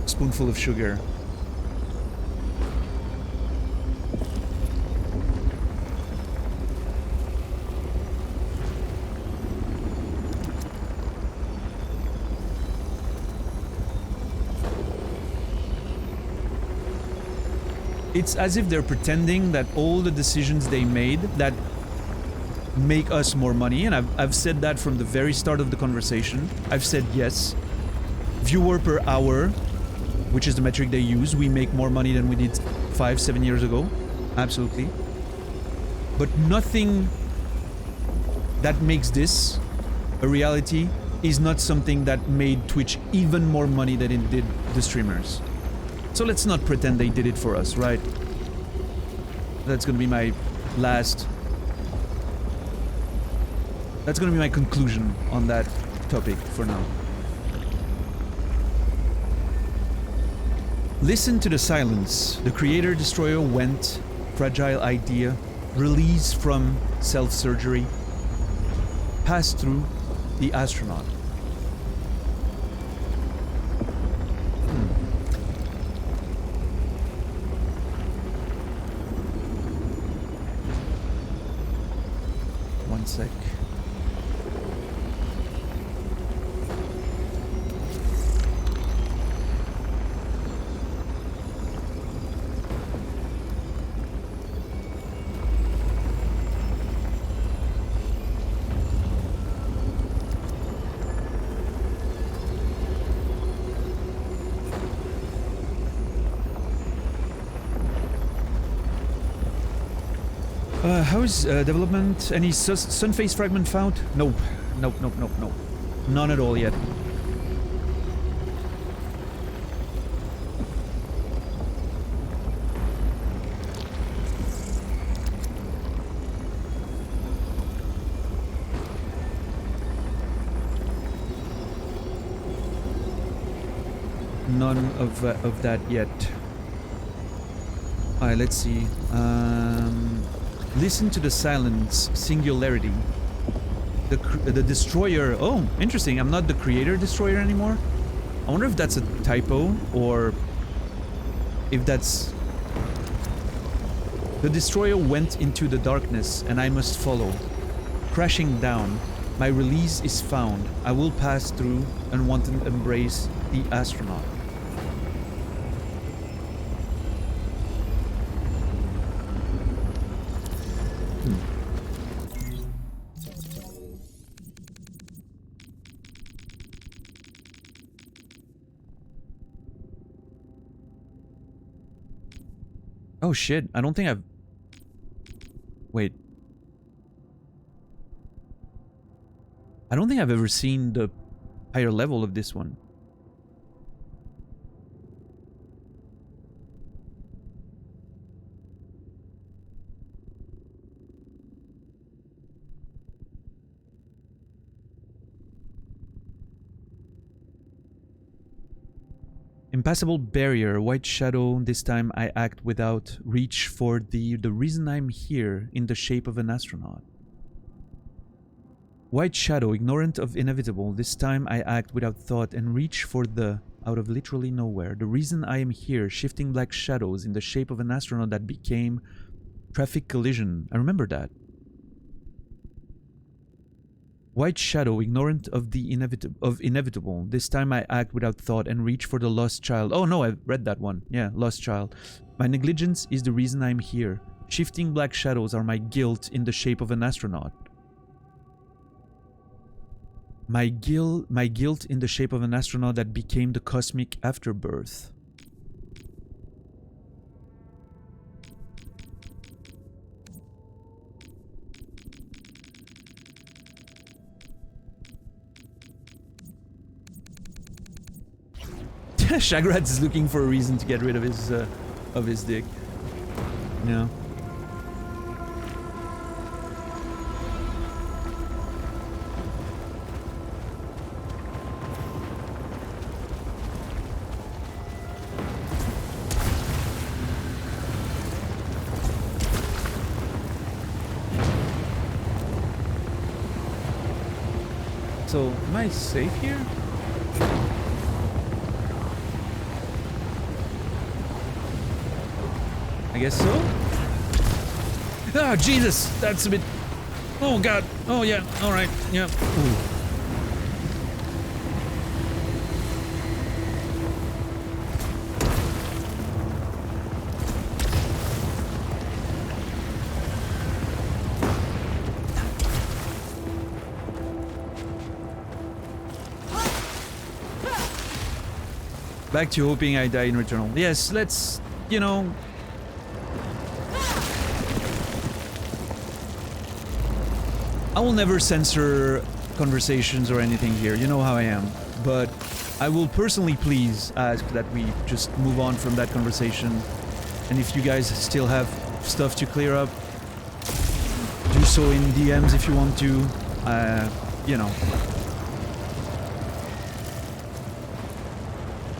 Spoonful of sugar. It's as if they're pretending that all the decisions they made that make us more money, and I've said that from the very start of the conversation. I've said yes. Viewer per hour, which is the metric they use, we make more money than we did 5-7 years ago. Absolutely. But nothing that makes this a reality is not something that made Twitch even more money than it did the streamers. So let's not pretend they did it for us, right? That's gonna be my last... That's gonna be my conclusion on that topic for now. Listen to the silence. The creator-destroyer went. Fragile idea. Release from self-surgery. Pass through the astronaut. One sec. How is development? Any sunface fragment found? Nope. Nope. None at all yet. None of that yet. Alright, let's see. Listen to the silence, singularity. The destroyer... Oh, interesting. I'm not the creator-destroyer anymore. I wonder if that's a typo, or if that's... The destroyer went into the darkness, and I must follow. Crashing down. My release is found. I will pass through unwanted embrace the astronaut. Oh shit, I don't think I've... Wait. I don't think I've ever seen the higher level of this one. Impassable barrier, white shadow, this time I act without reach for the reason I'm here in the shape of an astronaut. White shadow, ignorant of inevitable, this time I act without thought and reach for the, out of literally nowhere, the reason I am here, shifting black shadows in the shape of an astronaut that became traffic collision. I remember that. White shadow, ignorant of the inevitable. This time I act without thought and reach for the lost child. Oh no, I've read that one. Yeah, lost child. My negligence is the reason I'm here. Shifting black shadows are my guilt in the shape of an astronaut. My guilt in the shape of an astronaut that became the cosmic afterbirth. Shagrat is looking for a reason to get rid of his dick. No. So, am I safe here? I guess so? Ah, Jesus! That's a bit... Oh, God! Oh, yeah, alright, yeah. Ooh. Back to hoping I die in Returnal. Yes, let's, you know... I will never censor conversations or anything here, you know how I am. But I will personally please ask that we just move on from that conversation. And if you guys still have stuff to clear up, do so in DMs if you want to, you know.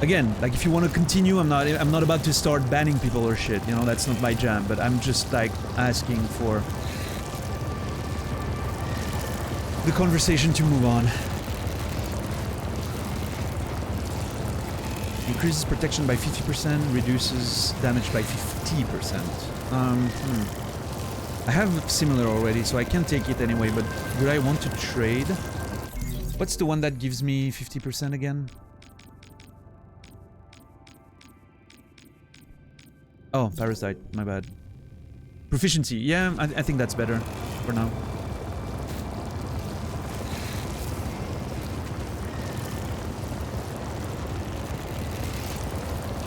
Again, like if you want to continue, I'm not about to start banning people or shit, you know, that's not my jam, but I'm just like asking for the conversation to move on. Increases protection by 50%, reduces damage by 50%. I have similar already, so I can take it anyway, but would I want to trade? What's the one that gives me 50% again? Oh, Parasite, my bad. Proficiency, yeah, I think that's better for now.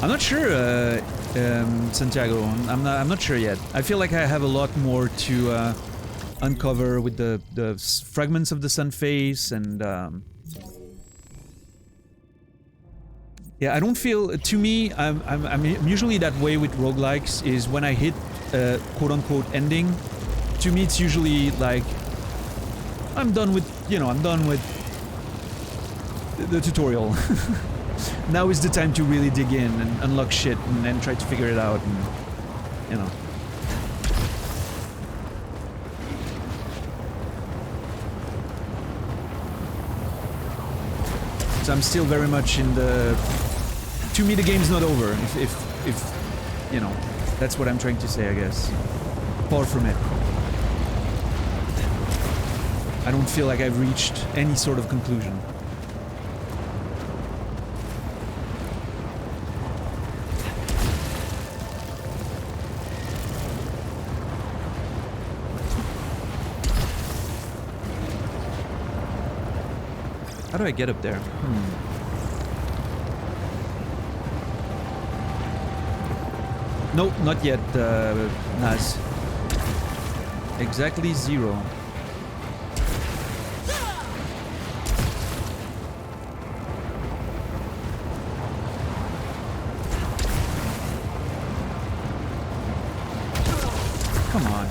I'm not sure, Santiago. I'm not sure yet. I feel like I have a lot more to uncover with the fragments of the sun face and yeah, I don't feel. To me, I'm usually that way with roguelikes. Is when I hit quote-unquote ending. To me, it's usually like I'm done with. You know, I'm done with the tutorial. Now is the time to really dig in and unlock shit and try to figure it out. And, you know. So I'm still very much in the... To me, the game's not over, if you know, that's what I'm trying to say, I guess. Far from it. I don't feel like I've reached any sort of conclusion. How do I get up there? Nope, not yet, Naz. Exactly 0. Come on.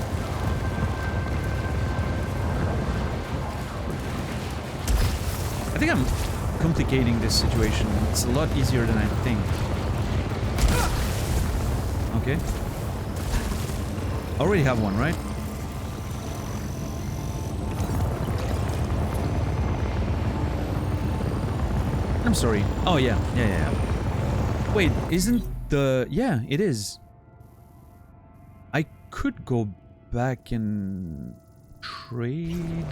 I think I'm complicating this situation. It's a lot easier than I think. Okay. Already have one, right? I'm sorry. Oh, yeah. Yeah. Wait, isn't the... Yeah, it is. I could go back and trade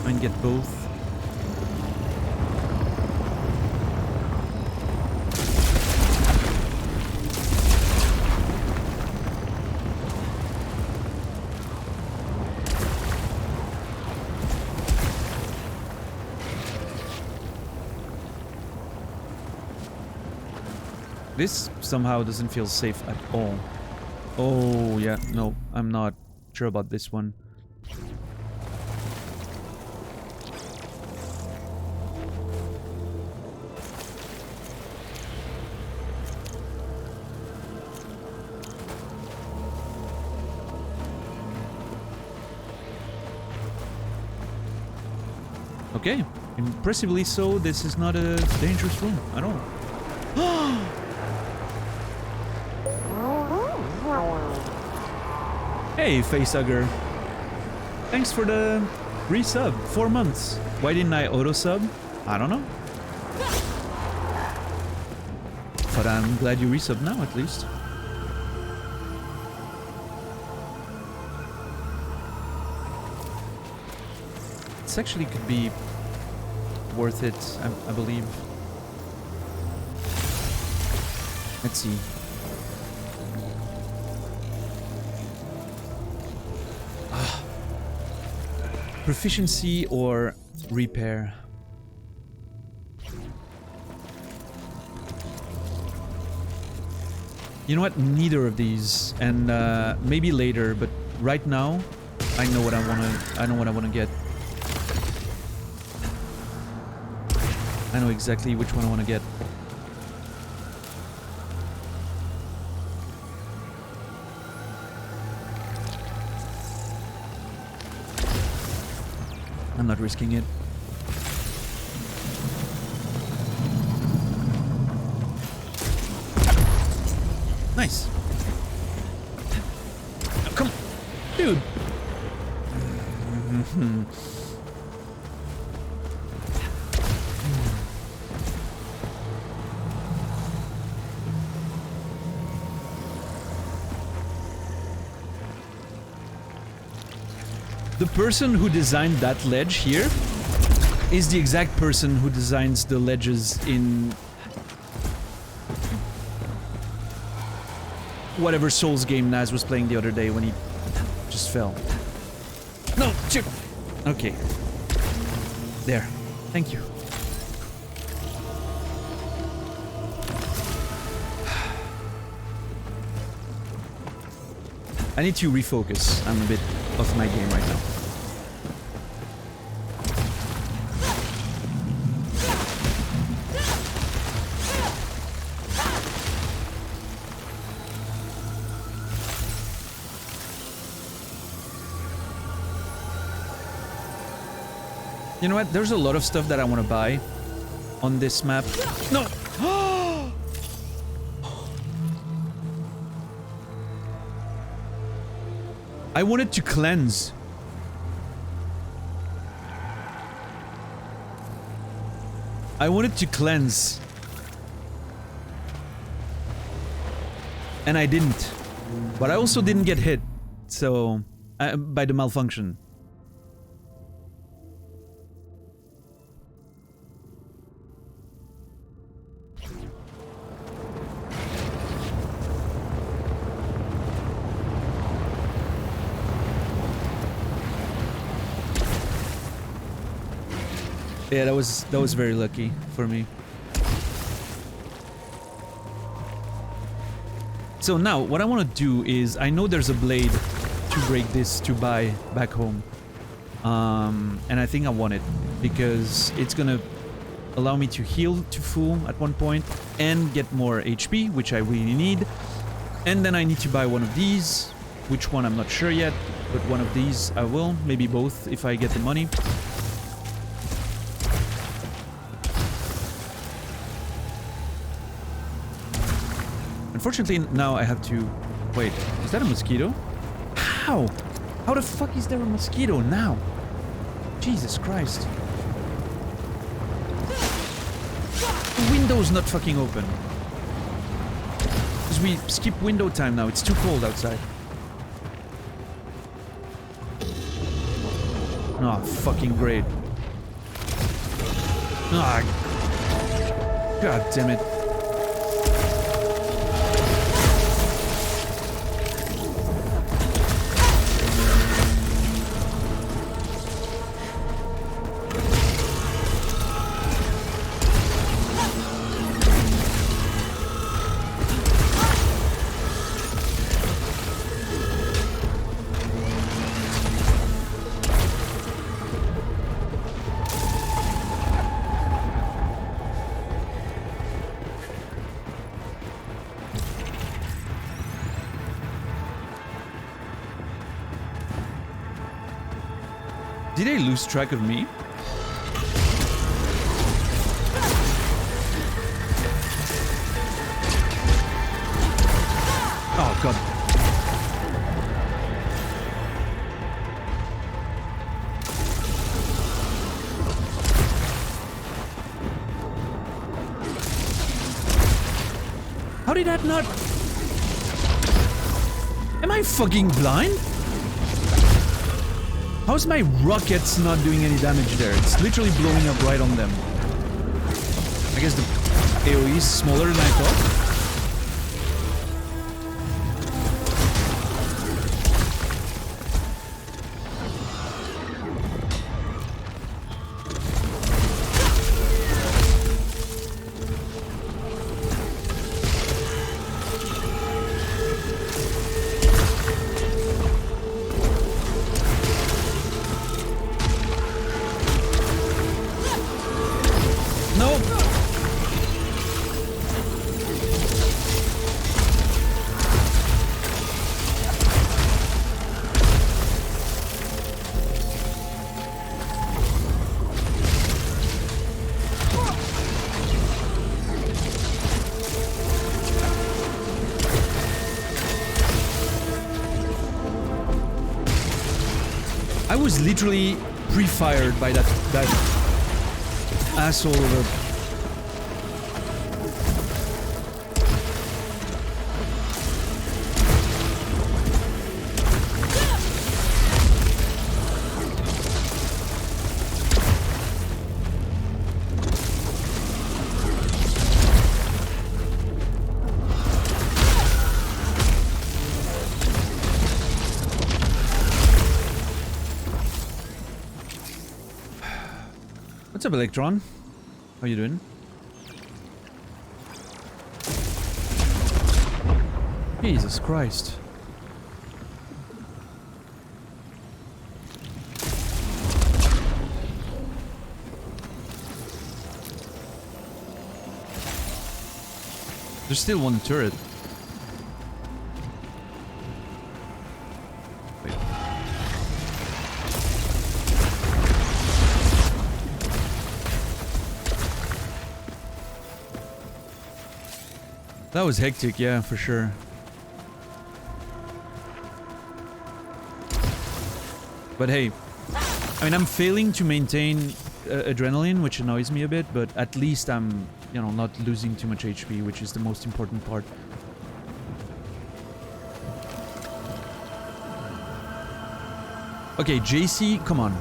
and get both. This somehow doesn't feel safe at all. Oh, yeah, no, I'm not sure about this one. Okay, impressively so, this is not a dangerous room at all. Hey, facehugger. Thanks for the Resub. 4 months. Why didn't I auto-sub? I don't know. But I'm glad you resub now, at least. This actually could be worth it, I believe. Let's see. Proficiency or repair? You know what? Neither of these, and maybe later. But right now, I know what I wanna. I know what I wanna get. I know exactly which one I wanna get. I'm not risking it. Nice. Oh, come on. Dude. The person who designed that ledge here is the exact person who designs the ledges in whatever Souls game Naz was playing the other day when he just fell. No, chip. Okay. There. Thank you. I need to refocus. I'm a bit off my game right now. You know what? There's a lot of stuff that I want to buy on this map. No! I wanted to cleanse. I wanted to cleanse. And I didn't. But I also didn't get hit. So, by the malfunction. Yeah, that was very lucky for me. So now, what I want to do is, I know there's a blade to break this to buy back home. And I think I want it, because it's gonna allow me to heal to full at one point, and get more HP, which I really need. And then I need to buy one of these, which one I'm not sure yet, but one of these I will, maybe both if I get the money. Unfortunately, now I have to... Wait, is that a mosquito? How? How the fuck is there a mosquito now? Jesus Christ. The window's not fucking open. Because we skip window time now, it's too cold outside. Oh, fucking great. Ah, God damn it. Did they lose track of me? Oh, God. did that not... Am I fucking blind? How's my rockets not doing any damage there? It's literally blowing up right on them. I guess the AoE is smaller than I thought. I was literally pre-fired by that asshole of a... What's up, Electron? How you doing? Jesus Christ. There's still one turret. That was hectic, yeah, for sure. But hey, I mean, I'm failing to maintain adrenaline, which annoys me a bit, but at least I'm, you know, not losing too much HP, which is the most important part. Okay, JC, come on.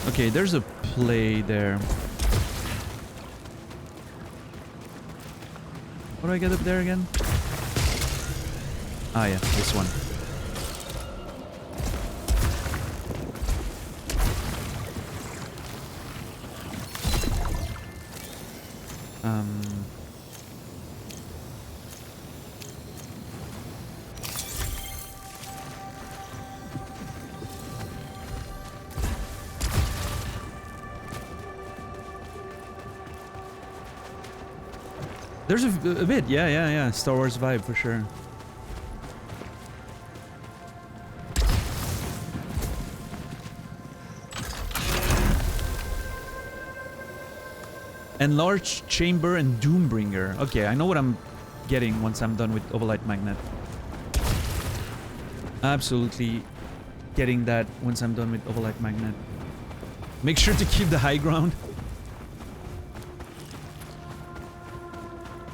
Okay, there's a play there. How do I get up there again? Ah yeah, this one. There's a bit, yeah. Star Wars vibe for sure. Enlarged Chamber and Doombringer. Okay, I know what I'm getting once I'm done with Overlight Magnet. Absolutely getting that once I'm done with Overlight Magnet. Make sure to keep the high ground.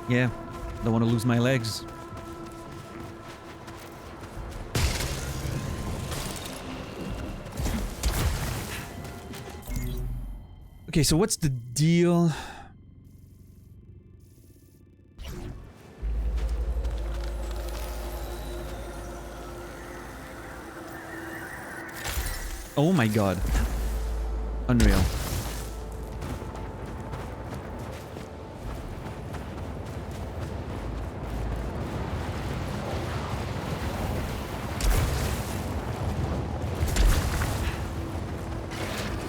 Yeah, don't want to lose my legs. Okay, so what's the deal? Oh my god. Unreal.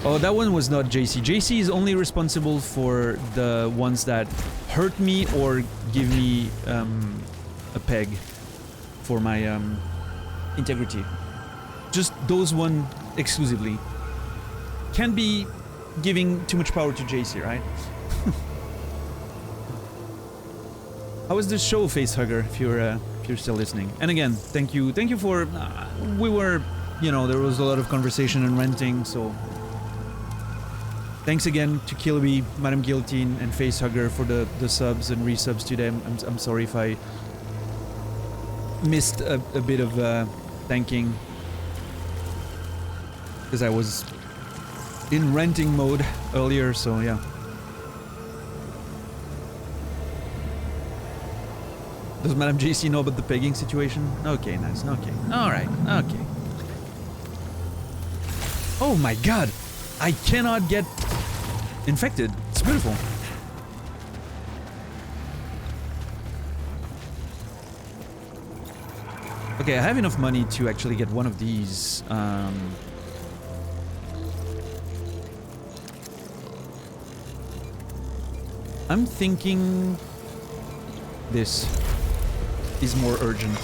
Oh, that one was not JC. JC is only responsible for the ones that hurt me or give me a peg for my integrity. Just those one exclusively. Can be giving too much power to JC, right? How was the show, Facehugger, if you're still listening? And again, thank you for, we were, you know, there was a lot of conversation and renting, so thanks again to Kilby, Madam Guillotine, and Facehugger for the subs and resubs to them. I'm sorry if I missed a bit of thanking, because I was in renting mode earlier, so yeah. Does Madam JC know about the pegging situation? Okay, nice. Okay. Alright. Okay. Oh my god! I cannot get infected. It's beautiful. Okay, I have enough money to actually get one of these. I'm thinking this is more urgent.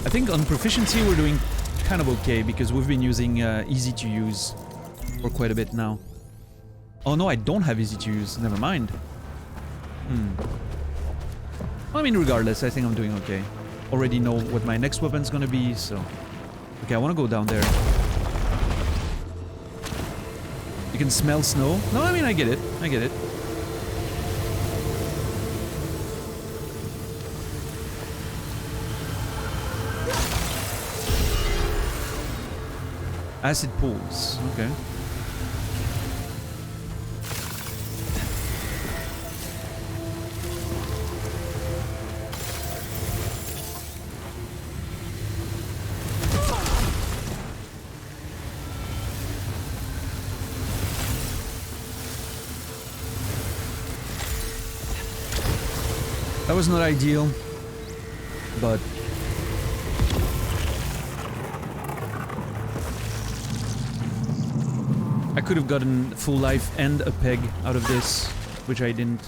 I think on proficiency we're doing kind of okay because we've been using easy to use for quite a bit now. Oh no, I don't have easy to use. Never mind. Well, I mean, regardless, I think I'm doing okay. Already know what my next weapon's gonna be, so... Okay, I want to go down there. You can smell snow? No, I mean, I get it. I get it. Acid pools. Okay. That was not ideal, but I could have gotten full life and a peg out of this, which I didn't.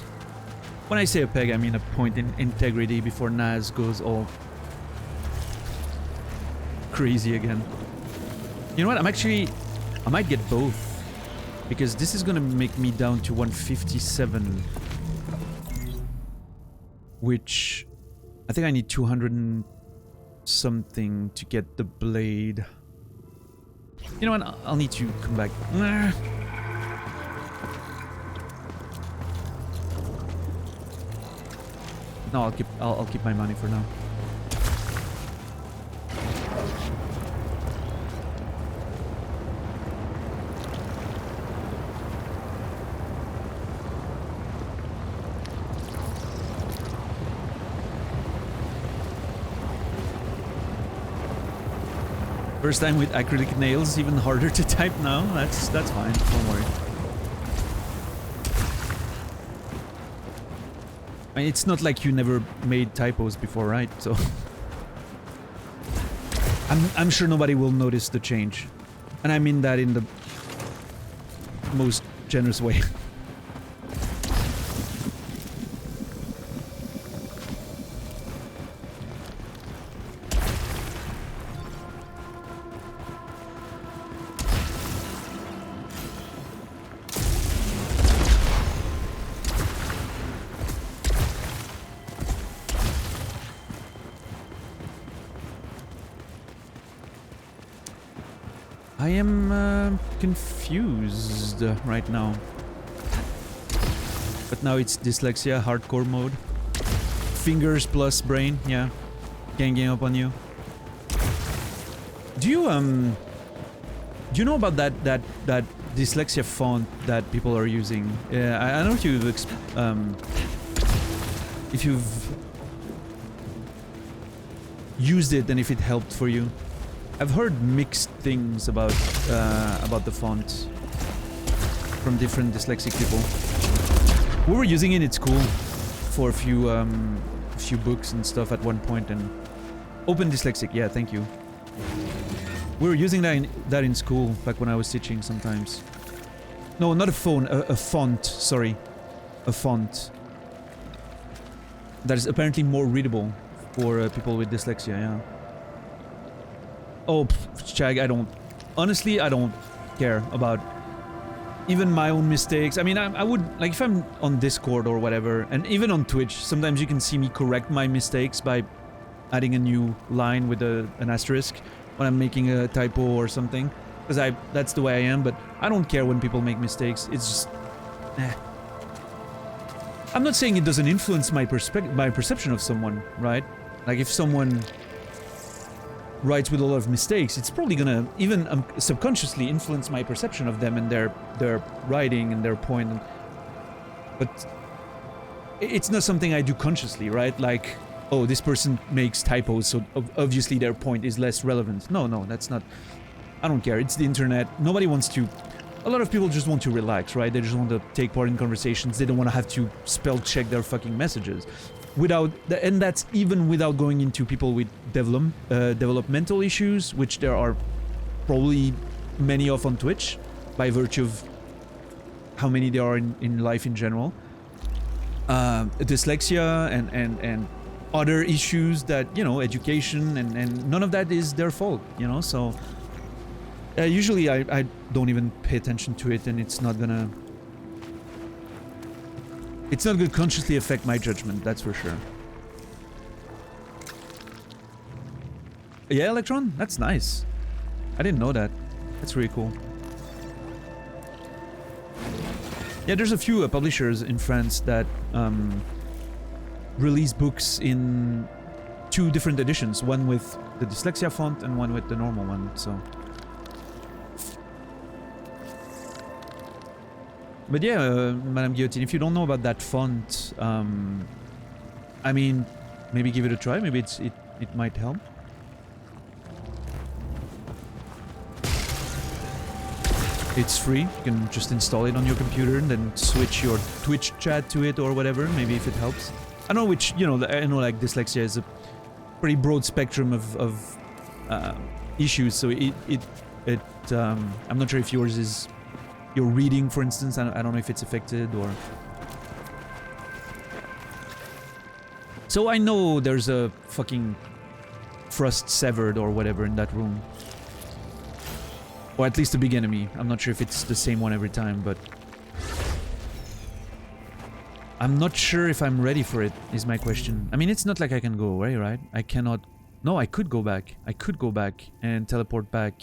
When I say a peg, I mean a point in integrity before Naz goes all crazy again. You know what? I might get both, because this is gonna make me down to 157. Which, I think I need 200 and something to get the blade. You know what? I'll need to come back. No, I'll keep my money for now. First time with acrylic nails, even harder to type now. That's fine. Don't worry. I mean, it's not like you never made typos before, right? So I'm sure nobody will notice the change, and I mean that in the most generous way. I am confused right now. But now it's dyslexia, hardcore mode. Fingers plus brain, yeah. Ganging up on you. Do you know about that dyslexia font that people are using? Yeah, I don't know if you've used it and if it helped for you. I've heard mixed things about the font from different dyslexic people. We were using it at school for a few books and stuff at one point, and open dyslexic, yeah, thank you. We were using that in school back when I was teaching sometimes. No, not a phone, a font, sorry. A font. That is apparently more readable for people with dyslexia, yeah. Oh, Chag, I don't... honestly, I don't care about even my own mistakes. I mean, I would, like, if I'm on Discord or whatever, and even on Twitch, sometimes you can see me correct my mistakes by adding a new line with an asterisk when I'm making a typo or something. Because that's the way I am, but I don't care when people make mistakes. It's just... I'm not saying it doesn't influence my perception of someone, right? Like, if someone writes with a lot of mistakes, it's probably gonna even subconsciously influence my perception of them and their writing and their point. But it's not something I do consciously, right? Like, oh, this person makes typos, so obviously their point is less relevant. No, that's not... I don't care. It's the internet. Nobody wants to... A lot of people just want to relax, right? They just want to take part in conversations. They don't want to have to spell check their fucking messages. And that's even without going into people with developmental issues, which there are probably many of on Twitch, by virtue of how many there are in life in general. Dyslexia and other issues that, you know, education, and none of that is their fault, you know, so... usually I don't even pay attention to it, and it's not gonna consciously affect my judgment, that's for sure. Yeah, Electron? That's nice. I didn't know that. That's really cool. Yeah, there's a few publishers in France that release books in 2 different editions, one with the dyslexia font and one with the normal one, so... But yeah, Madame Guillotine, if you don't know about that font, I mean, maybe give it a try. Maybe it might help. It's free. You can just install it on your computer and then switch your Twitch chat to it or whatever. Maybe if it helps. I know which, you know, I know like dyslexia is a pretty broad spectrum of issues. So I'm not sure if yours is... Your reading, for instance, I don't know if it's affected or... So I know there's a fucking thrust severed or whatever in that room. Or at least a big enemy. I'm not sure if it's the same one every time, but... I'm not sure if I'm ready for it, is my question. I mean, it's not like I can go away, right? I cannot... No, I could go back. I could go back and teleport back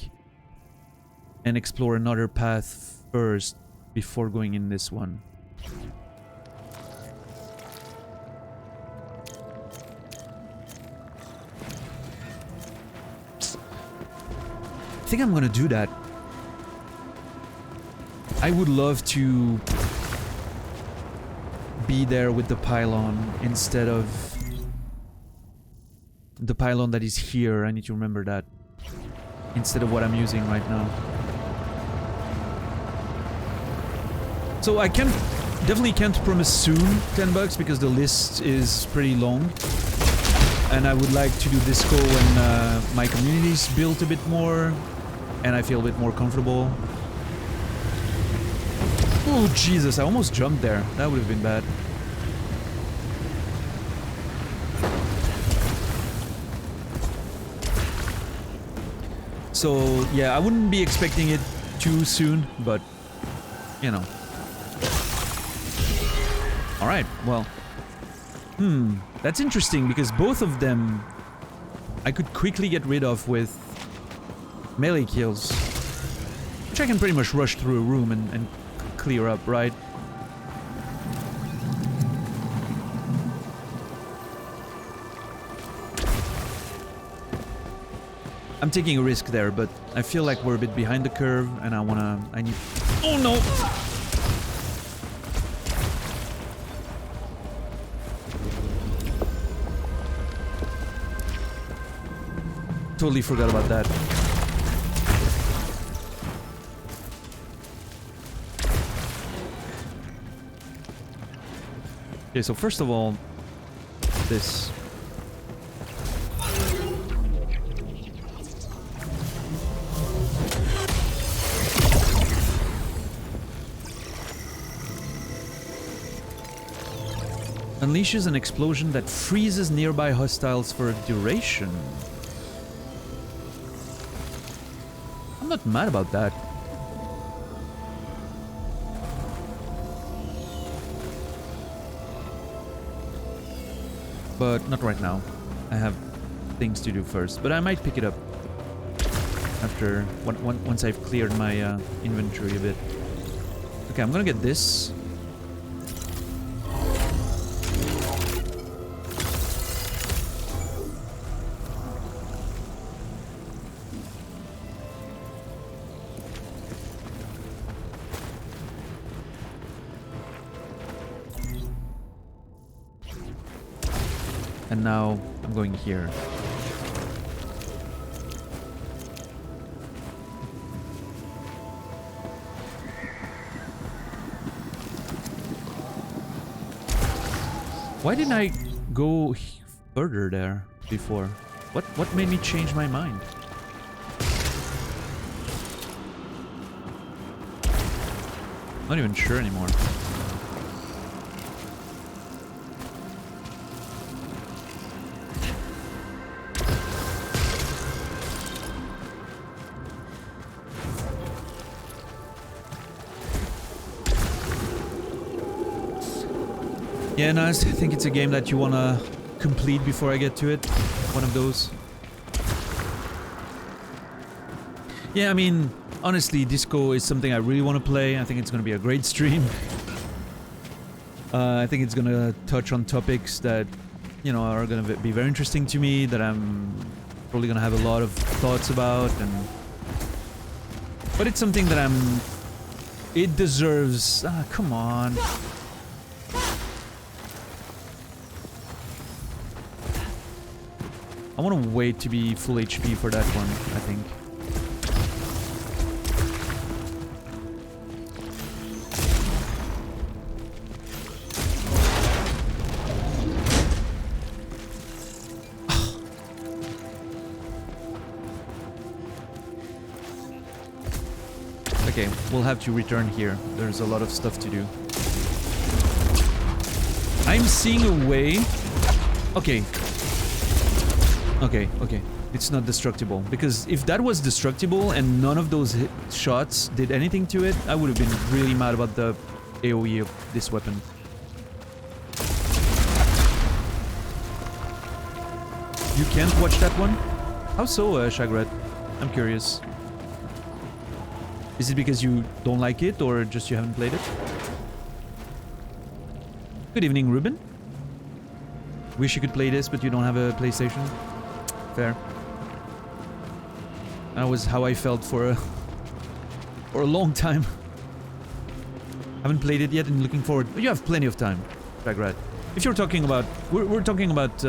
and explore another path first before going in this one. I think I'm gonna do that. I would love to be there with the pylon instead of the pylon that is here. I need to remember that instead of what I'm using right now. So I definitely can't promise soon $10 because the list is pretty long, and I would like to do Disco when my community's built a bit more and I feel a bit more comfortable. Oh Jesus, I almost jumped there. That would have been bad. So yeah, I wouldn't be expecting it too soon, but you know. Alright, well. That's interesting because both of them I could quickly get rid of with melee kills. Which I can pretty much rush through a room and clear up, right? I'm taking a risk there, but I feel like we're a bit behind the curve and I need... Oh no! Totally forgot about that. Okay, so first of all, this. Unleashes an explosion that freezes nearby hostiles for a duration. I'm not mad about that. But not right now. I have things to do first. But I might pick it up after once I've cleared my inventory a bit. Okay, I'm gonna get this. And now I'm going here. Why didn't I go further there before? What made me change my mind? Not even sure anymore. Yeah, nice. I think it's a game that you wanna complete before I get to it. One of those. Yeah, I mean, honestly, Disco is something I really want to play. I think it's gonna be a great stream. I think it's gonna touch on topics that, you know, are gonna be very interesting to me, that I'm probably gonna have a lot of thoughts about, and... But it's something that it deserves... Ah, come on. I want to wait to be full HP for that one, I think. Okay, we'll have to return here. There's a lot of stuff to do. I'm seeing a way... Okay. Okay. It's not destructible. Because if that was destructible and none of those shots did anything to it, I would have been really mad about the AoE of this weapon. You can't watch that one? How so, Shagrat? I'm curious. Is it because you don't like it, or just you haven't played it? Good evening, Ruben. Wish you could play this, but you don't have a PlayStation. Fair. That was how I felt for a long time. Haven't played it yet and looking forward. But you have plenty of time, Shagrat. If you're talking about... We're talking about...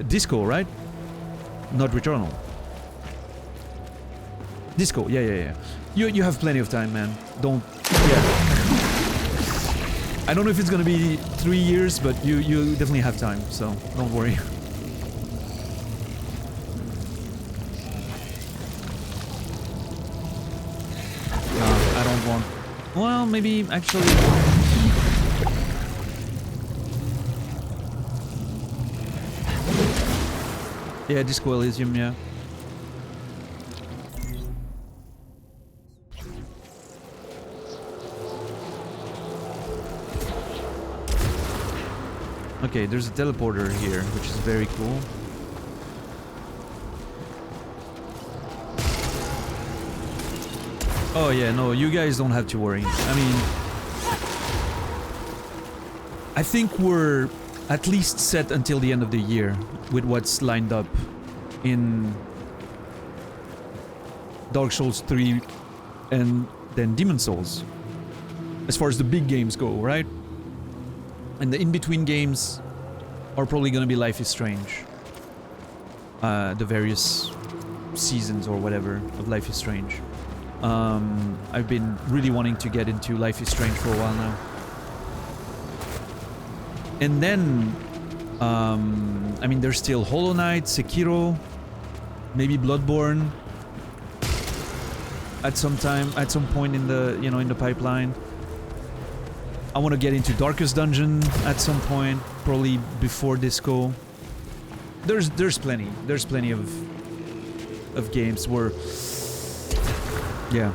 Disco, right? Not Returnal. Disco, yeah. You have plenty of time, man. Don't... Yeah. I don't know if it's gonna be 3 years, but you definitely have time, so don't worry. No, I don't want... Well, maybe actually... Yeah, Disco Elysium, yeah. Okay, there's a teleporter here, which is very cool. Oh yeah, no, you guys don't have to worry. I mean... I think we're at least set until the end of the year with what's lined up in Dark Souls 3 and then Demon Souls. As far as the big games go, right? And the in-between games are probably gonna be Life is Strange. The various seasons or whatever of Life is Strange. I've been really wanting to get into Life is Strange for a while now. And then, I mean, there's still Hollow Knight, Sekiro, maybe Bloodborne. At some point in the, in the pipeline. I want to get into Darkest Dungeon at some point. probably before Disco. There's plenty of games where, yeah,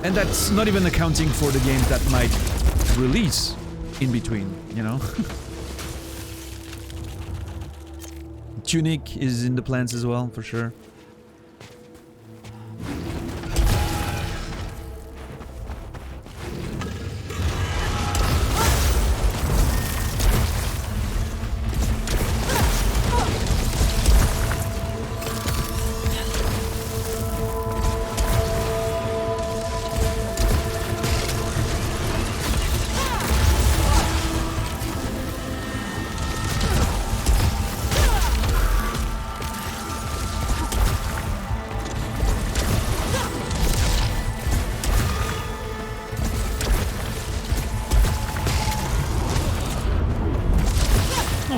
and that's not even accounting for the games that might release in between, you know. Tunic is in the plans as well, for sure.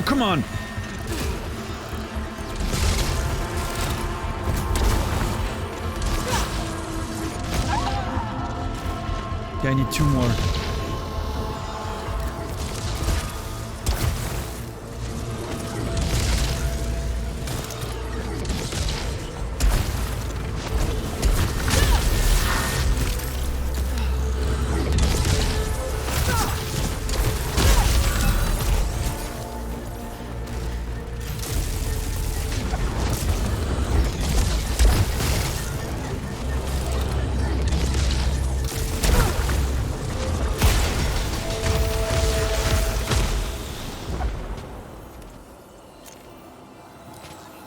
Come on! Okay, I need 2 more.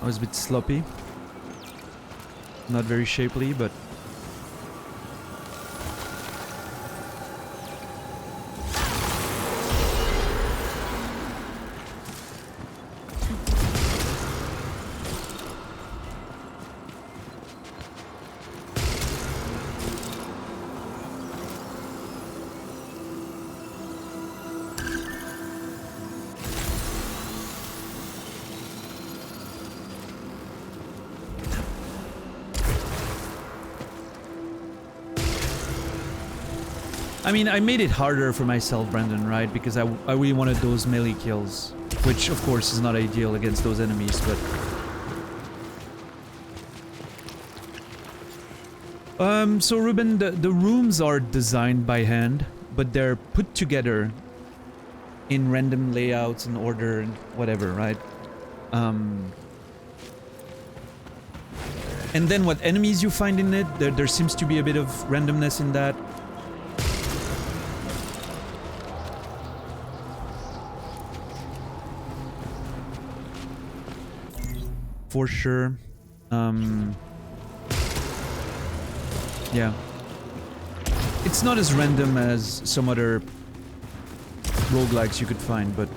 I was a bit sloppy. Not very shapely, but... I mean, I made it harder for myself, Brandon, right? Because I really wanted those melee kills. Which, of course, is not ideal against those enemies, but... So Ruben, the rooms are designed by hand, but they're put together in random layouts and order and whatever, right? And then what enemies you find in it, there seems to be a bit of randomness in that. For sure. Yeah. It's not as random as some other roguelikes you could find, but...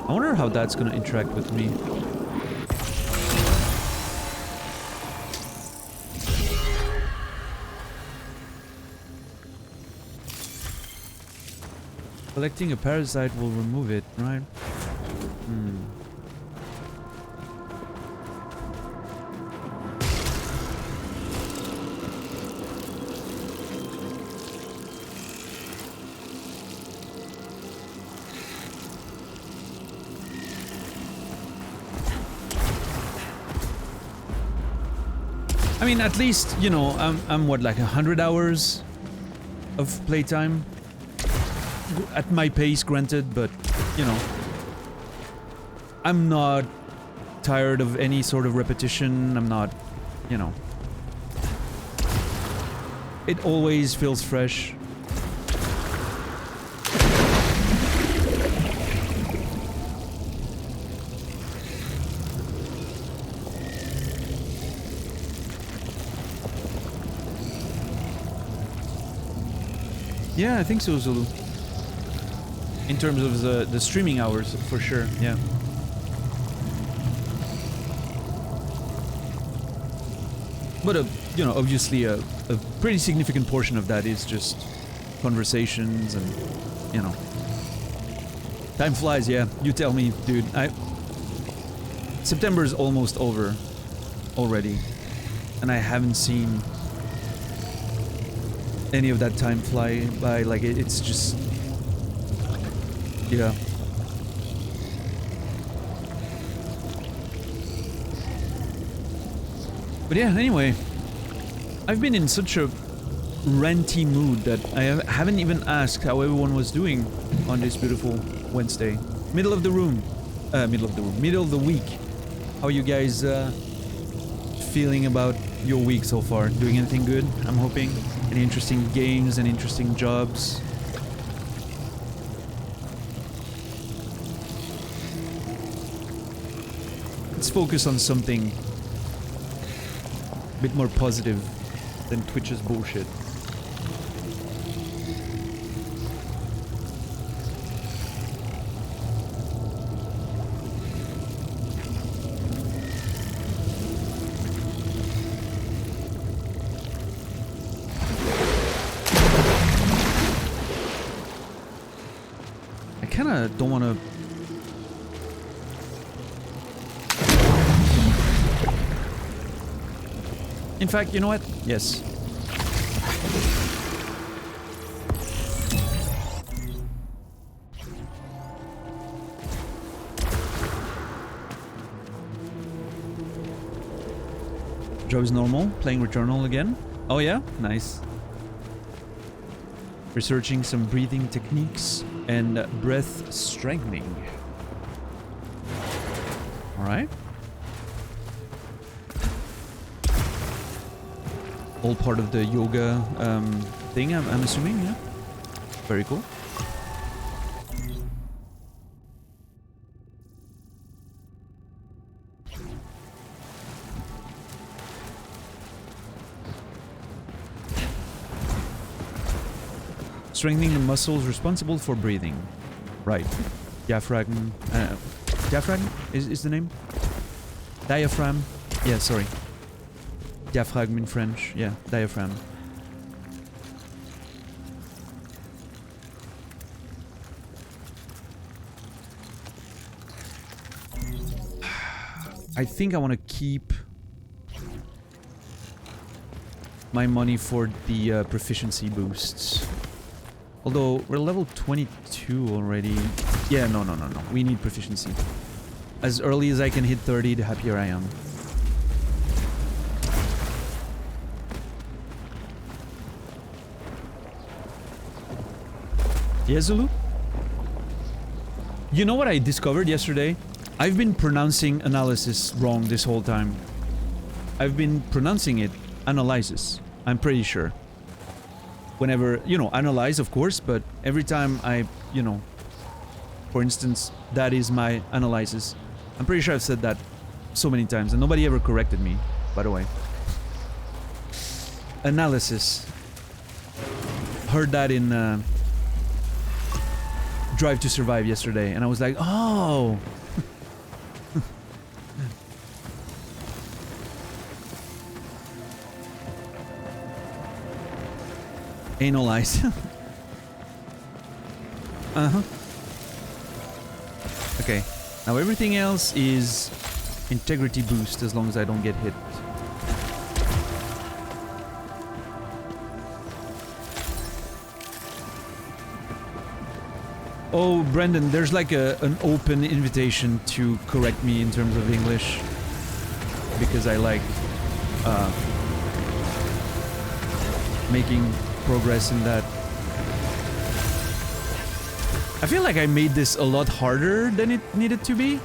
I wonder how that's gonna interact with me. Collecting a parasite will remove it, right? I mean, at least, you know, I'm what, like 100 hours of playtime? At my pace, granted, but, you know. I'm not tired of any sort of repetition, I'm not, you know. It always feels fresh. Yeah, I think so, Zulu. In terms of the streaming hours, for sure, yeah. But you know, obviously a pretty significant portion of that is just conversations and, you know. Time flies, yeah. You tell me, dude. September is almost over already. And I haven't seen any of that time fly by. Like, it's just... Yeah. But yeah, anyway. I've been in such a ranty mood that I haven't even asked how everyone was doing on this beautiful Wednesday. Middle of the week. How are you guys feeling about your week so far? Doing anything good, I'm hoping? Any interesting games and interesting jobs? Let's focus on something a bit more positive than Twitch's bullshit. I kinda don't wanna... In fact, you know what? Yes. Joe is normal, playing Returnal again. Oh yeah? Nice. Researching some breathing techniques and breath strengthening. Alright. All part of the yoga thing, I'm assuming, yeah? Very cool. Strengthening the muscles responsible for breathing. Right. Diaphragm. Diaphragm is the name? Diaphragm. Yeah, sorry. Diaphragm in French. Yeah, diaphragm. I think I want to keep my money for the proficiency boosts. Although, we're level 22 already. Yeah, no. We need proficiency. As early as I can hit 30, the happier I am. Yeah, Zulu? You know what I discovered yesterday? I've been pronouncing analysis wrong this whole time. I've been pronouncing it analysis. I'm pretty sure. Whenever, you know, analyze, of course, but every time I, you know, for instance, that is my analysis. I'm pretty sure I've said that so many times, and nobody ever corrected me, by the way. Analysis. Heard that in Drive to Survive yesterday, and I was like, oh! Analyze. Uh-huh. Okay. Now everything else is integrity boost as long as I don't get hit. Oh, Brendan, there's like an open invitation to correct me in terms of English. Because I like making progress in that. I feel like I made this a lot harder than it needed to be.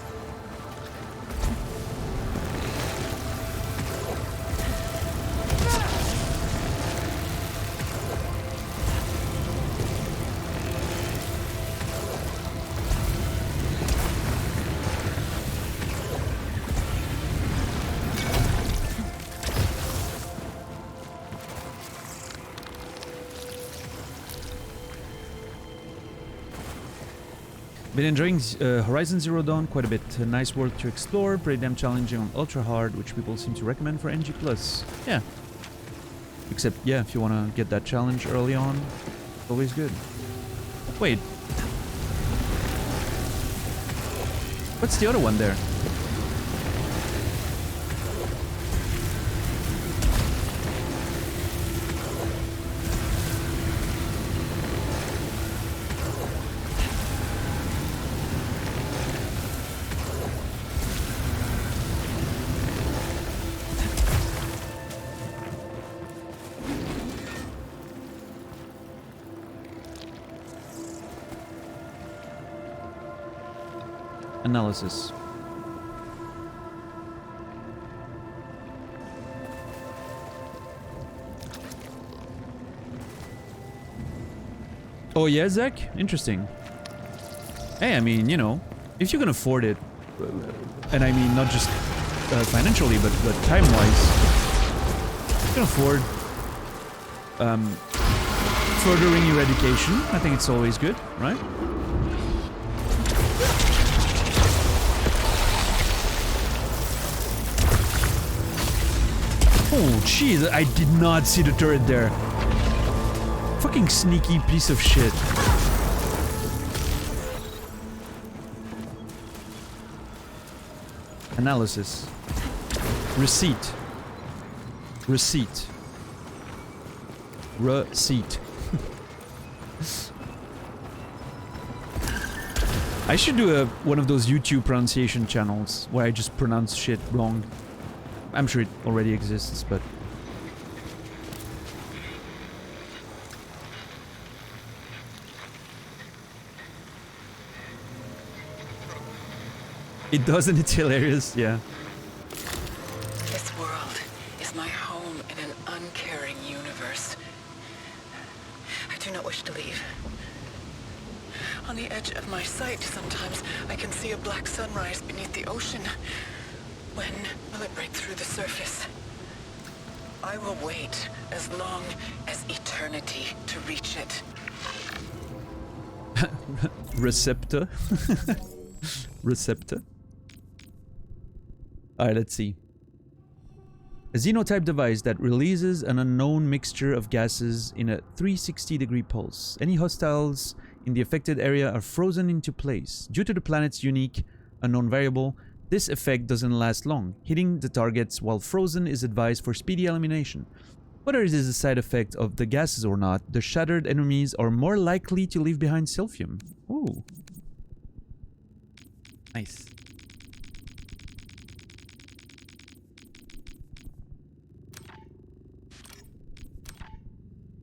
Been enjoying Horizon Zero Dawn quite a bit. A nice world to explore, pretty damn challenging on Ultra Hard, which people seem to recommend for NG+. Yeah. Except, yeah, if you want to get that challenge early on, always good. Wait. What's the other one there? Analysis. Oh yeah, Zach? Interesting. Hey, I mean, you know, if you can afford it, and I mean not just financially, but time-wise, you can afford furthering your education. I think it's always good, right? Oh, jeez, I did not see the turret there. Fucking sneaky piece of shit. Analysis. Receipt. Receipt. Receipt. I should do one of those YouTube pronunciation channels where I just pronounce shit wrong. I'm sure it already exists, but... It does and it's hilarious, yeah. This world is my home in an uncaring universe. I do not wish to leave. On the edge of my sight, sometimes I can see a black sunrise beneath the ocean. When will it break through the surface? I will wait as long as eternity to reach it. Receptor. Receptor. Alright, let's see. A xenotype device that releases an unknown mixture of gases in a 360-degree pulse. Any hostiles in the affected area are frozen into place. Due to the planet's unique unknown variable, this effect doesn't last long. Hitting the targets while frozen is advised for speedy elimination. Whether it is a side effect of the gases or not, the shattered enemies are more likely to leave behind Silphium. Ooh. Nice.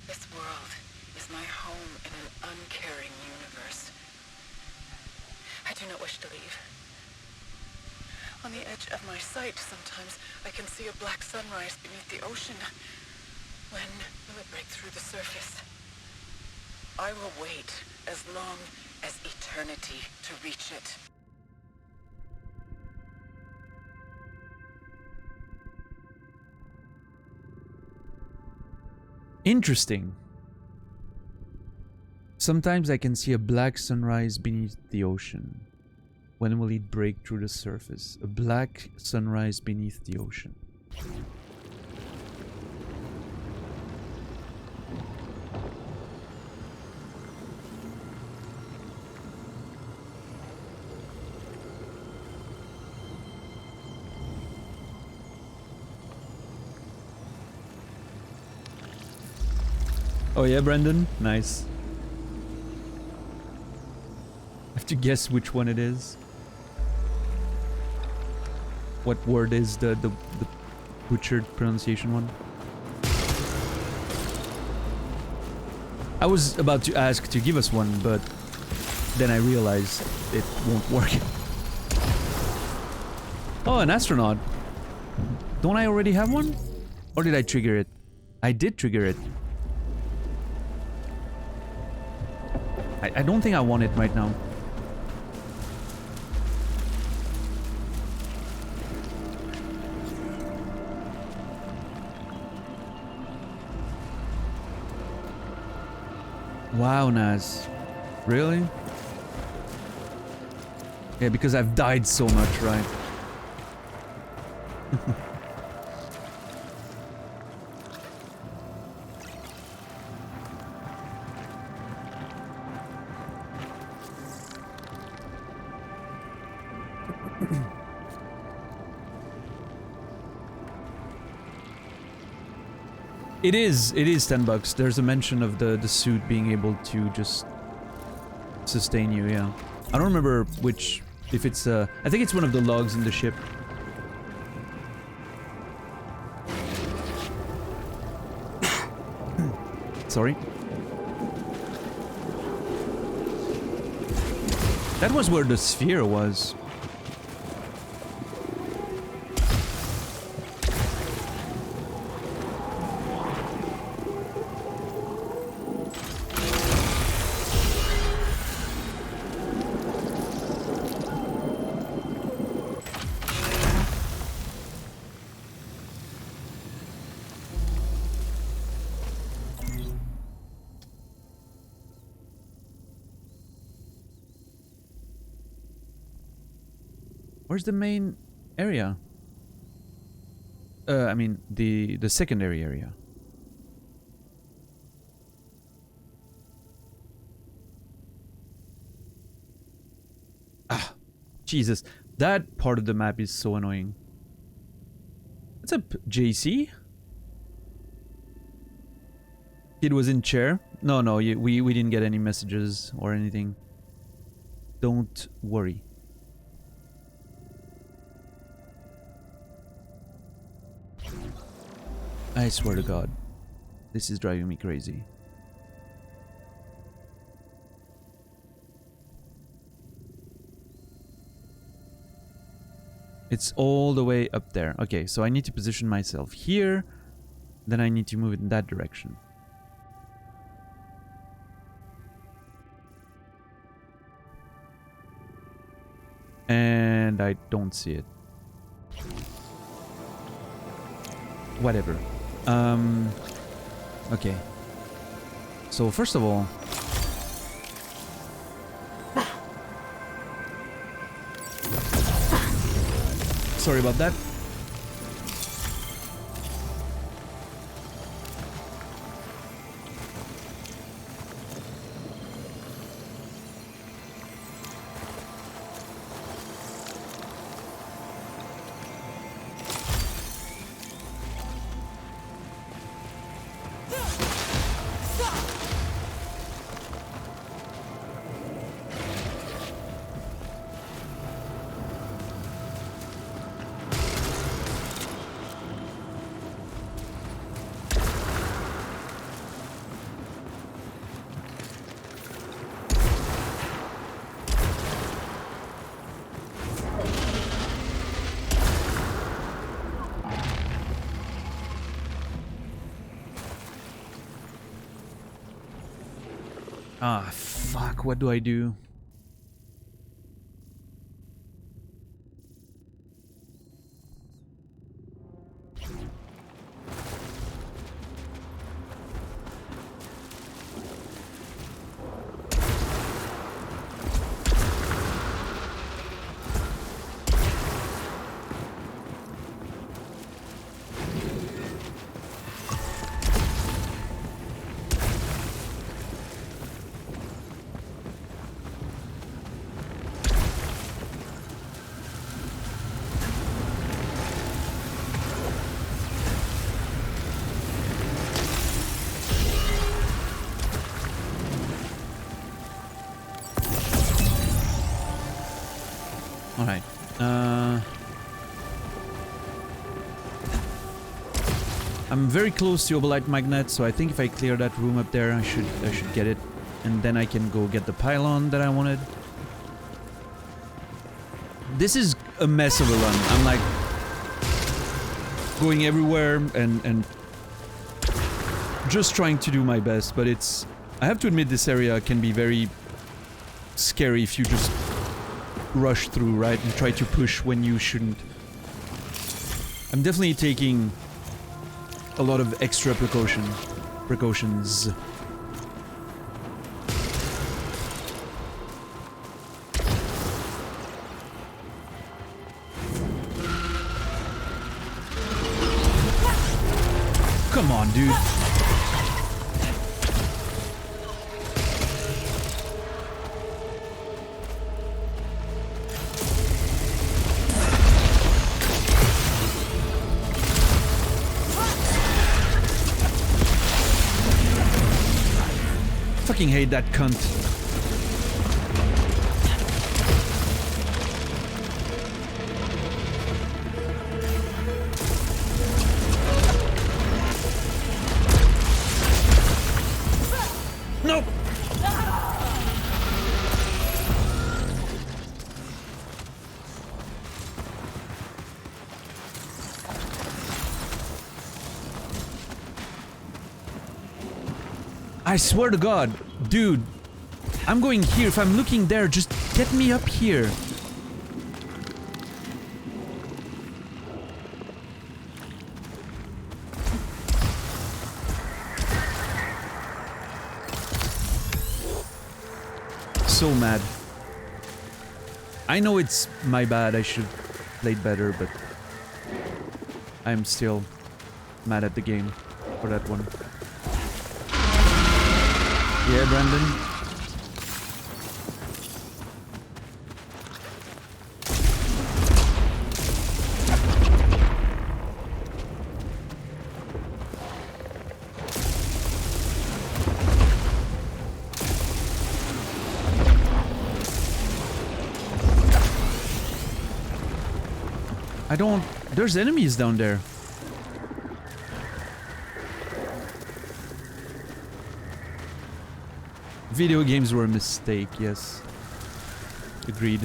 This world is my home in an uncaring universe. I do not wish to leave. On the edge of my sight, sometimes I can see a black sunrise beneath the ocean. When will it break through the surface? I will wait as long as eternity to reach it. Interesting. Sometimes I can see a black sunrise beneath the ocean. When will it break through the surface? A black sunrise beneath the ocean. Oh yeah, Brendan? Nice. I have to guess which one it is. What word is the butchered pronunciation one? I was about to ask to give us one, but then I realized it won't work. Oh, an astronaut. Don't I already have one? Or did I trigger it? I did trigger it. I don't think I want it right now. Wow, Naz. Really? Yeah, because I've died so much, right? It is $10. There's a mention of the suit being able to just sustain you, yeah. I don't remember which, if it's I think it's one of the logs in the ship. Sorry. That was where the sphere was. Where's the main area? I mean, the secondary area. Ah, Jesus. That part of the map is so annoying. What's up, JC? It was in chair? No, we didn't get any messages or anything. Don't worry. I swear to God, this is driving me crazy. It's all the way up there. Okay, so I need to position myself here, then I need to move it in that direction. And I don't see it. Whatever. Okay. So first of all, sorry about that. Ah, fuck, what do I do? Alright. I'm very close to Obolite Magnet, so I think if I clear that room up there, I should get it. And then I can go get the pylon that I wanted. This is a mess of a run. I'm like going everywhere and just trying to do my best, but it's... I have to admit this area can be very scary if you just rush through, right? And try to push when you shouldn't. I'm definitely taking a lot of extra precautions. Come on, dude. fucking hate that cunt. No! I swear to God, dude, I'm going here. If I'm looking there, just get me up here. So mad. I know it's my bad. I should have played better, but I'm still mad at the game for that one. Yeah, Brandon. I don't... There's enemies down there. Video games were a mistake, yes. Agreed.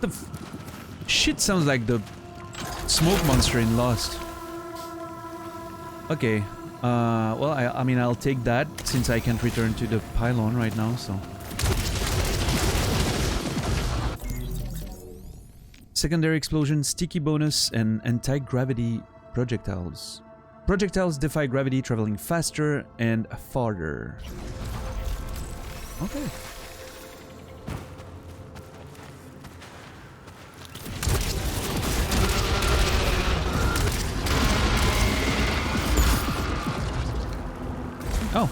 The shit sounds like the smoke monster in Lost. Okay. Well, I mean, I'll take that since I can't return to the pylon right now, so... Secondary explosion, sticky bonus, and anti-gravity projectiles. Projectiles defy gravity, traveling faster and farther. Okay. Oh.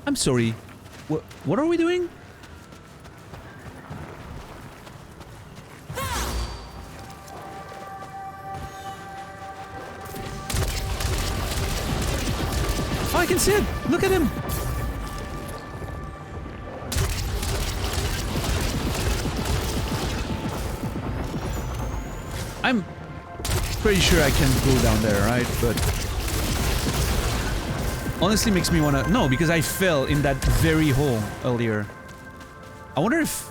I'm sorry. What are we doing? Oh, I can see it. Look at him. I'm pretty sure I can go down there, right? But honestly makes me wanna... No, because I fell in that very hole earlier. I wonder if...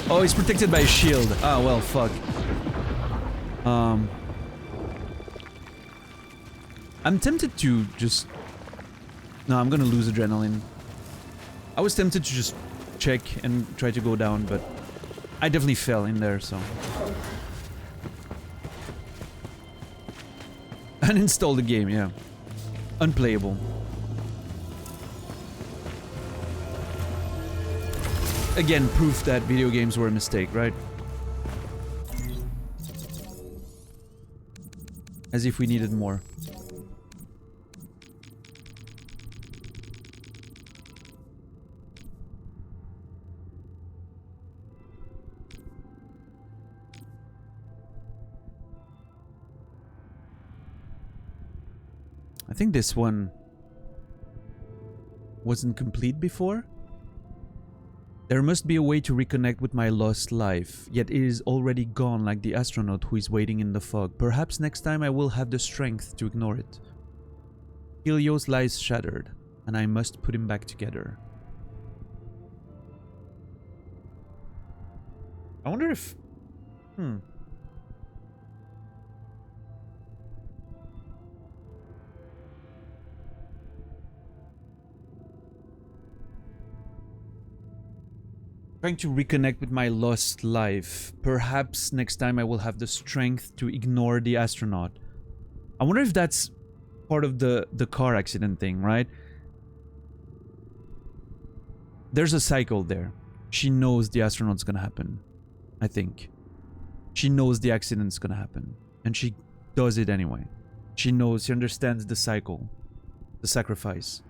Oh, it's protected by a shield. Ah, well, fuck. I'm tempted to just... No, I'm gonna lose adrenaline. I was tempted to just check and try to go down, but I definitely fell in there, so... Uninstall the game, yeah. Unplayable. Again, proof that video games were a mistake, right? As if we needed more. I think this one wasn't complete before. There must be a way to reconnect with my lost life, yet it is already gone like the astronaut who is waiting in the fog. Perhaps next time I will have the strength to ignore it. Helios lies shattered, and I must put him back together. I wonder if... Trying to reconnect with my lost life. Perhaps next time I will have the strength to ignore the astronaut. I wonder if that's part of the car accident thing, right? There's a cycle there. She knows the astronaut's gonna happen. I think. She knows the accident's gonna happen. And she does it anyway. She knows, she understands the cycle. The sacrifice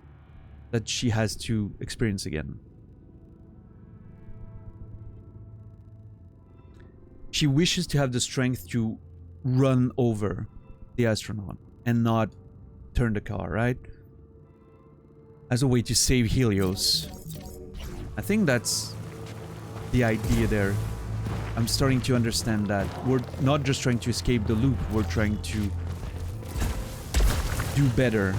that she has to experience again. She wishes to have the strength to run over the astronaut and not turn the car, right? As a way to save Helios. I think that's the idea there. I'm starting to understand that. We're not just trying to escape the loop, we're trying to do better.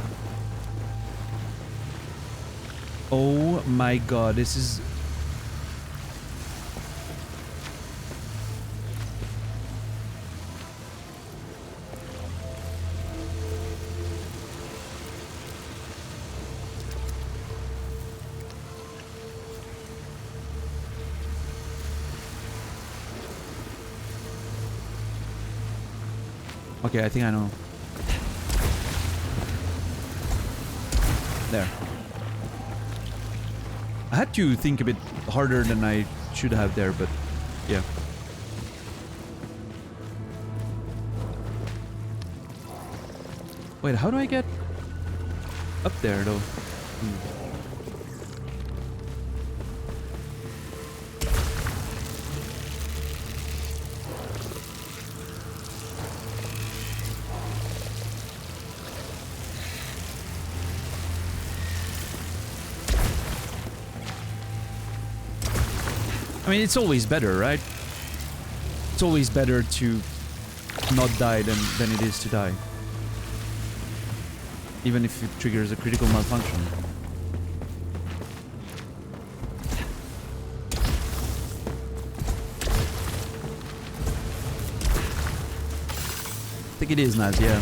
Oh my god, this is... Okay, I think I know. There. I had to think a bit harder than I should have there, but yeah. Wait, how do I get up there though? I mean, it's always better, right? It's always better to not die than it is to die. Even if it triggers a critical malfunction. I think it is nice, yeah.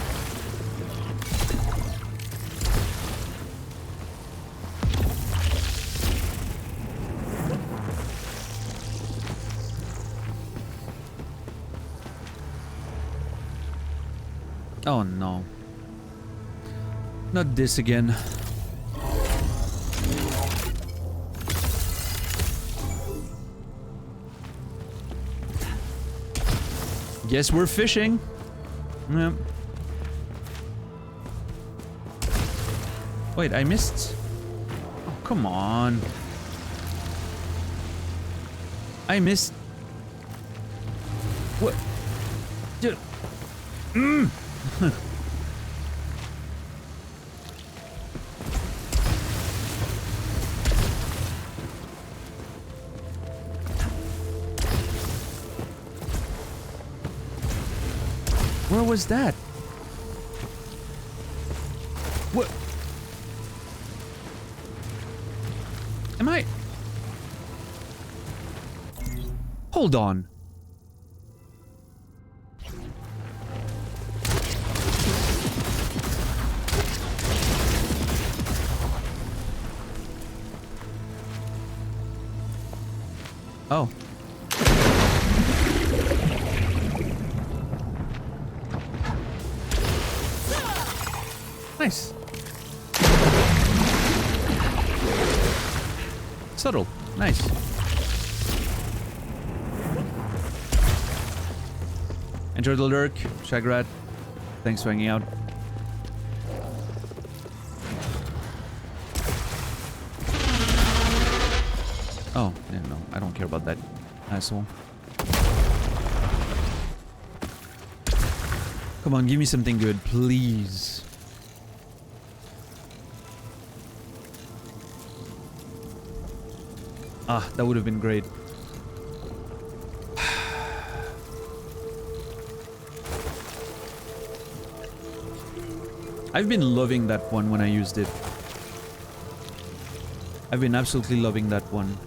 Oh no. Not this again. Guess we're fishing. Yep. Wait, I missed. Oh, come on. I missed. What? Dude. Where was that? What? Am I? Hold on. Oh. Nice. Subtle. Nice. Enjoy the lurk, Shagrat. Thanks for hanging out. Oh, yeah, no, I don't care about that asshole. Come on, give me something good, please. Ah, that would have been great. I've been loving that one when I used it. I've been absolutely loving that one.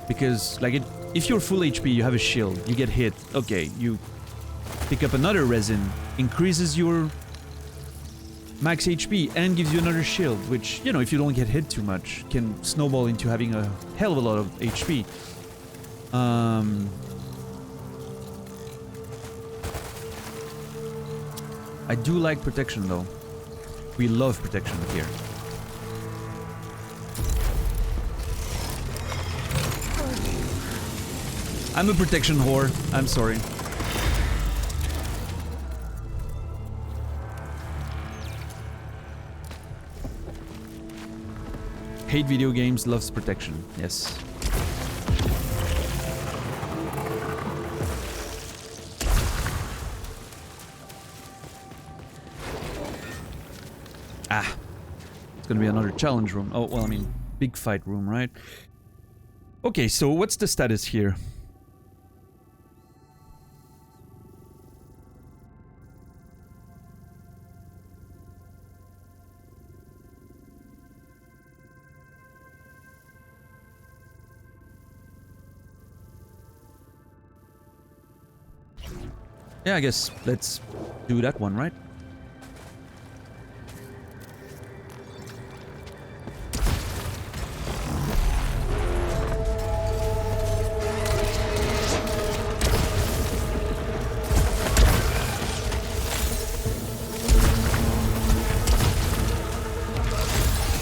Because, like, if you're full HP, you have a shield, you get hit, okay, you pick up another resin, increases your max HP and gives you another shield, which, you know, if you don't get hit too much, can snowball into having a hell of a lot of HP. I do like protection though. We love protection here. I'm a protection whore. I'm sorry. Hate video games, loves protection. Yes. Ah. It's gonna be another challenge room. Oh, well, I mean, big fight room, right? Okay, so what's the status here? Yeah, I guess let's do that one, right?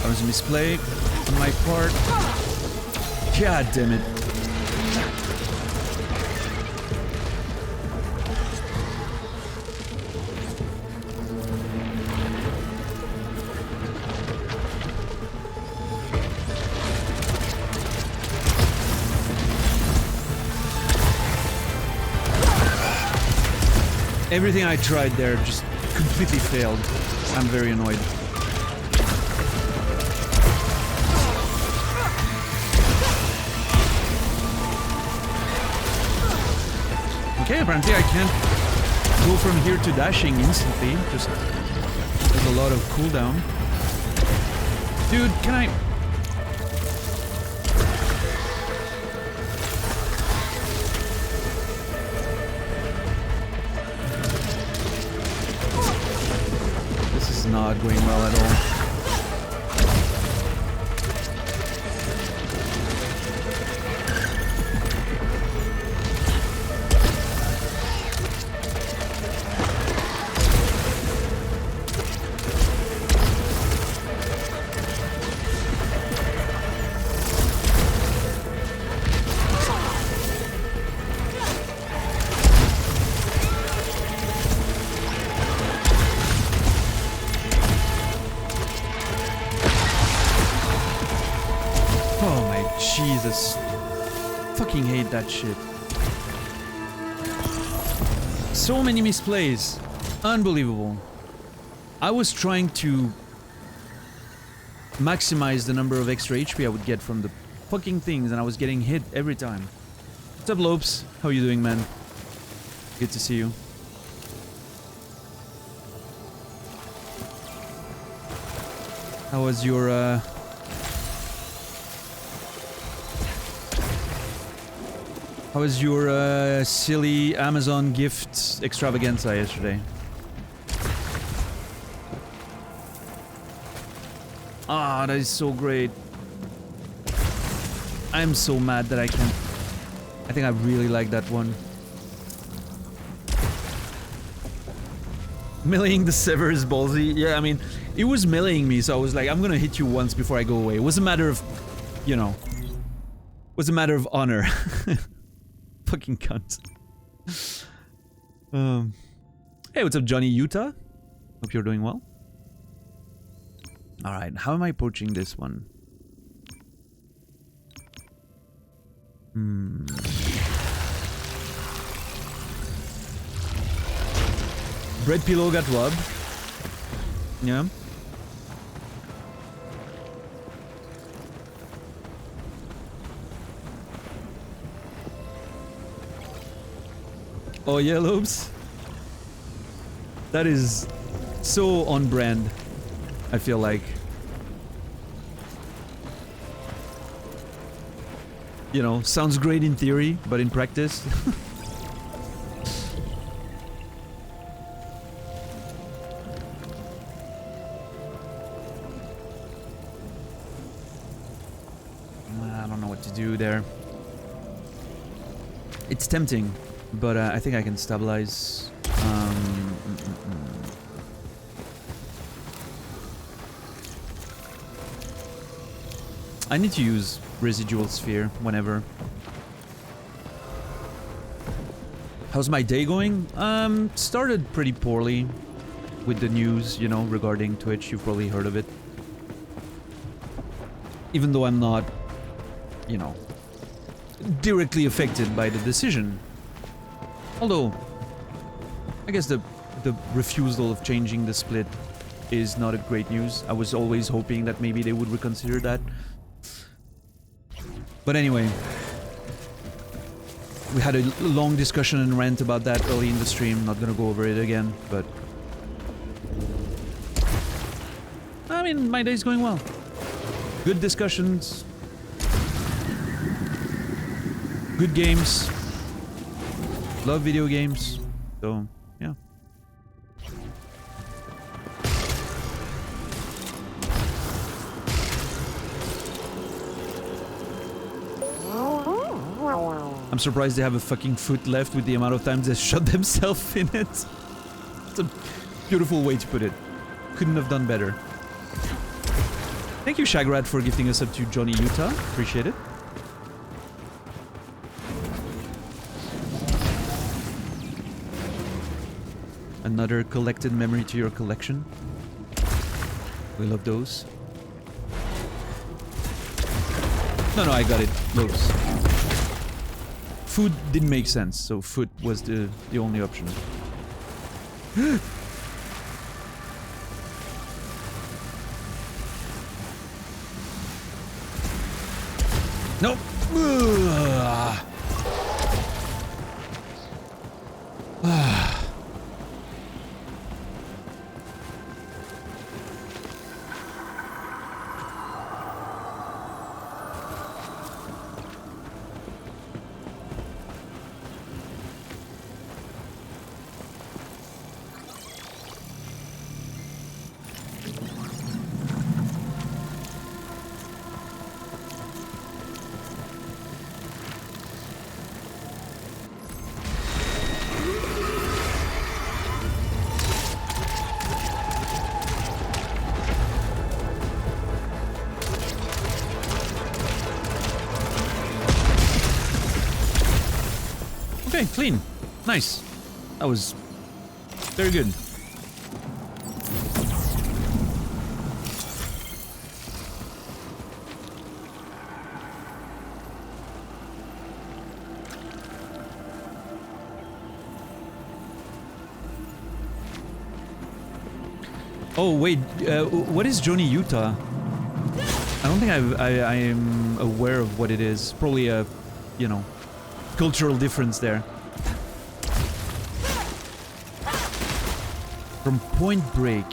That was a misplay on my part. God damn it. Everything I tried there just completely failed. I'm very annoyed. Okay, apparently I can't go from here to dashing instantly. Just there's a lot of cooldown. Dude, can I... Not going well at all. Jesus. Fucking hate that shit. So many misplays. Unbelievable. I was trying to maximize the number of extra HP I would get from the fucking things, and I was getting hit every time. What's up, Lopes? How you doing, man? Good to see you. How was your, How was your silly Amazon gift extravaganza yesterday? Ah, that is so great. I'm so mad that I can't... I think I really like that one. Meleeing the Sever is ballsy. Yeah, I mean, it was meleeing me, so I was like, I'm gonna hit you once before I go away. It was a matter of, you know... It was a matter of honor. Fucking cunt. Hey, what's up, Johnny Utah? Hope you're doing well. Alright, how am I approaching this one? Bread pillow got robbed. Yeah. Oh yeah, Lopes? That is so on brand, I feel like. You know, sounds great in theory, but in practice... I don't know what to do there. It's tempting. But I think I can stabilize. I need to use Residual Sphere whenever. How's my day going? Started pretty poorly with the news, you know, regarding Twitch. You've probably heard of it. Even though I'm not, you know, directly affected by the decision. Although, I guess the refusal of changing the split is not a great news. I was always hoping that maybe they would reconsider that. But anyway, we had a long discussion and rant about that early in the stream. Not gonna go over it again, but I mean, my day's going well. Good discussions. Good games. Love video games. So, yeah. I'm surprised they have a fucking foot left with the amount of times they shot themselves in it. It's a beautiful way to put it. Couldn't have done better. Thank you, Shagrat, for gifting us up to Johnny Utah. Appreciate it. Another collected memory to your collection. We love those. No, I got it. Those. Food didn't make sense, so food was the only option. Nope. Okay, clean. Nice. That was very good. Oh wait, what is Johnny Utah? I don't think I am aware of what it is. Probably a, you know, cultural difference there. From Point Break.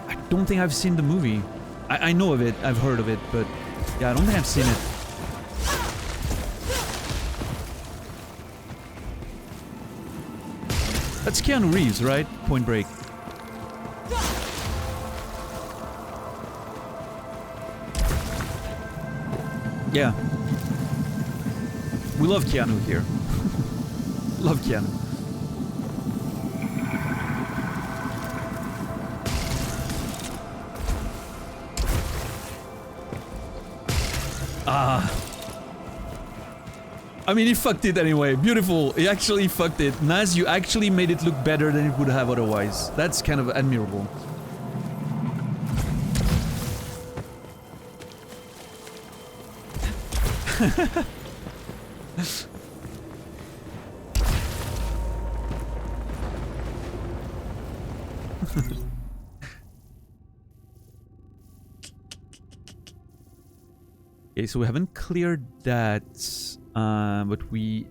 I don't think I've seen the movie. I know of it, I've heard of it, but yeah, I don't think I've seen it. That's Keanu Reeves, right? Point Break. Yeah. We love Keanu here. Love Keanu. I mean, he fucked it anyway. Beautiful. He actually fucked it. Naz, you actually made it look better than it would have otherwise. That's kind of admirable. Okay, so we haven't cleared that, but we...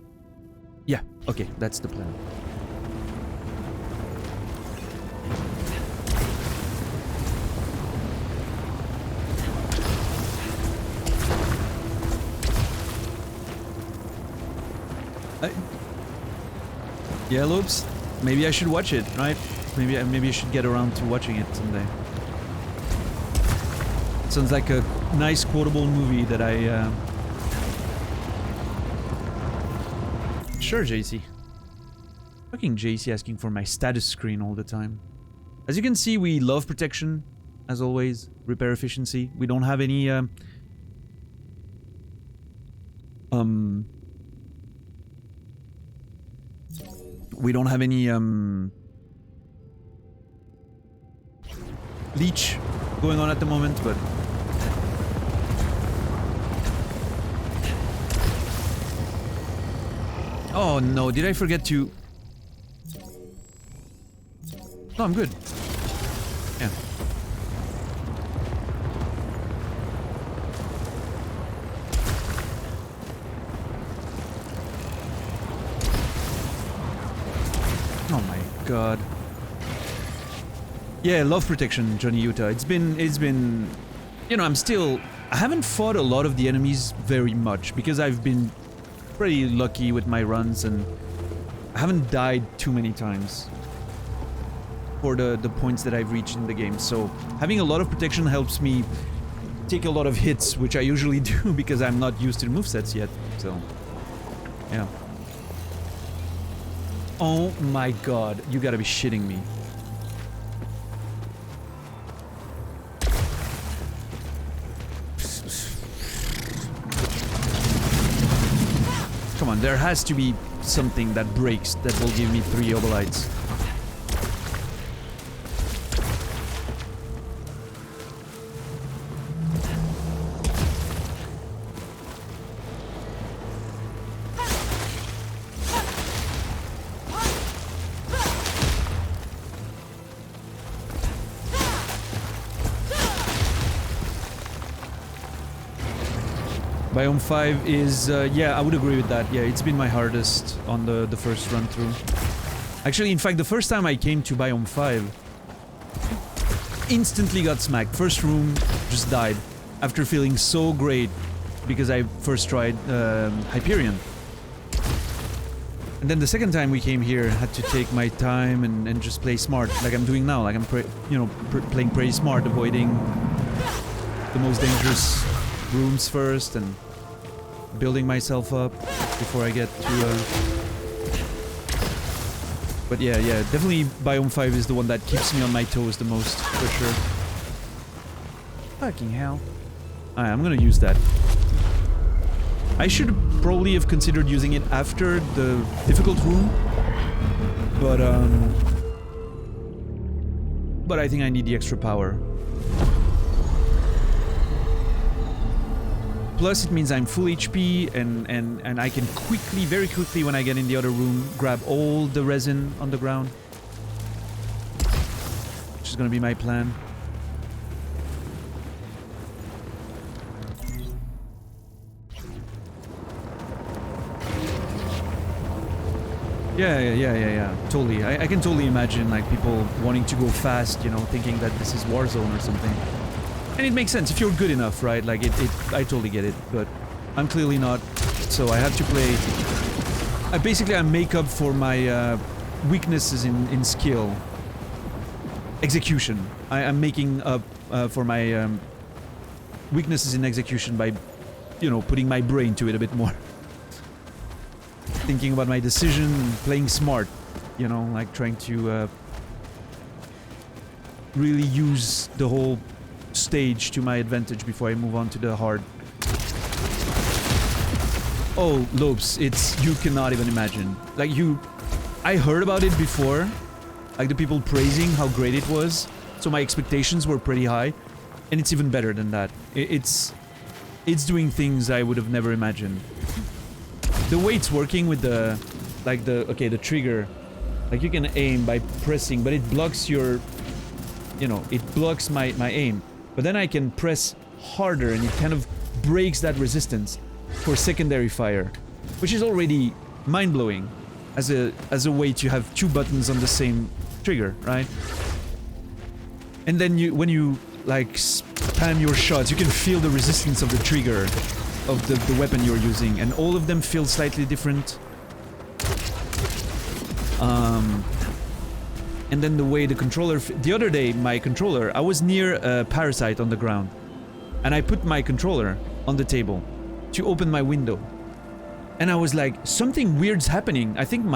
Yeah, okay, that's the plan. Yeah, Lopes, maybe I should watch it, right? Maybe I should get around to watching it someday. Sounds like a nice quotable movie that I Sure, JC. Fucking JC asking for my status screen all the time. As you can see, we love protection, as always. Repair efficiency. We don't have any We don't have any leech going on at the moment, but oh no, did I forget to... No, I'm good. Yeah. Oh my god. Yeah, love protection, Johnny Utah. It's been, you know, I haven't fought a lot of the enemies very much because I've been pretty lucky with my runs and I haven't died too many times for the points that I've reached in the game. So having a lot of protection helps me take a lot of hits, which I usually do because I'm not used to the movesets yet. So, yeah. Oh my god, you gotta be shitting me. Come on, there has to be something that breaks that will give me 3 obolites. Biome 5 is, yeah, I would agree with that. Yeah, it's been my hardest on the first run through. Actually, in fact, the first time I came to Biome 5, instantly got smacked. First room, just died. After feeling so great, because I first tried Hyperion. And then the second time we came here, had to take my time and just play smart, like I'm doing now. Like I'm, playing pretty smart, avoiding the most dangerous rooms first and building myself up before I get to but yeah, definitely Biome 5 is the one that keeps me on my toes the most, for sure. Fucking hell. Alright, I'm gonna use that. I should probably have considered using it after the difficult room, but I think I need the extra power. Plus, it means I'm full HP, and I can quickly, very quickly, when I get in the other room, grab all the resin on the ground. Which is gonna be my plan. Yeah. Totally. I can totally imagine, like, people wanting to go fast, you know, thinking that this is Warzone or something. And it makes sense if you're good enough, right? Like, I totally get it, but I'm clearly not, so I have to play... basically, I make up for my weaknesses in skill. Execution. I'm making up for my weaknesses in execution by, you know, putting my brain to it a bit more. Thinking about my decision, playing smart, you know, like trying to really use the whole stage to my advantage before I move on to the hard. Oh, Lopes, you cannot even imagine. Like, I heard about it before, like the people praising how great it was, so my expectations were pretty high, and it's even better than that. It's doing things I would have never imagined. The way it's working with the trigger, like you can aim by pressing, but it blocks your, you know, it blocks my aim. But then I can press harder and it kind of breaks that resistance for secondary fire, which is already mind-blowing as a way to have 2 buttons on the same trigger, right? And then when you like spam your shots, you can feel the resistance of the trigger of the weapon you're using, and all of them feel slightly different. And then the way the controller... The other day, my controller... I was near a parasite on the ground. And I put my controller on the table to open my window. And I was like, something weird's happening. I think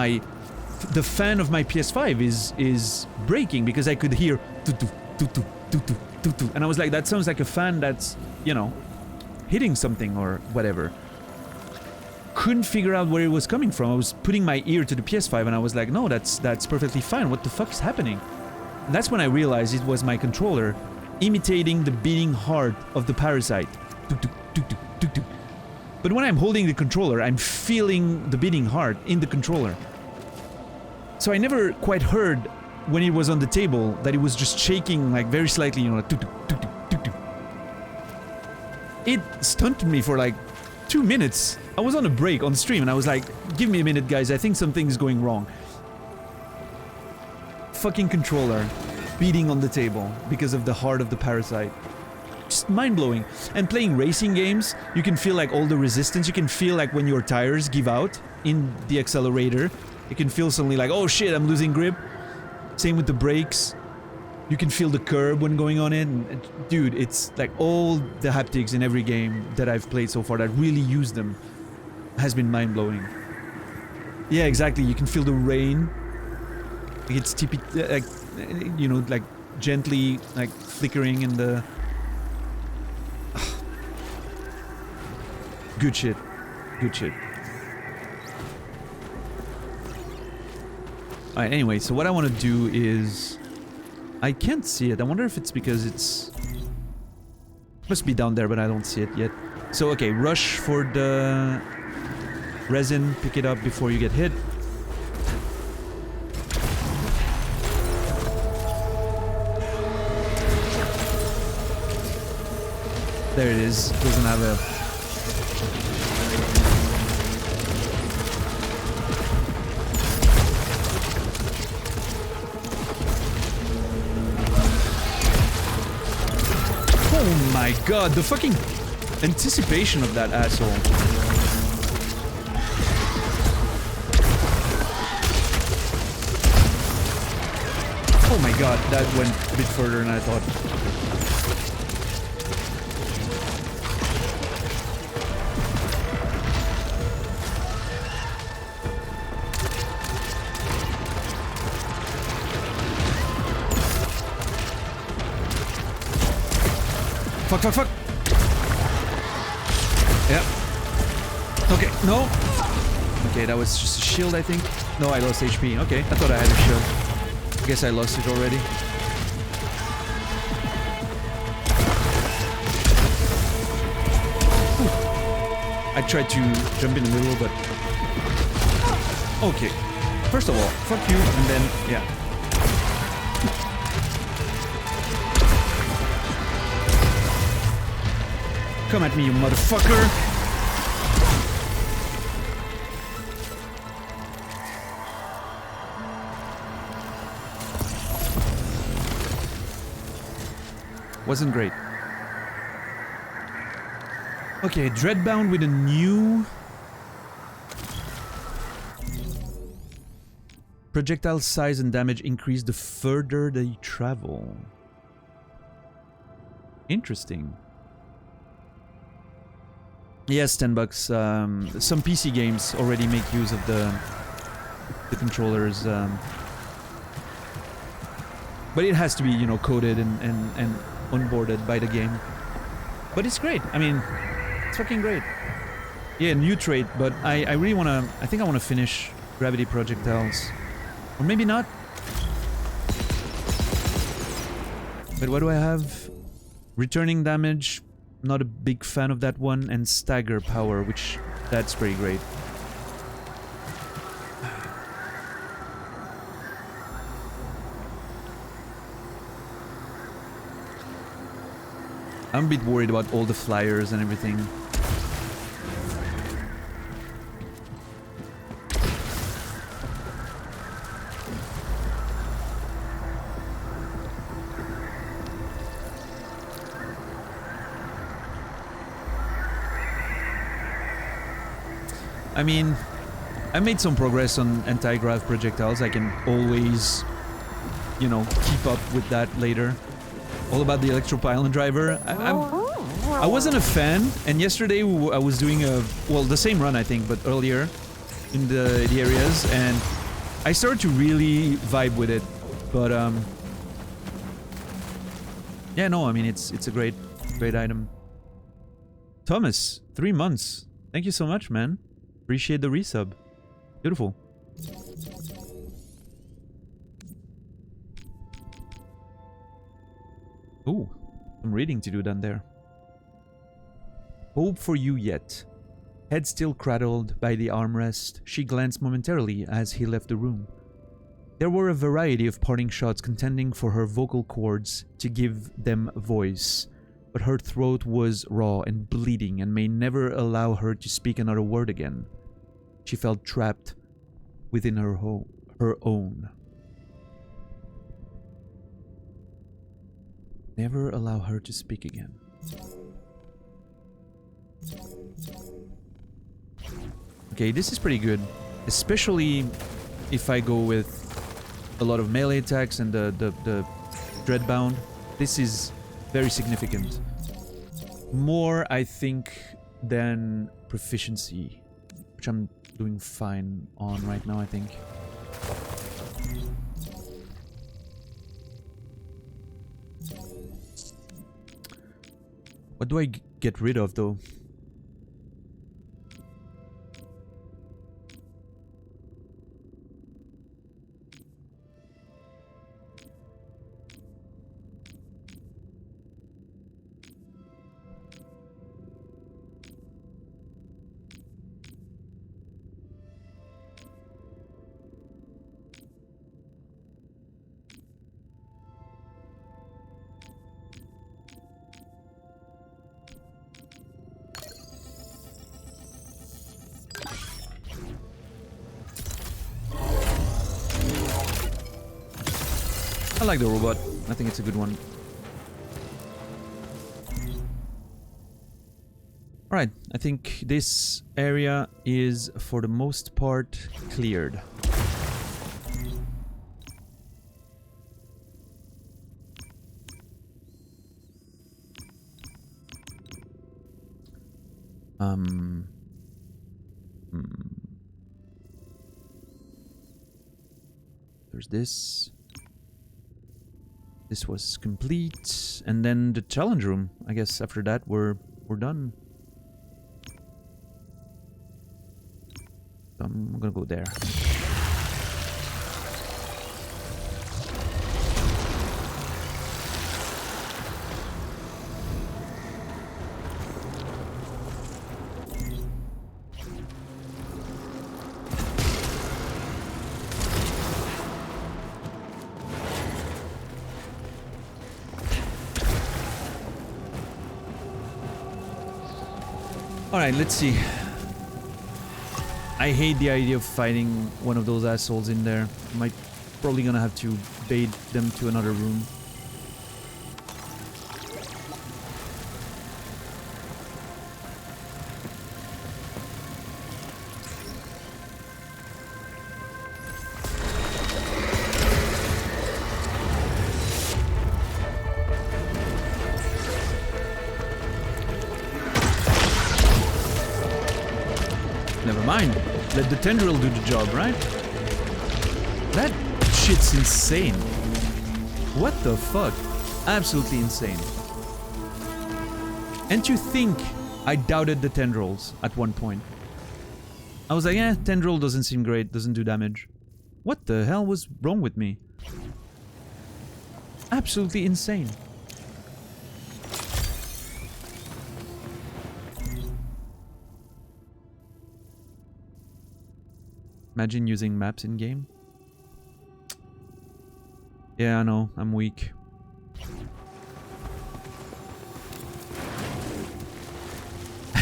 the fan of my PS5 is breaking, because I could hear... And I was like, that sounds like a fan that's, you know, hitting something or whatever. couldn't figure out where it was coming from. I was putting my ear to the PS5 and I was like, no, that's perfectly fine. What the fuck is happening? And that's when I realized it was my controller imitating the beating heart of the parasite. Tuk, tuk, tuk, tuk, tuk, tuk. But when I'm holding the controller, I'm feeling the beating heart in the controller. So I never quite heard when it was on the table that it was just shaking like very slightly, you know, like tuk, tuk, tuk, tuk, tuk, tuk. It stunned me for like 2 minutes. I was on a break on stream and I was like, give me a minute guys, I think something's going wrong. Fucking controller beating on the table because of the heart of the parasite. Just mind-blowing. And playing racing games, you can feel like all the resistance, you can feel like when your tires give out in the accelerator, you can feel suddenly like, oh shit, I'm losing grip. Same with the brakes. You can feel the curb when going on it. And, dude, it's like all the haptics in every game that I've played so far that really use them has been mind-blowing. Yeah, exactly. You can feel the rain. It's tippy, like, you know, like gently, like flickering in the. Good shit. Good shit. Alright, anyway, so what I want to do is. I can't see it. I wonder if it's because it's. Must be down there, but I don't see it yet. So, okay, rush for the resin, pick it up before you get hit. There it is. Doesn't have a... Oh my god, the fucking anticipation of that asshole. Oh my god, that went a bit further than I thought. Fuck, fuck, fuck. Yeah. Okay, no. Okay, that was just a shield, I think. No, I lost HP. Okay, I thought I had a shield. I guess I lost it already. Ooh. I tried to jump in a little, but... Okay. First of all, fuck you, and then, yeah. Come at me, you motherfucker! Wasn't great. Okay, Dreadbound with a new... Projectile size and damage increase the further they travel. Interesting. Yes, $10. Some PC games already make use of the controllers, but it has to be, you know, coded and onboarded by the game. But it's great. I mean, it's fucking great. Yeah, new trait, but I really wanna. I think I wanna finish gravity projectiles, or maybe not. But what do I have? Returning damage. Not a big fan of that one, and stagger power, which that's pretty great. I'm a bit worried about all the flyers and everything. I mean, I made some progress on anti-grav projectiles. I can always, you know, keep up with that later. All about the Electropylon driver. I wasn't a fan, and yesterday I was doing a, well, the same run I think, but earlier in the areas, and I started to really vibe with it. But yeah, no, I mean it's a great item. Thomas, 3 months. Thank you so much, man. Appreciate the resub. Beautiful. Ooh, some reading to do down there. Hope for you yet. Head still cradled by the armrest, she glanced momentarily as he left the room. There were a variety of parting shots contending for her vocal cords to give them voice, but her throat was raw and bleeding and may never allow her to speak another word again. She felt trapped within her own. Never allow her to speak again. Okay, this is pretty good, especially if I go with a lot of melee attacks and the Dreadbound. This is very significant. More, I think, than proficiency, which I'm doing fine on right now, I think. What do I get rid of, though? I like the robot. I think it's a good one. Alright, I think this area is, for the most part, cleared. There's this. This was complete, and then the challenge room. I guess after that we're done. So I'm gonna go there. Alright, let's see. I hate the idea of fighting one of those assholes in there. Probably gonna have to bait them to another room. Never mind. Let the tendril do the job, right? That shit's insane. What the fuck? Absolutely insane. And to think I doubted the tendrils at one point. I was like, eh, tendril doesn't seem great, doesn't do damage. What the hell was wrong with me? Absolutely insane. Imagine using maps in game. Yeah, I know, I'm weak.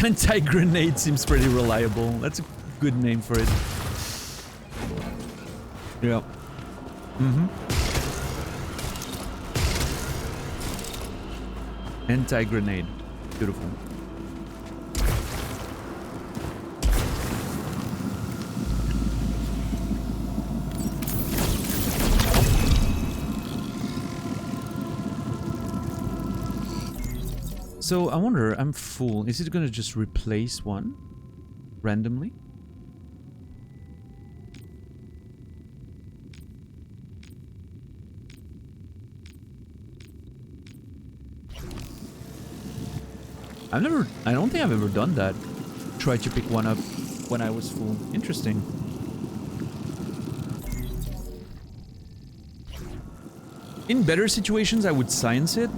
Anti-grenade seems pretty reliable. That's a good name for it. Yeah. Anti-grenade. Beautiful. So I wonder, I'm full. Is it gonna just replace one randomly? I don't think I've ever done that. Try to pick one up when I was full. Interesting. In better situations, I would science it,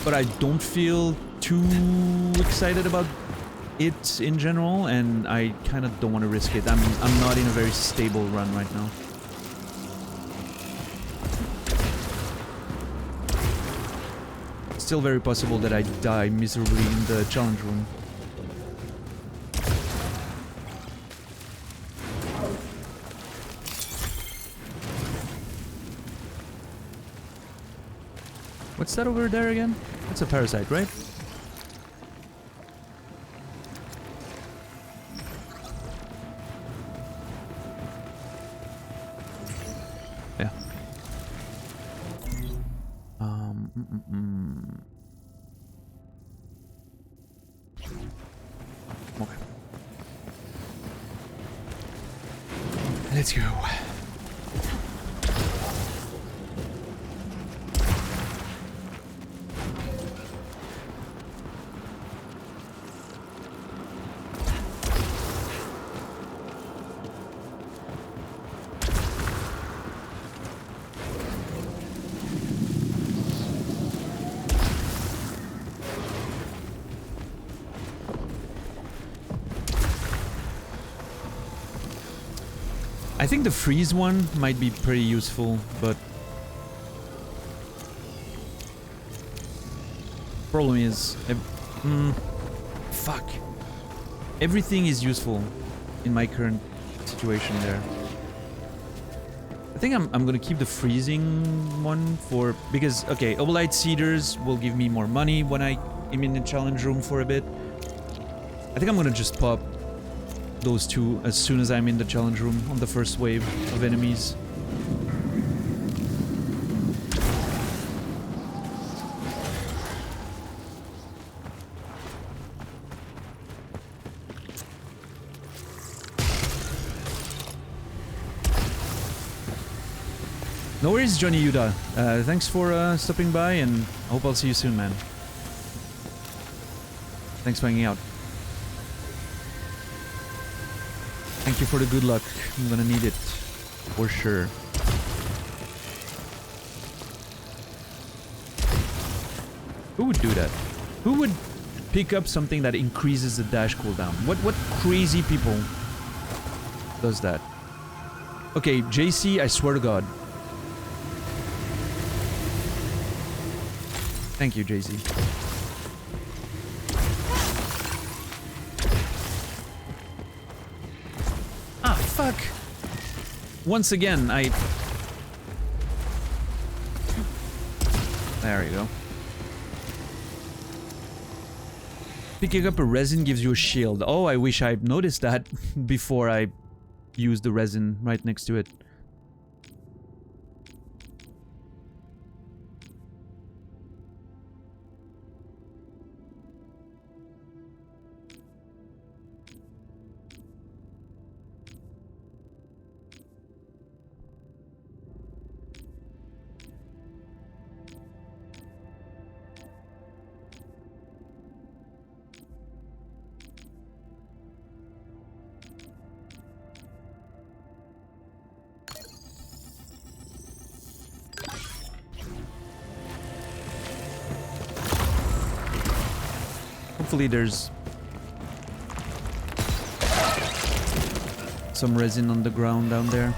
but I don't feel too excited about it in general, and I kind of don't want to risk it. I'm not in a very stable run right now. Still very possible that I die miserably in the challenge room. What's that over there again? That's a parasite, right? Yeah. Okay. Let's go. I think the freeze one might be pretty useful, but problem is, fuck. Everything is useful in my current situation there. I think I'm gonna keep the freezing one for, because, okay, Obolite Cedars will give me more money when I am in the challenge room for a bit. I think I'm gonna just pop those two as soon as I'm in the challenge room on the first wave of enemies. No worries, Johnny Yuda. Thanks for stopping by, and I hope I'll see you soon, man. Thanks for hanging out. Thank you for the good luck. I'm gonna need it. For sure. Who would do that? Who would pick up something that increases the dash cooldown? What crazy people does that? Okay, JC, I swear to God. Thank you, JC. Ah, fuck! Once again, There you go. Picking up a resin gives you a shield. Oh, I wish I'd noticed that before I used the resin right next to it. Hopefully there's some resin on the ground down there.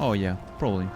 Oh yeah, probably.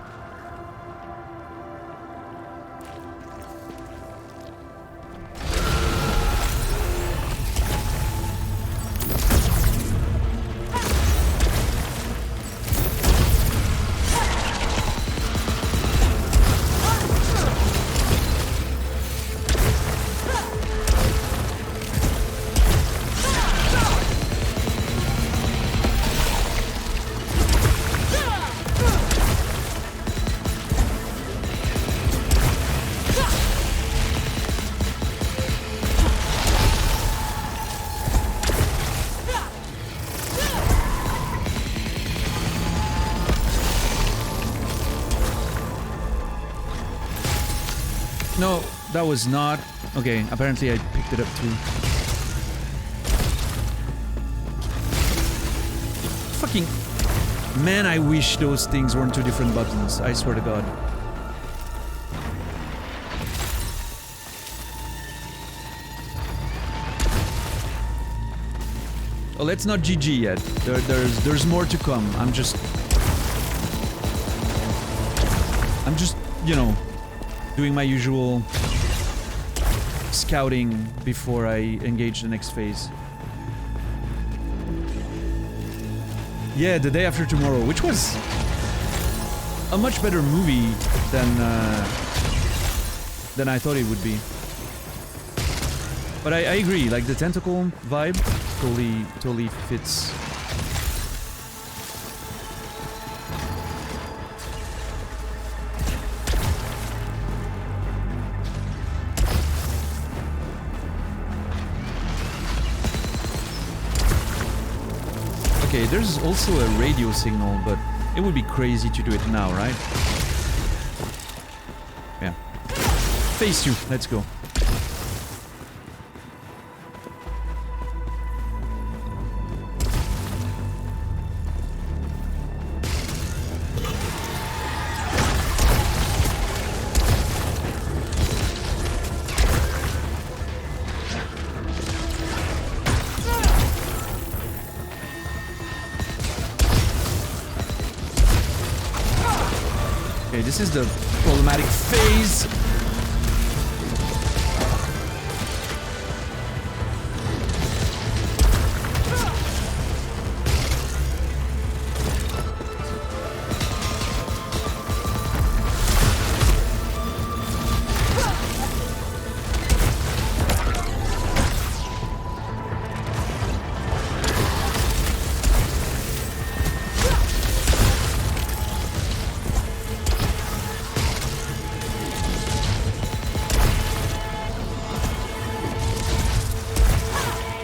No, that was not... Okay, apparently I picked it up too. fucking... Man, I wish those things weren't two different buttons. I swear to God. Oh, let's not GG yet. There's more to come. I'm just, you know, doing my usual scouting before I engage the next phase. Yeah, The Day After Tomorrow, which was a much better movie than I thought it would be. But I agree, like the tentacle vibe totally fits. Okay, there's also a radio signal, but it would be crazy to do it now, right? Yeah. Phase 2, let's go. This is the problematic phase.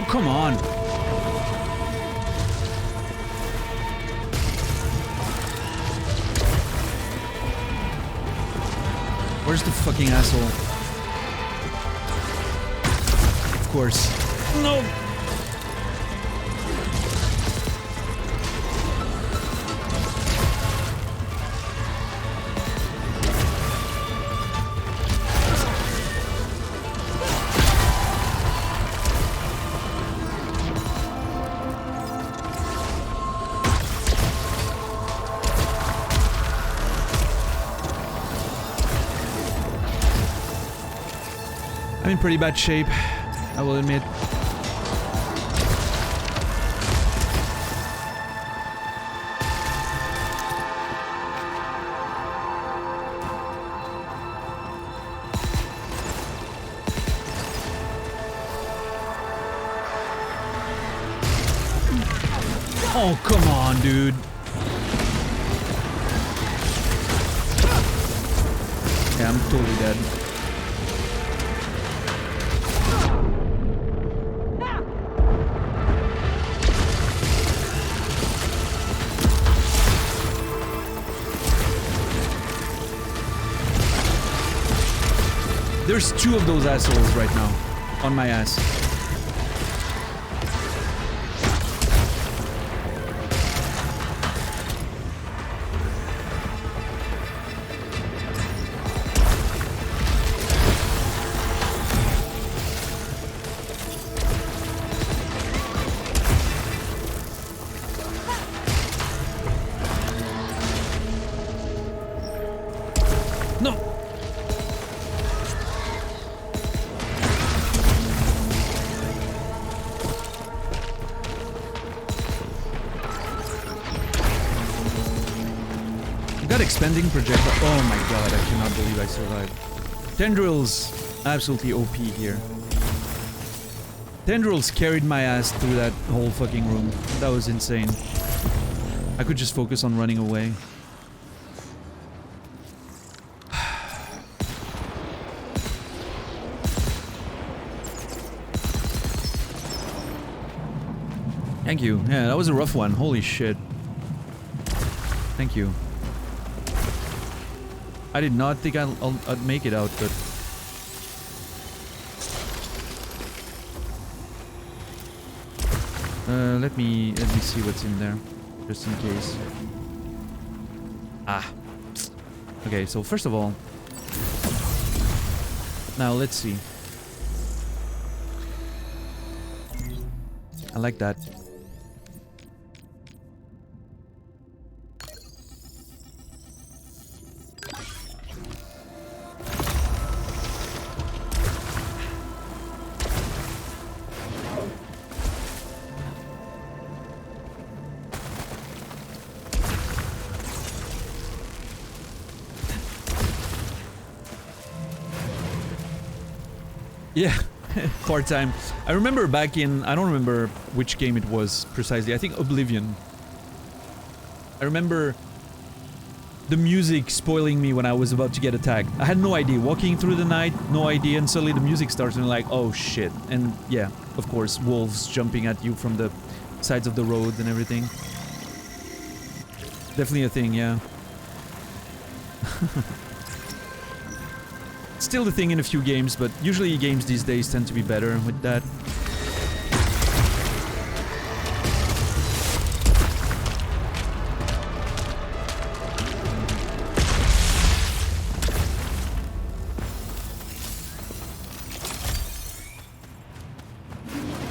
Come on. Where's the fucking asshole? Of course. No. I'm in pretty bad shape, I will admit. Oh, come on, dude. Yeah, I'm totally dead. There's two of those assholes right now on my ass. No. That expanding projectile. Oh my god, I cannot believe I survived. Tendrils, absolutely OP here. Tendrils carried my ass through that whole fucking room. That was insane. I could just focus on running away. Thank you. Yeah, that was a rough one. Holy shit. Thank you. I did not think I'd make it out, but... let me see what's in there. just in case. Ah. Okay, so first of all, now let's see. I like that. Yeah, part-time. I remember back in... I don't remember which game it was precisely. I think Oblivion. I remember the music spoiling me when I was about to get attacked. I had no idea. Walking through the night, no idea, and suddenly the music starts and I'm like, oh shit. And yeah, of course, wolves jumping at you from the sides of the roads and everything. Definitely a thing, yeah. Still the thing in a few games, but usually games these days tend to be better with that.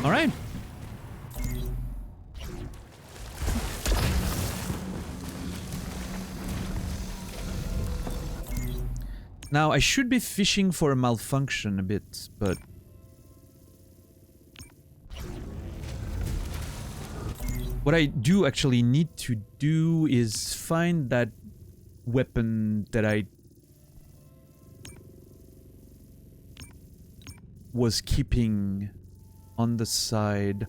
All right. Now, I should be fishing for a malfunction a bit, but... what I do actually need to do is find that weapon that I was keeping on the side.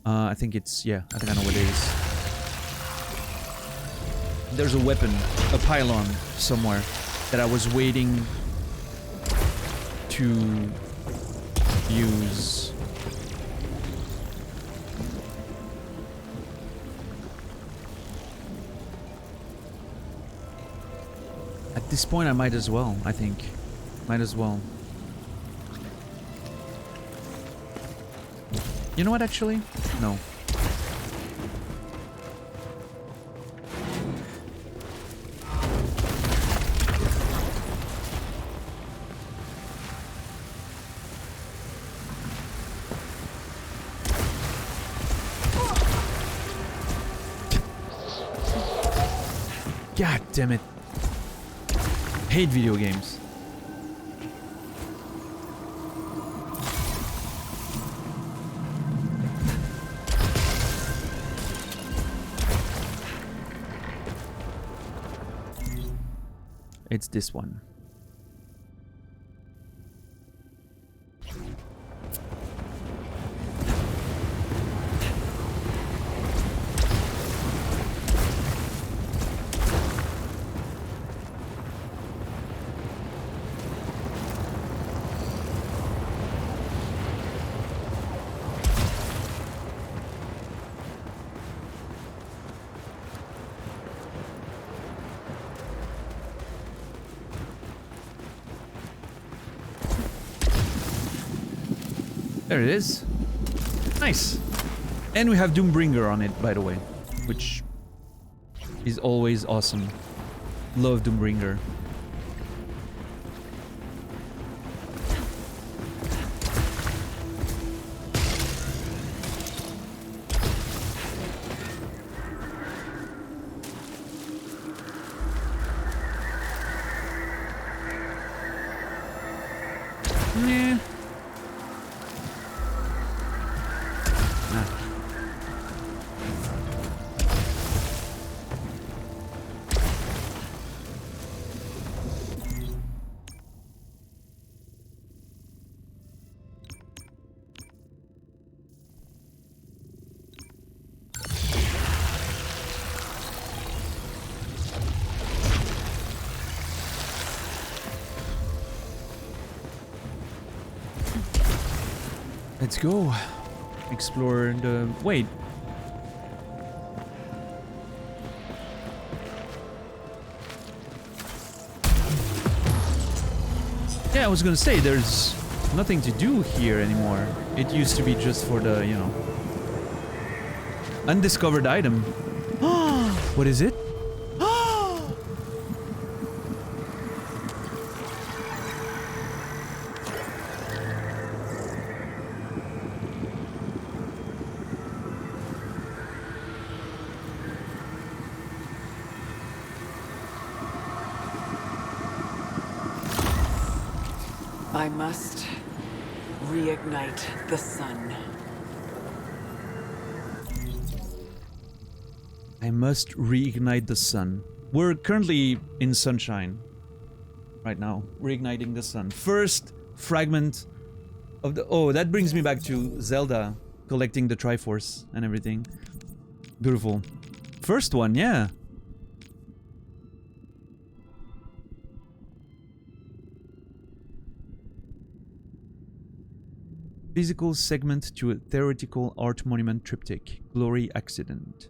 I think it's... yeah, I think I know what it is. There's a weapon, a pylon, somewhere that I was waiting to use. At this point, I might as well, I think. Might as well. You know what, actually? No. God damn it. Hate video games. It's this one. There it is. Nice. And we have Doombringer on it, by the way, which is always awesome. Love Doombringer. Nah. Let's go. Explore the... wait. Yeah, I was gonna say, there's nothing to do here anymore. It used to be just for the, you know... undiscovered item. What is it? I must reignite the sun. I must reignite the sun. We're currently in sunshine right now, reigniting the sun. First fragment of the... Oh, that brings me back to Zelda, collecting the Triforce and everything. Beautiful. First one, yeah. Physical segment to a theoretical art monument triptych. Glory accident.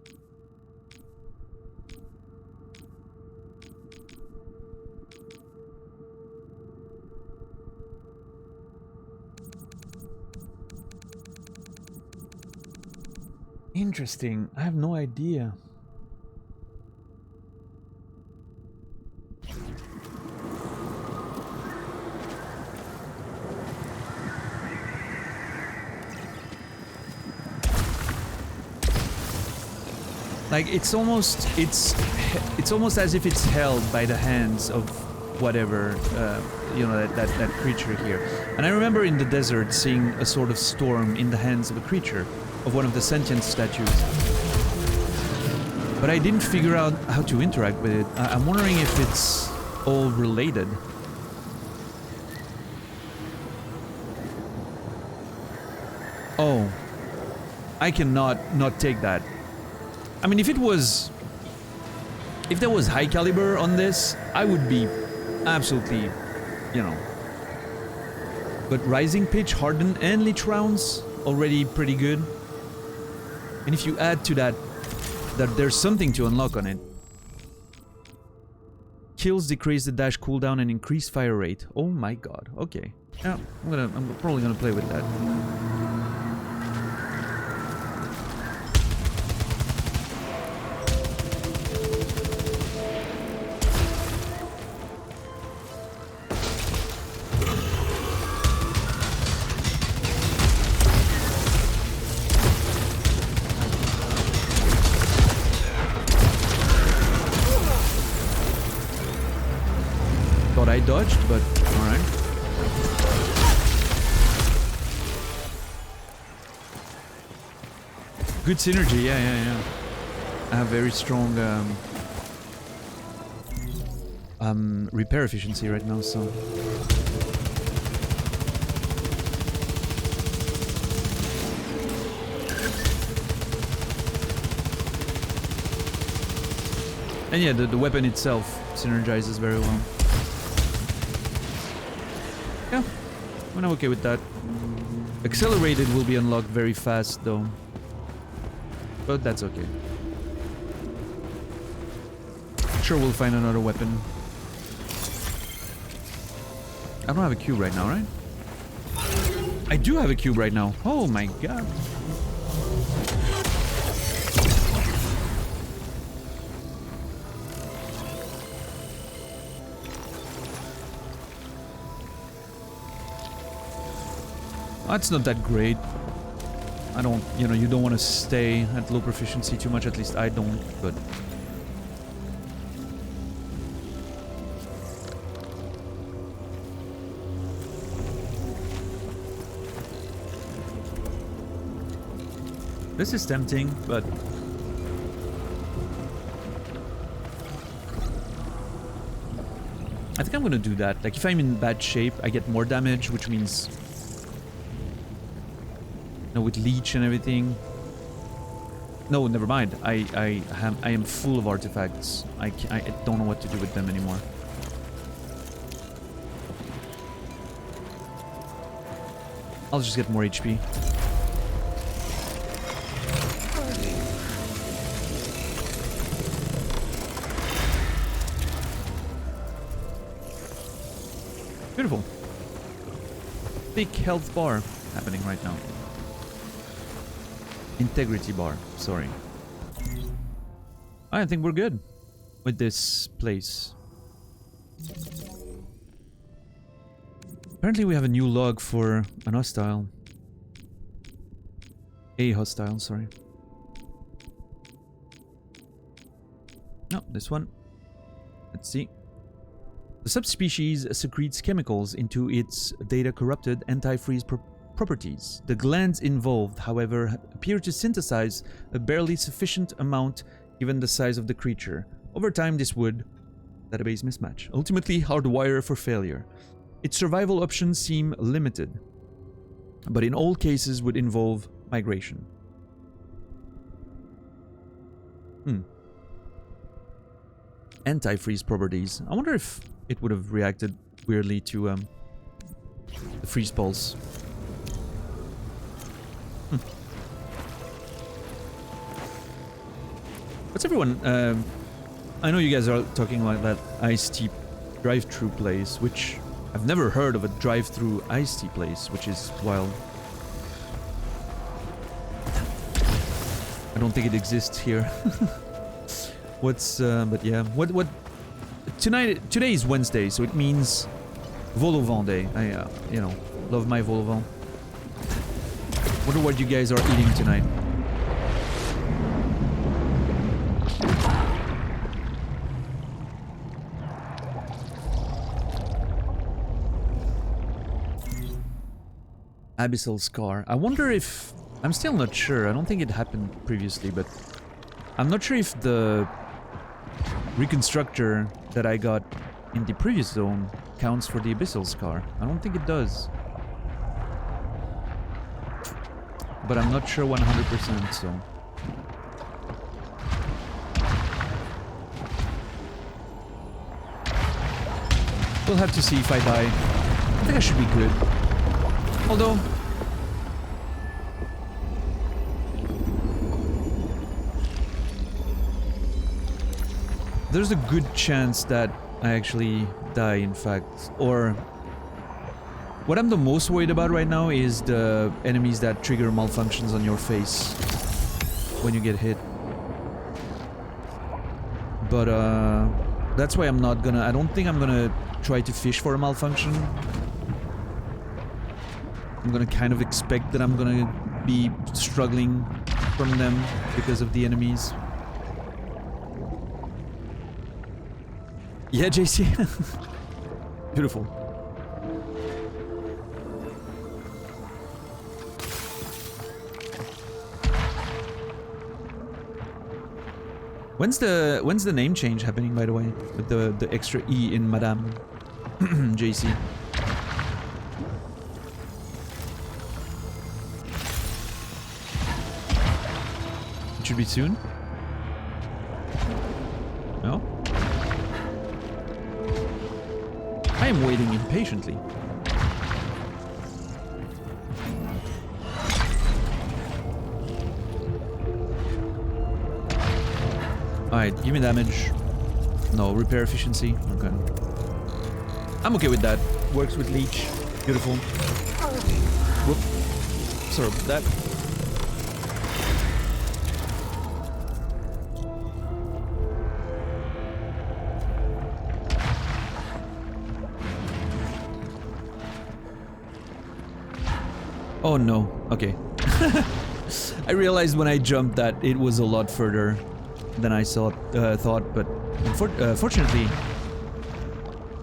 Interesting. I have no idea. Like it's almost as if it's held by the hands of whatever you know, that creature here. And I remember in the desert seeing a sort of storm in the hands of a creature, of one of the sentient statues. But I didn't figure out how to interact with it. I'm wondering if it's all related. Oh, I cannot not take that. I mean, if there was high caliber on this, I would be absolutely, you know. But Rising Pitch, Hardened, and Leech Rounds, already pretty good. And if you add to that there's something to unlock on it. Kills decrease the dash cooldown and increase fire rate. Oh my god, okay. Yeah, I'm probably gonna play with that. I dodged, but alright. Good synergy, yeah. I have very strong repair efficiency right now, so... And yeah, the weapon itself synergizes very well. Yeah, I'm okay with that. Accelerated will be unlocked very fast though. But that's okay. Sure, we'll find another weapon. I don't have a cube right now, right? I do have a cube right now. Oh my god. That's not that great. I don't, you know, you don't want to stay at low proficiency too much, at least I don't, but... This is tempting, but... I think I'm gonna do that. Like, if I'm in bad shape, I get more damage, which means... No, with leech and everything. No, never mind. I am full of artifacts. I don't know what to do with them anymore. I'll just get more HP. Beautiful. Big health bar happening right now. Integrity bar, sorry. I think we're good with this place. Apparently we have a new log for an hostile. A hostile, sorry. No, this one. Let's see. The subspecies secretes chemicals into its data-corrupted antifreeze properties. The glands involved, however, appear to synthesize a barely sufficient amount given the size of the creature. Over time, this would, database mismatch, ultimately hardwire for failure. Its survival options seem limited, but in all cases would involve migration. Antifreeze properties. I wonder if it would have reacted weirdly to the freeze pulse. What's everyone? I know you guys are talking about that iced tea drive-through place, which I've never heard of a drive-through iced tea place, which is wild. I don't think it exists here. What's but yeah, what today is Wednesday, so it means vol au vent day. I you know, love my vol au vent. Wonder what you guys are eating tonight. Abyssal Scar. I wonder if... I'm still not sure. I don't think it happened previously, but... I'm not sure if the reconstructor that I got in the previous zone counts for the Abyssal Scar. I don't think it does. But I'm not sure 100%, so... We'll have to see if I die. I think I should be good. Although... there's a good chance that I actually die, in fact. Or... what I'm the most worried about right now is the enemies that trigger malfunctions on your face when you get hit. But, that's why I'm not gonna... I don't think I'm gonna try to fish for a malfunction. I'm gonna kind of expect that I'm gonna be struggling from them because of the enemies. Yeah, JC. Beautiful. When's the name change happening, by the way? With the extra E in Madame JC. It should be soon? No? I am waiting impatiently. Alright, give me damage. No, repair efficiency. Okay. I'm okay with that. Works with leech. Beautiful. Whoop. Sorry about that. Oh no. Okay. I realized when I jumped that it was a lot further than I thought, but fortunately,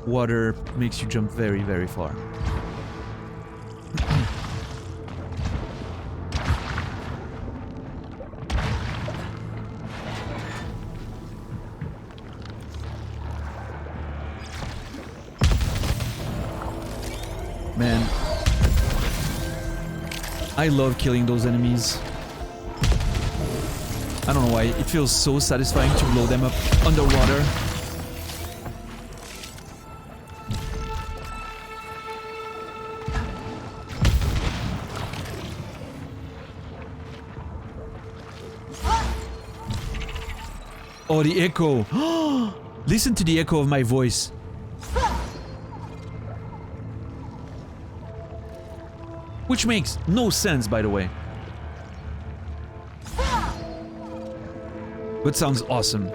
water makes you jump very, very far. Man, I love killing those enemies. I don't know why, it feels so satisfying to blow them up underwater. Oh, the echo. Listen to the echo of my voice. Which makes no sense, by the way. But sounds awesome.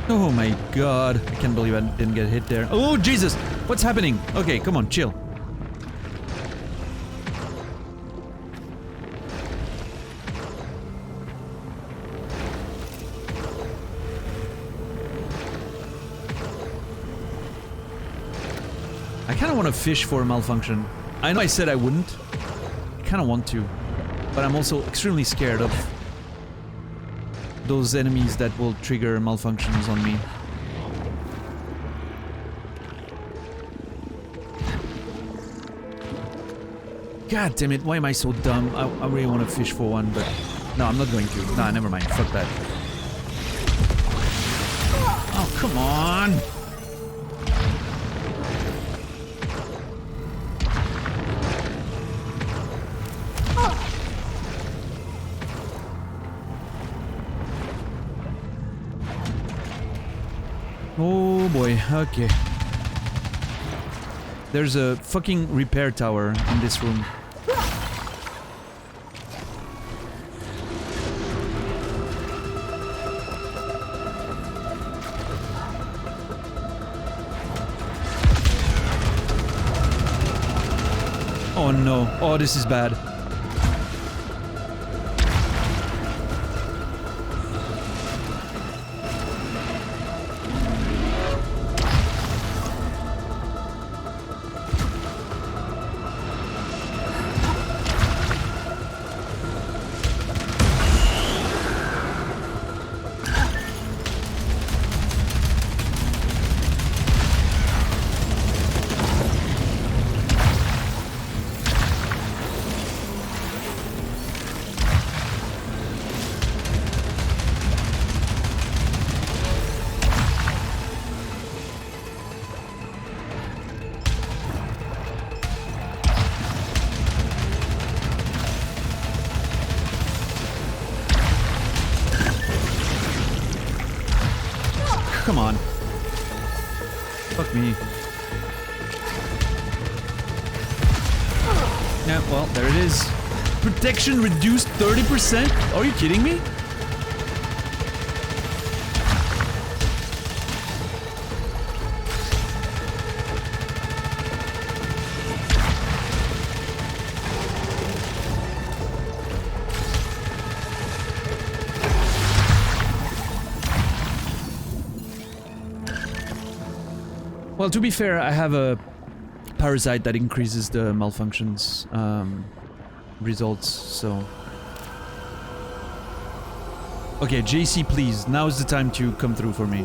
Oh my god, I can't believe I didn't get hit there. Oh Jesus, what's happening? Okay, come on, chill. I kind of want to fish for a malfunction. I know I said I wouldn't. I kind of want to. But I'm also extremely scared of those enemies that will trigger malfunctions on me. God damn it, why am I so dumb? I really want to fish for one, but... No, I'm not going to. Nah, never mind. Fuck that. Oh, come on! Oh boy, okay. There's a fucking repair tower in this room. Oh no, oh this is bad. Come on. Fuck me. Yeah, well, there it is. Protection reduced 30%? Are you kidding me? Well, to be fair, I have a parasite that increases the malfunctions results, so... Okay, JC, please, now's the time to come through for me.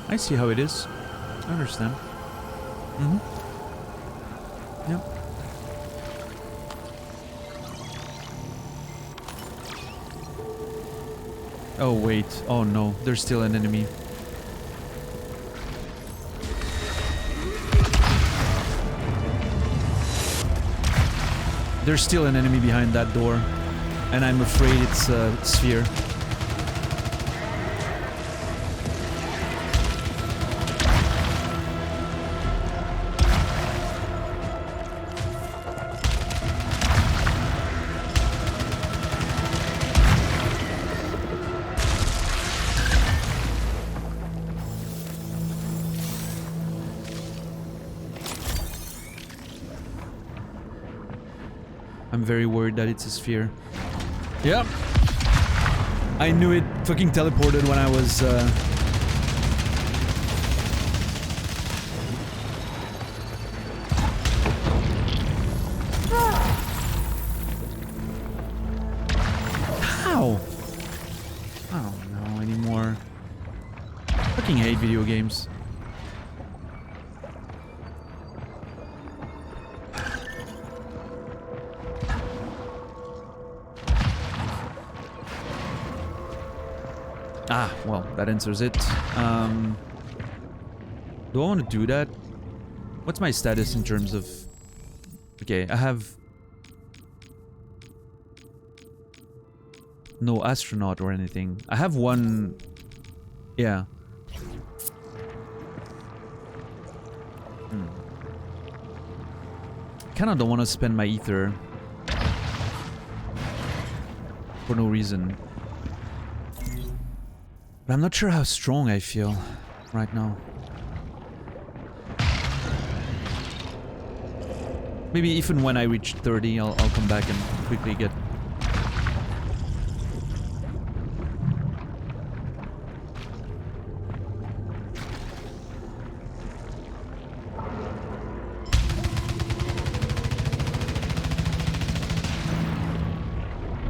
I see how it is. I understand. Mm-hmm. Yep. Oh wait. Oh no. There's still an enemy. There's still an enemy behind that door. And I'm afraid it's a sphere. I'm very worried that it's a sphere. Yep. I knew it fucking teleported when I was How? I don't know anymore. fucking hate video games. Ah, well, that answers it. Do I want to do that? What's my status in terms of... Okay, I have... no astronaut or anything. I have one... Yeah. Kinda don't want to spend my ether. For no reason. But I'm not sure how strong I feel right now. Maybe even when I reach 30, I'll come back and quickly get...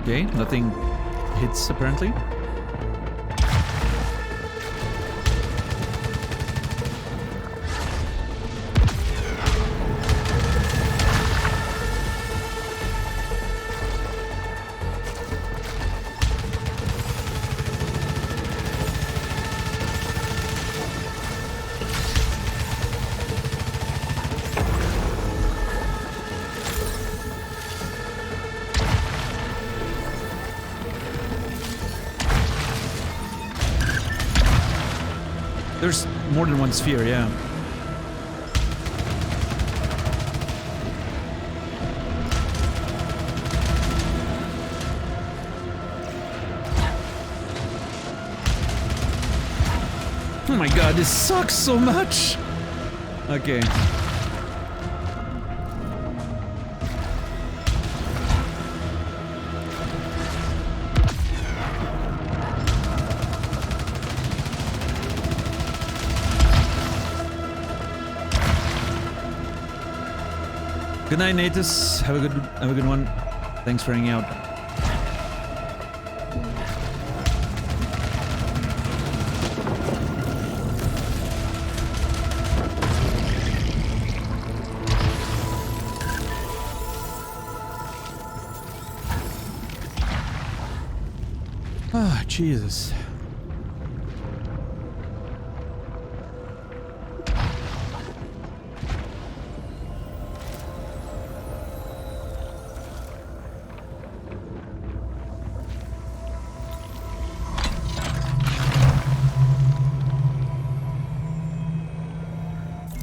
Okay, nothing hits apparently. There's more than one sphere, yeah. Oh my god, this sucks so much! Okay. Good night, Natus. Have a good one. Thanks for hanging out. Ah, Jesus.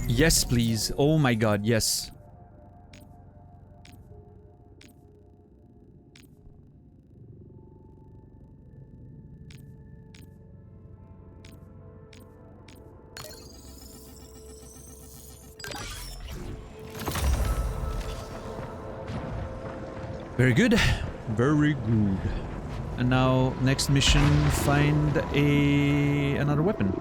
Yes, please. Oh my god, yes. Very good. Very good. And now, next mission, find another weapon.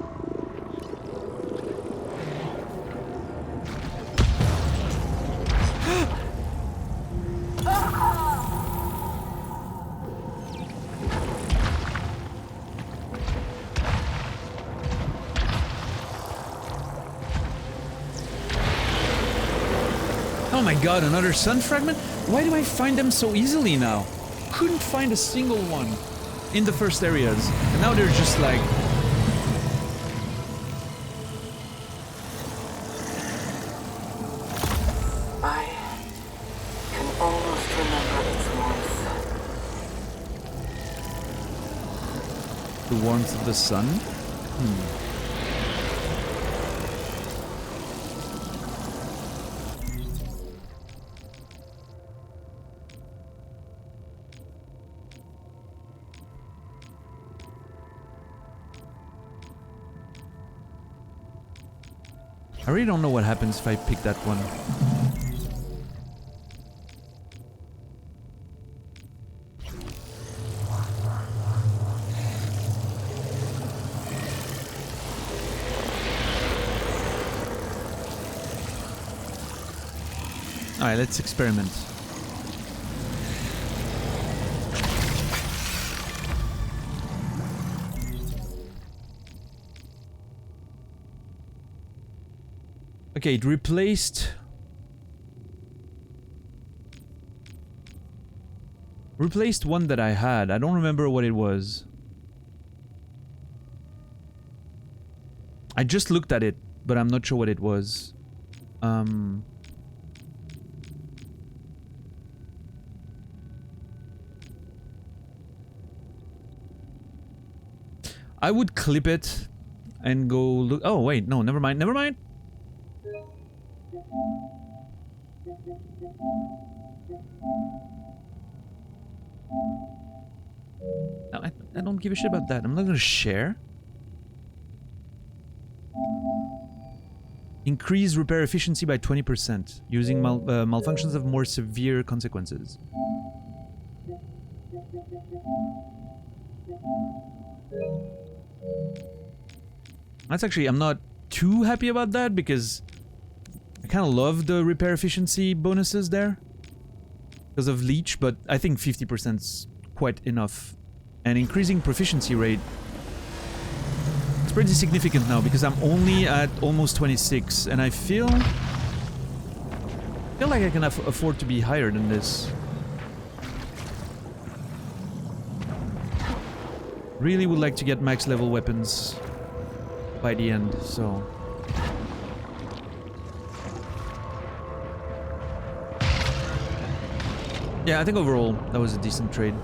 Oh my god, another sun fragment? Why do I find them so easily now? Couldn't find a single one in the first areas. And now they're just like... I can almost remember its warmth. The warmth of the sun? I really don't know what happens if I pick that one. Alright, let's experiment. Okay, it replaced... Replaced one that I had. I don't remember what it was. I just looked at it, but I'm not sure what it was. I would clip it and go look. Oh, wait, no, never mind, never mind. No, I don't give a shit about that. I'm not gonna share. Increase repair efficiency by 20%. Using malfunctions have more severe consequences. That's actually, I'm not too happy about that because I kind of love the repair efficiency bonuses there because of leech, but I think 50% is quite enough. And increasing proficiency rate, it's pretty significant now because I'm only at almost 26 and I feel like I can afford to be higher than this. Really would like to get max level weapons by the end, so... Yeah, I think overall that was a decent trade.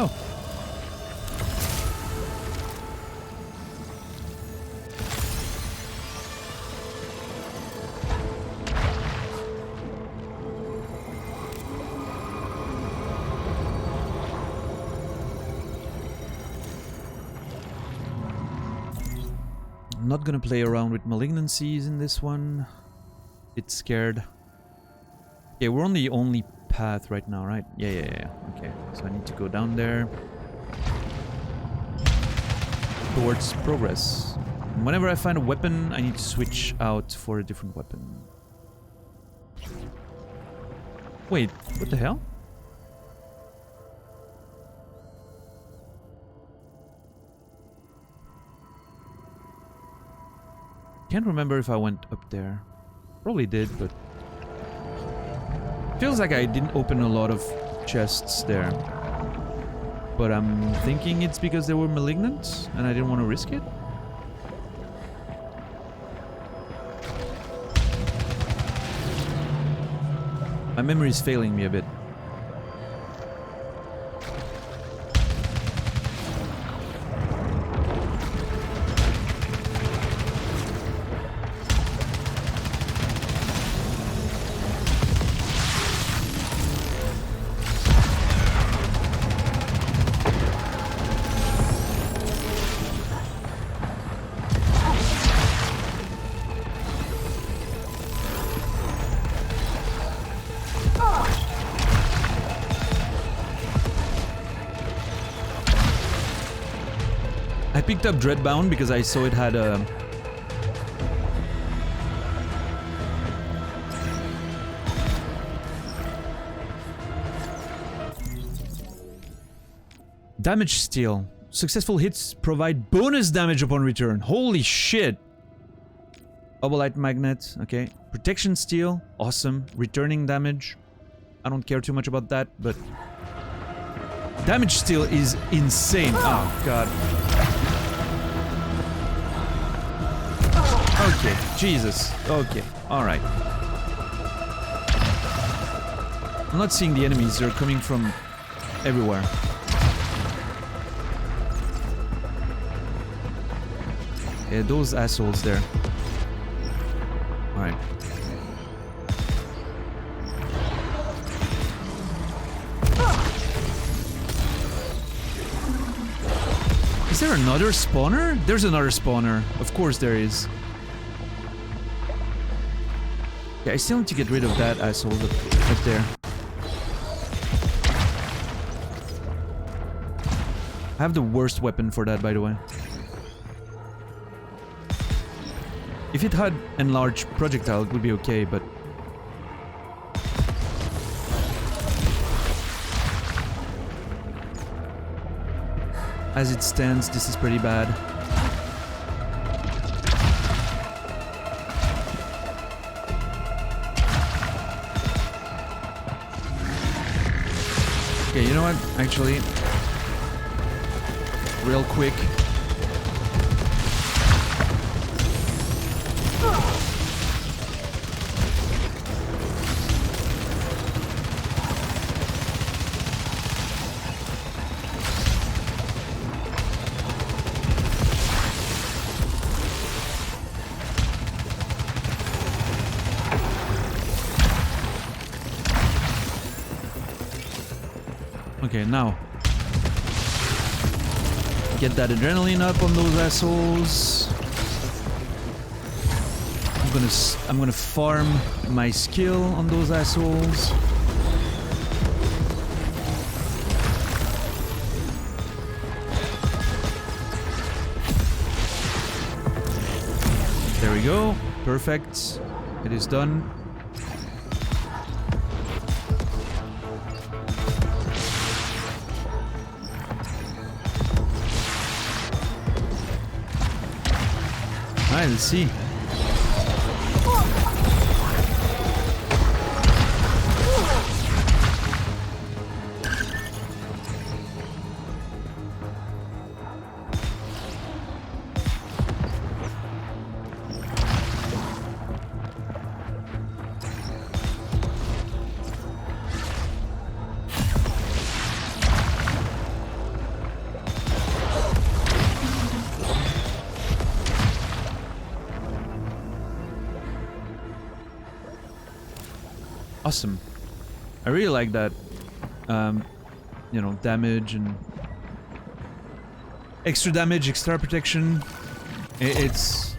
Oh. I'm not gonna play around with malignancies in this one. It's scared. Okay, we're on the only path right now, right? Yeah. Okay, so I need to go down there. Towards progress. And whenever I find a weapon, I need to switch out for a different weapon. Wait, what the hell? Can't remember if I went up there. Probably did, but... Feels like I didn't open a lot of chests there. But I'm thinking it's because they were malignant and I didn't want to risk it. My memory is failing me a bit. I picked up Dreadbound because I saw it had a... Damage steal. Successful hits provide bonus damage upon return. Holy shit! Obolite magnet, okay. Protection steal, awesome. Returning damage. I don't care too much about that, but... Damage steal is insane. Oh, god. Okay, Jesus. Okay, alright. I'm not seeing the enemies, they're coming from everywhere. Yeah, those assholes there. Alright. Is there another spawner? There's another spawner. Of course there is. Yeah, I still need to get rid of that asshole up there. I have the worst weapon for that, by the way. If it had enlarged projectile, it would be okay, but... As it stands, this is pretty bad. Okay, you know what? Actually, real quick. Okay, now get that adrenaline up on those assholes. I'm gonna farm my skill on those assholes. There we go. Perfect. It is done. Alright, let's see. Awesome. I really like that, you know, damage and extra damage, extra protection. It's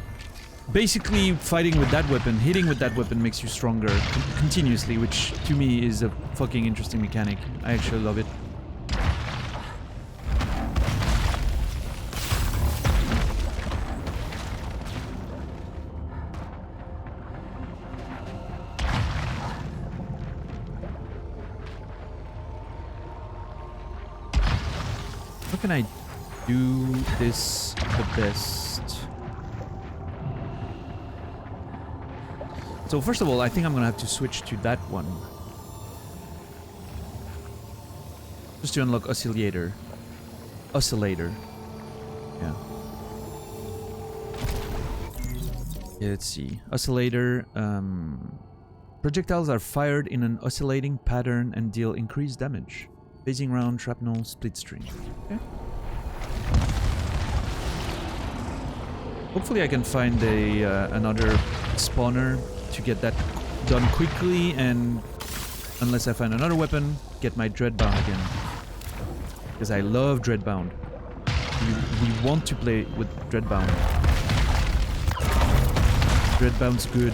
basically fighting with that weapon, hitting with that weapon makes you stronger continuously, which to me is a fucking interesting mechanic. I actually love it. How can I do this the best? So first of all, I think I'm gonna have to switch to that one. Just to unlock Oscillator. Oscillator. Yeah. Let's see. Oscillator. Projectiles are fired in an oscillating pattern and deal increased damage. Phasing round, shrapnel, split string. Okay. Hopefully I can find a another spawner to get that done quickly, and unless I find another weapon, get my Dreadbound again. Because I love Dreadbound. We want to play with Dreadbound. Dreadbound's good.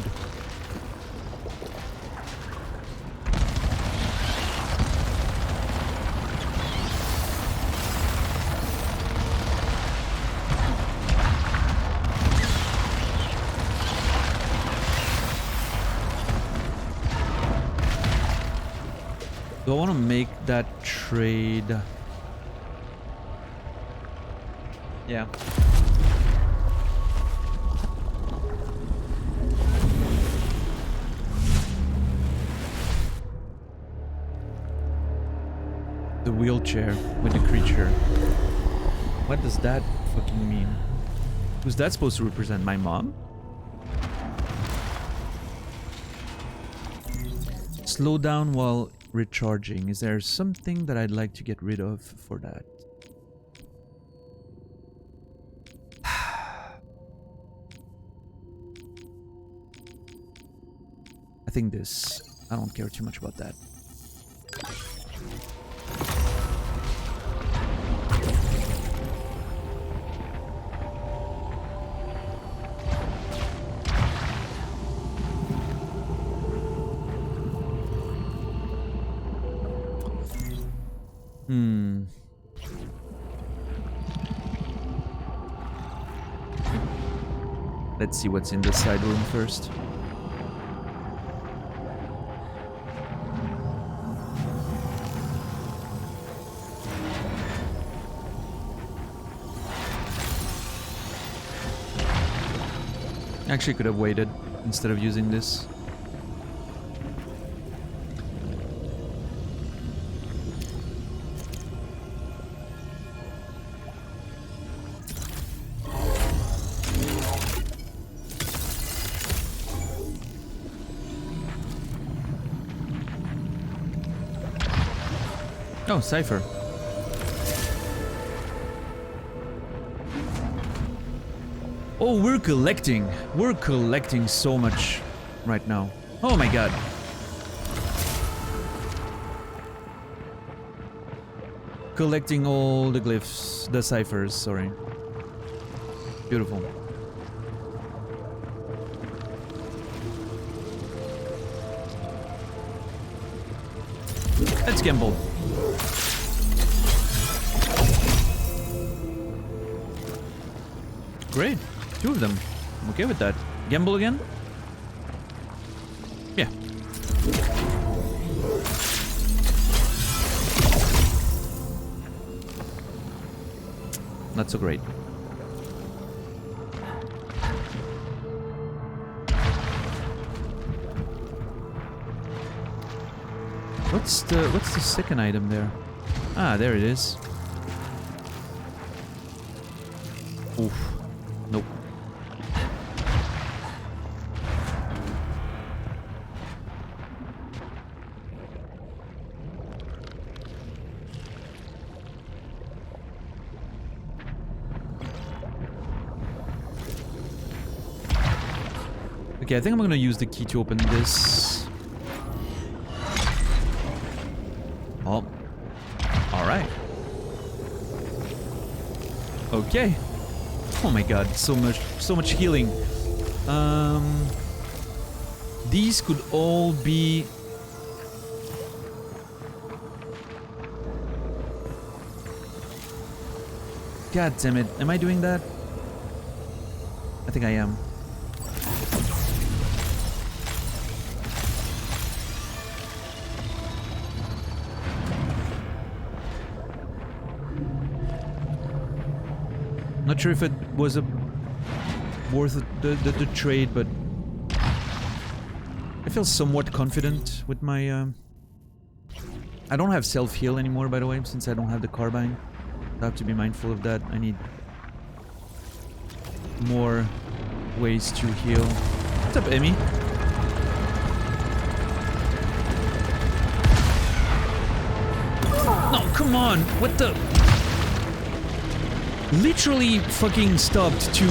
Do I want to make that trade? Yeah. The wheelchair with the creature. What does that fucking mean? Who's that supposed to represent? My mom? Slow down while recharging. Is there something that I'd like to get rid of for that? I think this. I don't care too much about that. Let's see what's in the side room first. Actually, could have waited instead of using this. Oh, cipher. Oh, we're collecting. We're collecting so much right now. Oh my god. Collecting all the glyphs, the ciphers, sorry. Beautiful. Let's gamble. Great. 2 of them. I'm okay with that. Gamble again? Yeah. Not so great. What's the second item there? Ah, there it is. Oof. Nope. Okay, I think I'm gonna use the key to open this. Oh. Alright. Okay. Oh my god, so much healing. These could all be... God damn it, am I doing that? I think I am. Not sure if it was worth the trade, but I feel somewhat confident with my... I don't have self-heal anymore, by the way, since I don't have the carbine. I have to be mindful of that. I need more ways to heal. What's up, Emmy? No, come on! What the... Literally fucking stopped to...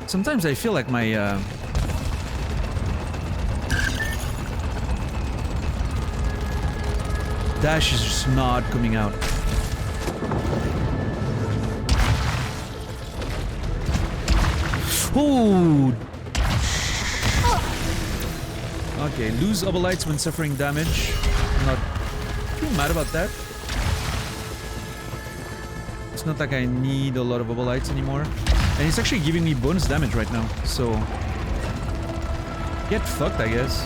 Sometimes I feel like my dash is just not coming out. Oh! Okay, lose obolites when suffering damage. I'm not too mad about that. It's not like I need a lot of obolites anymore. And it's actually giving me bonus damage right now, so... Get fucked, I guess.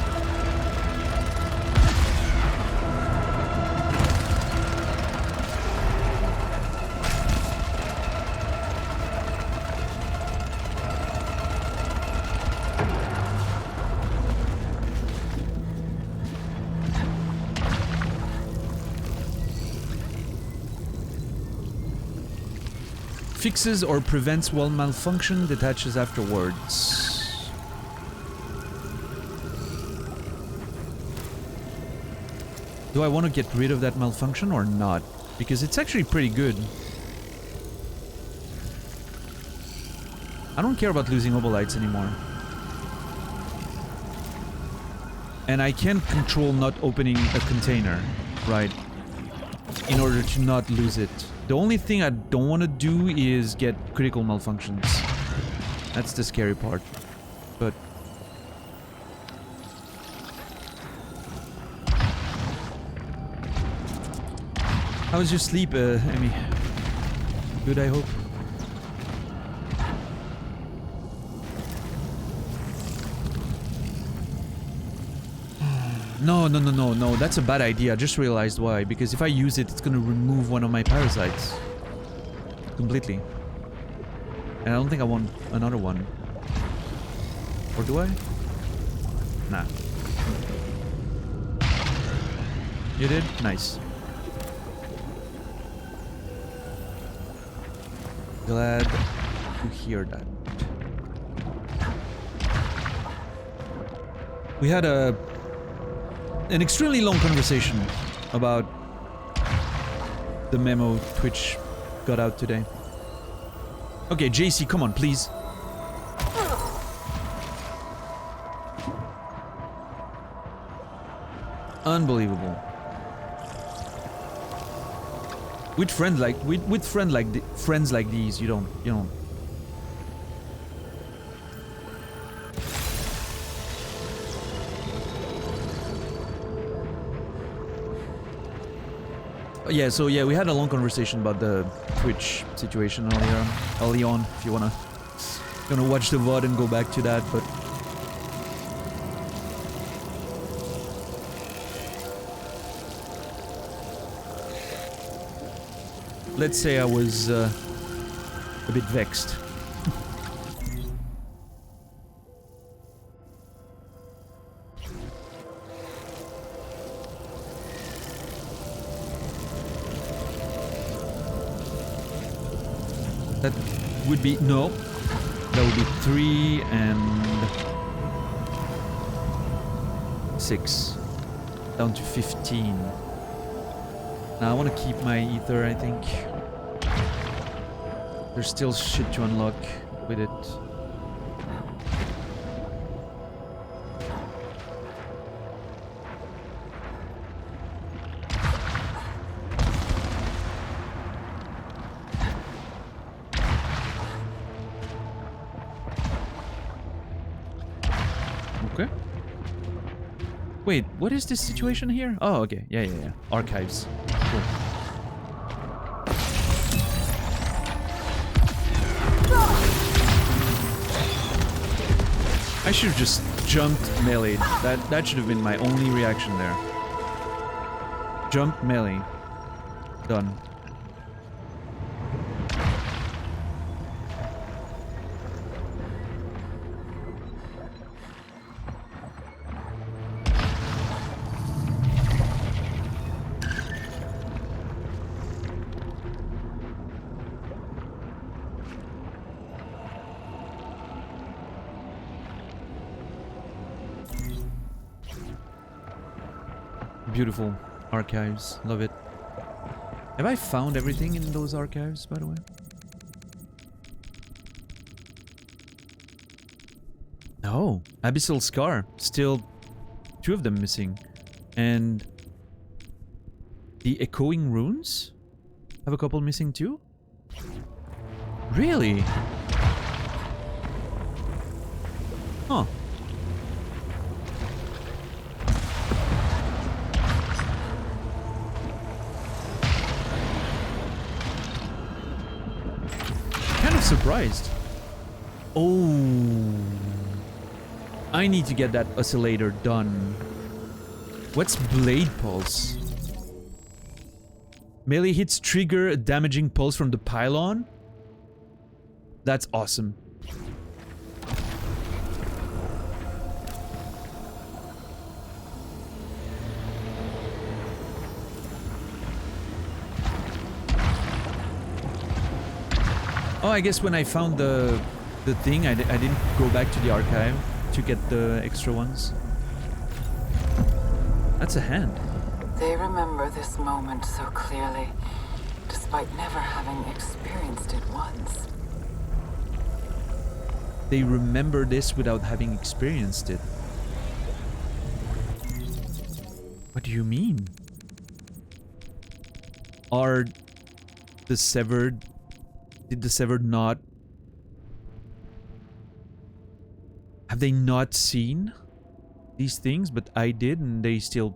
Fixes or prevents wall malfunction, detaches afterwards. Do I want to get rid of that malfunction or not? Because it's actually pretty good. I don't care about losing obolites anymore. And I can control not opening a container, right? In order to not lose it. The only thing I don't want to do is get critical malfunctions. That's the scary part. But... How was your sleep, Emmy? Good, I hope. No, no, no, no, no. That's a bad idea. I just realized why. Because if I use it, it's gonna remove one of my parasites. Completely. And I don't think I want another one. Or do I? Nah. You did? Nice. Glad to hear that. We had an extremely long conversation about the memo Twitch got out today. Okay, JC, come on, please. Unbelievable. With friends like these, you don't. Yeah, so yeah, we had a long conversation about the Twitch situation early on, if you wanna watch the VOD and go back to that, but let's say I was a bit vexed. That would be... no. That would be 3 and... 6. Down to 15. Now I want to keep my ether, I think. There's still shit to unlock with it. Okay. Wait, what is this situation here? Oh, okay. Yeah. Archives. Cool. I should have just jumped melee. That should have been my only reaction there. Jump melee. Done. Beautiful archives. Love it. Have I found everything in those archives, by the way? No. Abyssal Scar. Still 2 of them missing. And the Echoing Runes? Have a couple missing too? Really? Huh. Surprised. Oh, I need to get that oscillator done. What's Blade Pulse? Melee hits trigger a damaging pulse from the pylon? That's awesome. Oh, I guess when I found the thing, I didn't go back to the archive to get the extra ones. That's a hand. They remember this moment so clearly, despite never having experienced it once. They remember this without having experienced it. What do you mean? Are the severed... Did the severed not... Have they not seen these things, but I did, and they still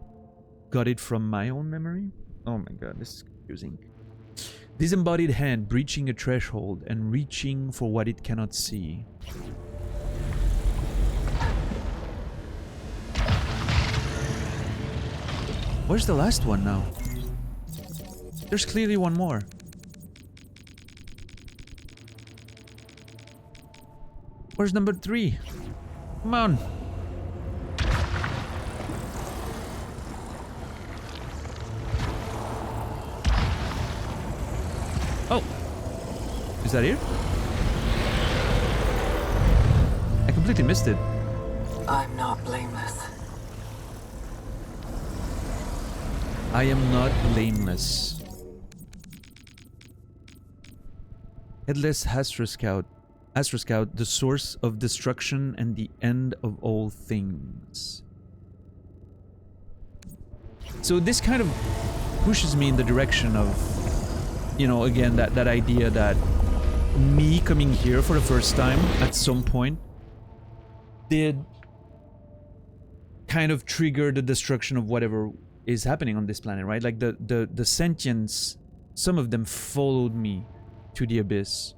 got it from my own memory? Oh my god, this is confusing. Disembodied hand, breaching a threshold and reaching for what it cannot see. Where's the last one now? There's clearly one more. Where's number 3? Come on. Oh. Is that here? I completely missed it. I'm not blameless. I am not blameless. Headless Astra Scout. Astra Scout, the source of destruction and the end of all things. So this kind of pushes me in the direction of, you know, again, that idea that me coming here for the first time at some point did kind of trigger the destruction of whatever is happening on this planet, right? Like the sentients, some of them followed me to the abyss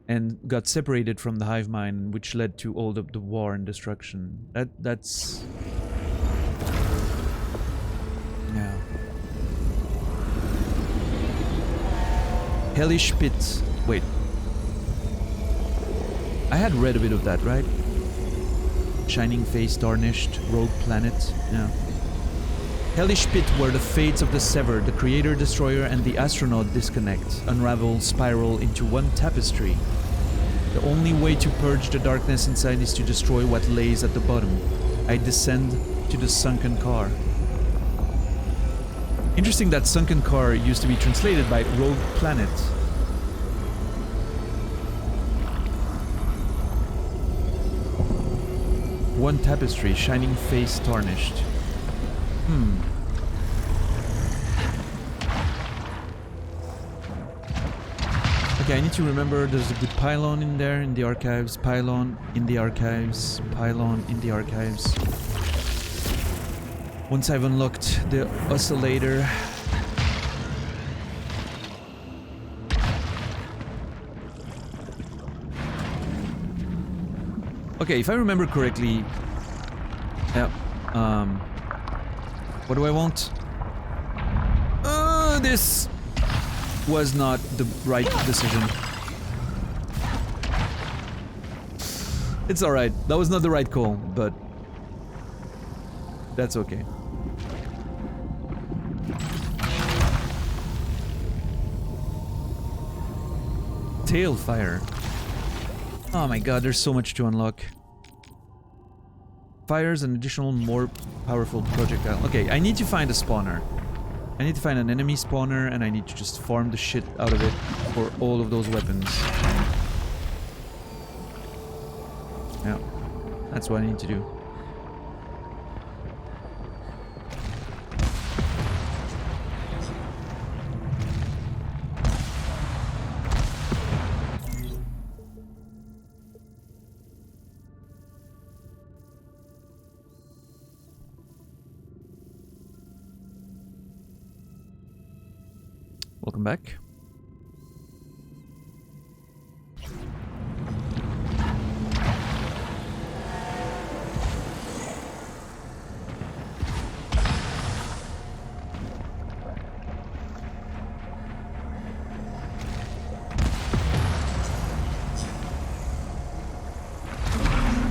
and got separated from the hive mind, which led to all the war and destruction. That's yeah. Hellish Pit. Wait. I had read a bit of that, right? Shining face, tarnished, rogue planet. Yeah. Hellish Pit, where the fates of the Severed, the Creator, Destroyer, and the Astronaut disconnect, unravel, spiral into one tapestry. The only way to purge the darkness inside is to destroy what lays at the bottom. I descend to the sunken car. Interesting that sunken car used to be translated by rogue planet. One tapestry, shining face tarnished. Okay, I need to remember there's a good pylon in there, in the archives. Pylon in the archives. Pylon in the archives. Once I've unlocked the oscillator. Okay, if I remember correctly, yeah, what do I want? This was not the right decision. It's alright, that was not the right call, but that's okay. Tailfire. Oh my god, there's so much to unlock. Fires an additional, more powerful projectile. Okay, I need to find a spawner. I need to find an enemy spawner, and I need to just farm the shit out of it for all of those weapons. Yeah, that's what I need to do. Welcome back.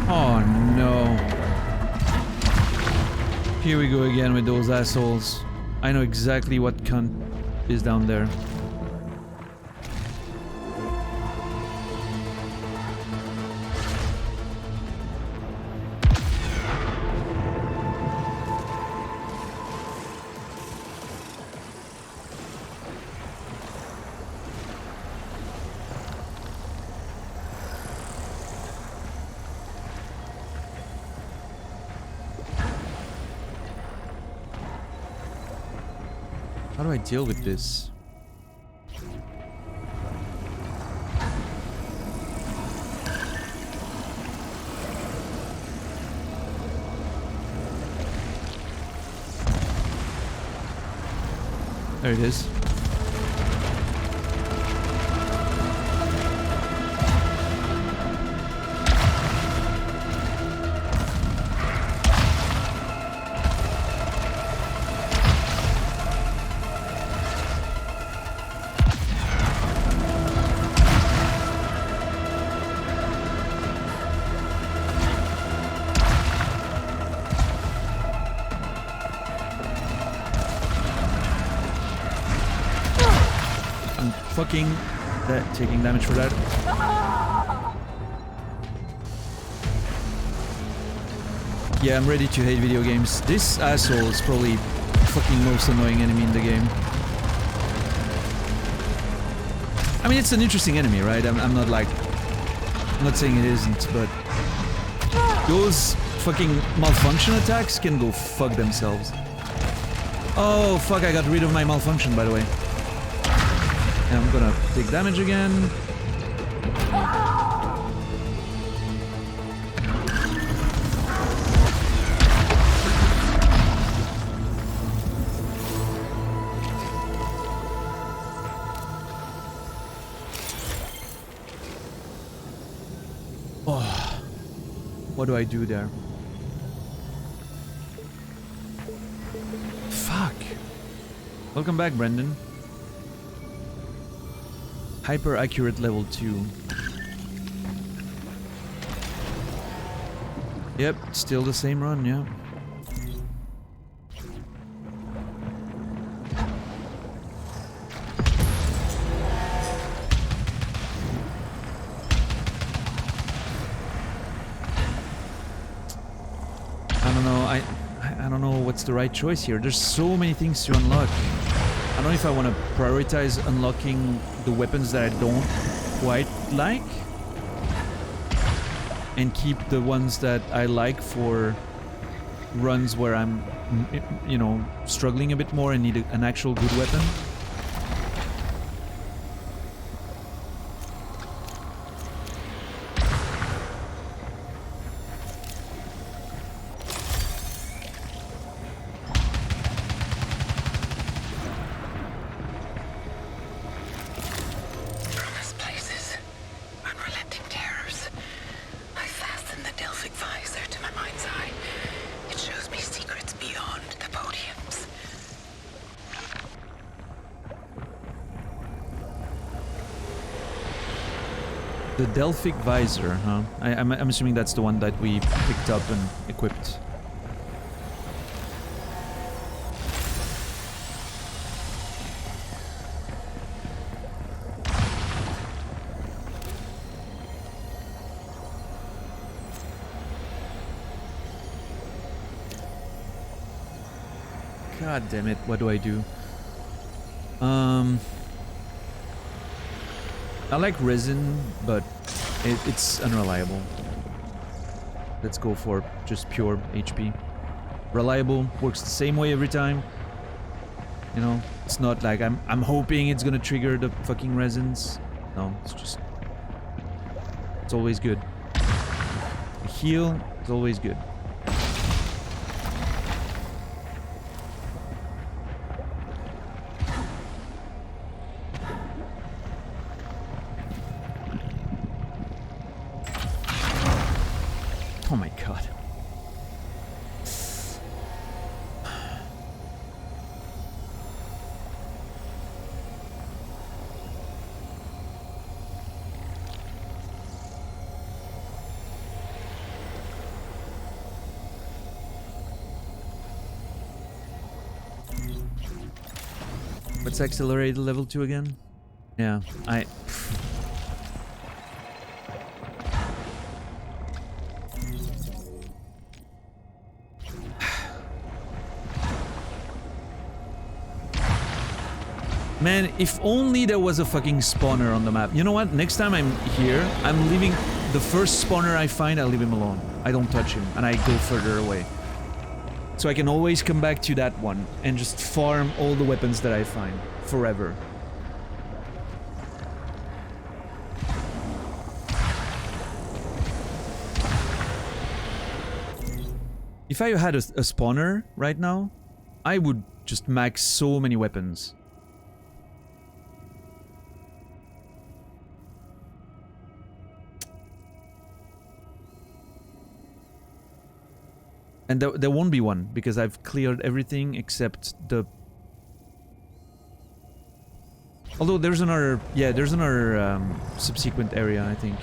Oh no. Here we go again with those assholes. I know exactly what cunt is down there. How do I deal with this? There it is. fucking taking damage for that. Yeah, I'm ready to hate video games. This asshole is probably fucking most annoying enemy in the game. I mean, it's an interesting enemy, right? I'm not like... I'm not saying it isn't, but... Those fucking malfunction attacks can go fuck themselves. Oh, fuck, I got rid of my malfunction, by the way. And I'm gonna take damage again. What do I do there? Fuck. Welcome back, Brendan. Hyper accurate level 2. Yep, still the same run, yeah. I don't know what's the right choice here. There's so many things to unlock. I don't know if I want to prioritize unlocking the weapons that I don't quite like and keep the ones that I like for runs where I'm, you know, struggling a bit more and need an actual good weapon. The Delphic Visor, huh? I'm assuming that's the one that we picked up and equipped. God damn it, what do I do? I like resin, but it's unreliable. Let's go for just pure HP. Reliable, works the same way every time. You know, it's not like I'm hoping it's gonna trigger the fucking resins. No, it's just... It's always good. The heal is always good. Oh my god. Let's accelerate level 2 again. Yeah, Man, if only there was a fucking spawner on the map. You know what? Next time I'm here, I'm leaving the first spawner I find, I leave him alone. I don't touch him, and I go further away. So I can always come back to that one and just farm all the weapons that I find forever. If I had a spawner right now, I would just max so many weapons. And there won't be one, because I've cleared everything except the... Although there's another... Yeah, there's another subsequent area, I think.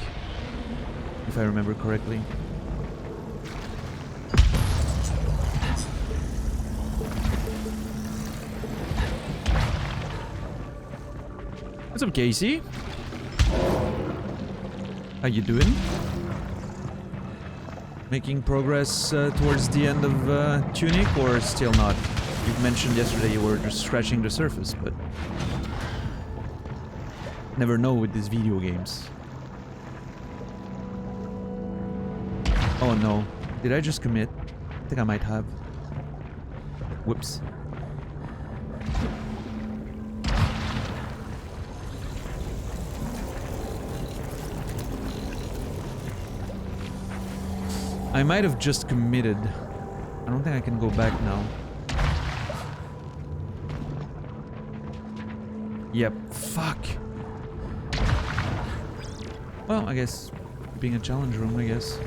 If I remember correctly. What's up, Casey? How you doing? Making progress towards the end of Tunic, or still not? You mentioned yesterday you were just scratching the surface, but... Never know with these video games. Oh no. Did I just commit? I think I might have. Whoops. I might have just committed. I don't think I can go back now. Yep. Fuck. Well, I guess being a challenge room, I guess.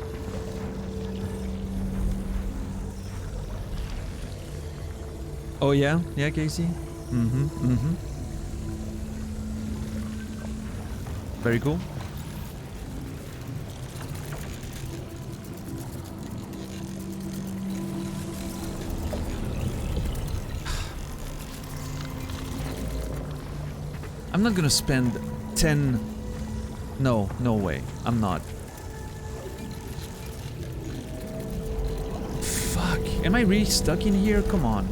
Oh yeah? Yeah, Casey? Mm-hmm, mm-hmm. Very cool. I'm not gonna spend 10... No, no way. I'm not. Fuck. Am I really stuck in here? Come on.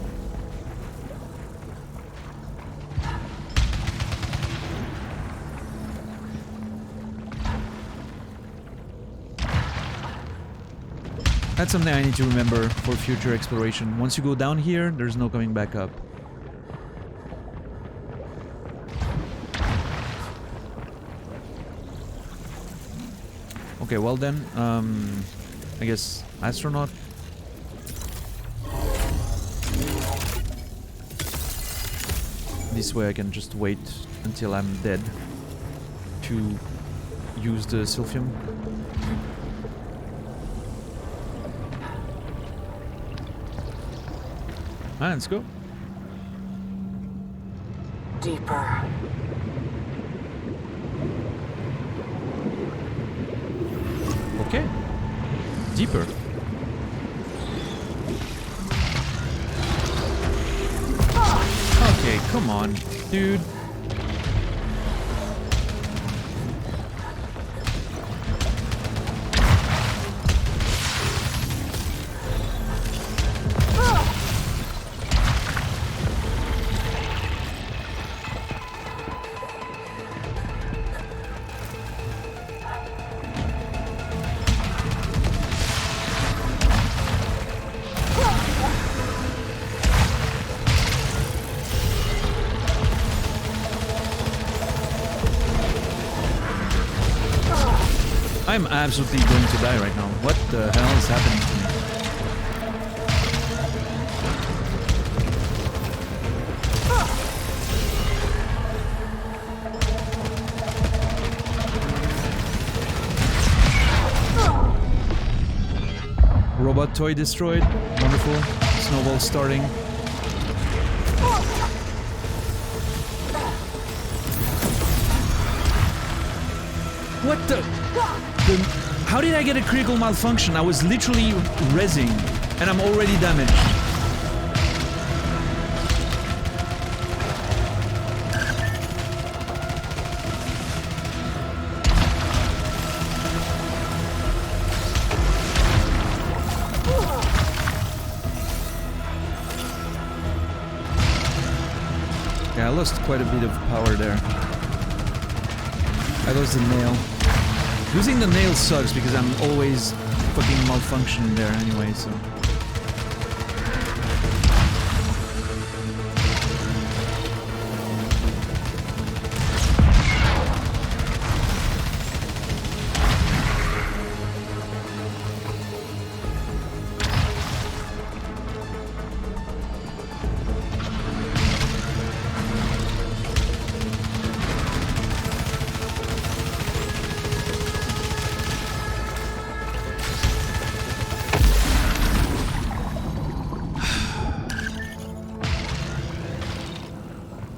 That's something I need to remember for future exploration. Once you go down here, there's no coming back up. Okay, well then, I guess astronaut. This way I can just wait until I'm dead to use the silphium. Alright, let's go. Deeper. Okay. Deeper. Okay, come on, dude. I'm absolutely going to die right now. What the hell is happening to me? Robot toy destroyed. Wonderful. Snowball starting. What the... How did I get a critical malfunction? I was literally rezzing, and I'm already damaged. Yeah, I lost quite a bit of power there. I lost the nail. Losing the nail sucks because I'm always fucking malfunctioning there anyway, so...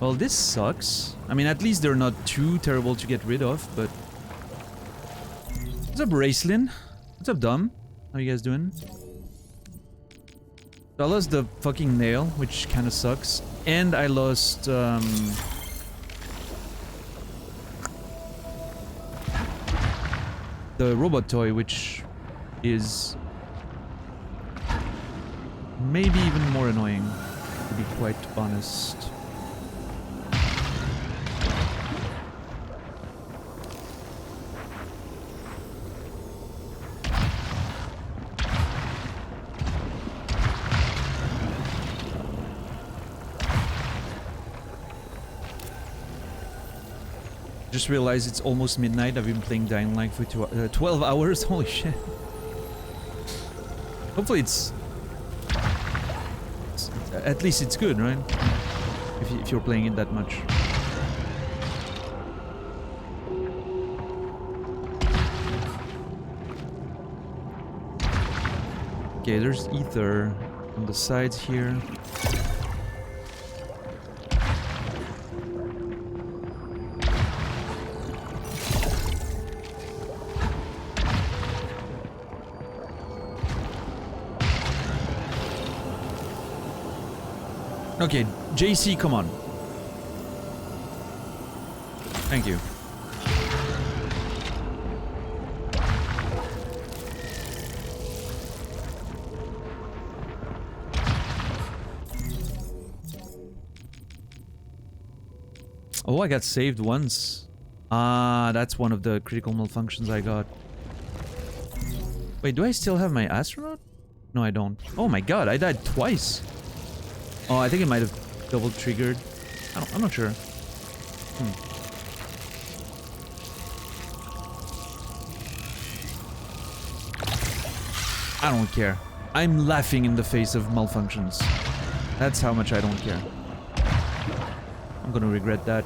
Well, this sucks. I mean, at least they're not too terrible to get rid of, but... What's up, Racelyn? What's up, Dom? How you guys doing? So I lost the fucking nail, which kinda sucks. And I lost, the robot toy, which is maybe even more annoying, to be quite honest. Just realized it's almost midnight. I've been playing Dying Light for 12 hours. Holy shit. Hopefully it's at least it's good, right? If you're playing it that much. Okay, there's ether on the sides here. Okay, JC, come on. Thank you. Oh, I got saved once. Ah, that's one of the critical malfunctions I got. Wait, do I still have my astronaut? No, I don't. Oh my god, I died twice. Oh, I think it might have double triggered. I'm not sure. I don't care. I'm laughing in the face of malfunctions. That's how much I don't care. I'm gonna regret that.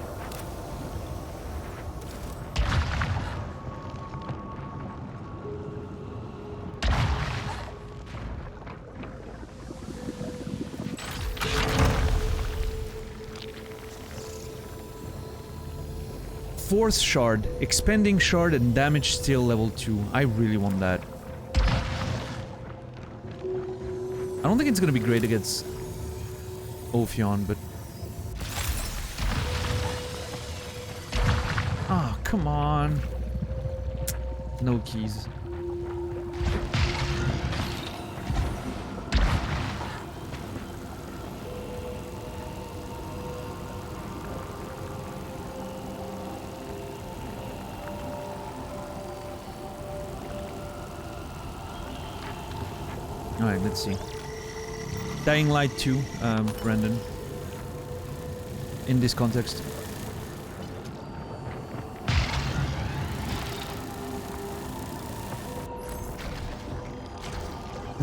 Fourth shard, expanding shard and damage still level 2. I really want that. I don't think it's gonna be great against Ophion, but... Ah, come on. No keys. Alright, let's see. Dying Light 2, Brandon. In this context.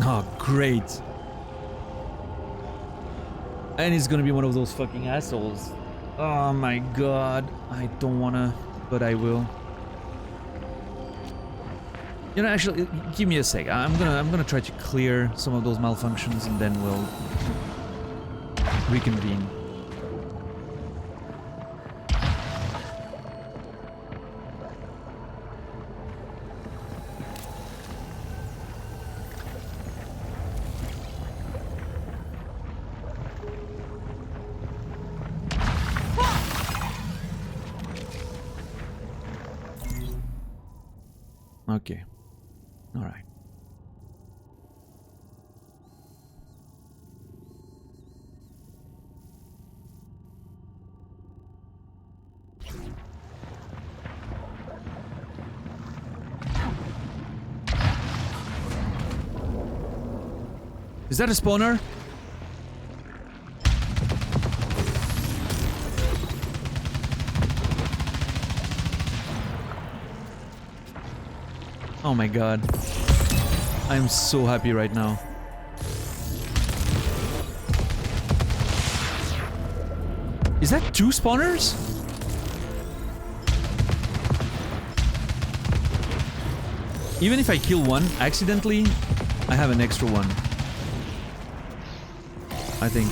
Oh, great. And he's gonna be one of those fucking assholes. Oh my god. I don't wanna, but I will. You know, actually, give me a sec. I'm gonna try to clear some of those malfunctions and then we'll reconvene. Okay. All right. Is that a spawner? Oh my god. I'm so happy right now. Is that 2 spawners? Even if I kill one accidentally, I have an extra one. I think.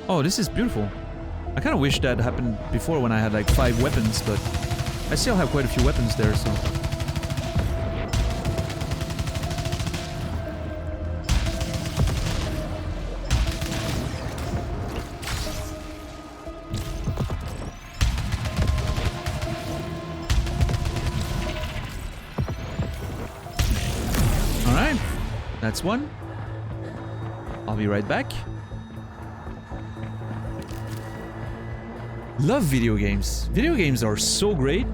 Oh, this is beautiful. I kind of wish that happened before when I had like 5 weapons, but I still have quite a few weapons there, so... That's one. I'll be right back. Love video games. Video games are so great.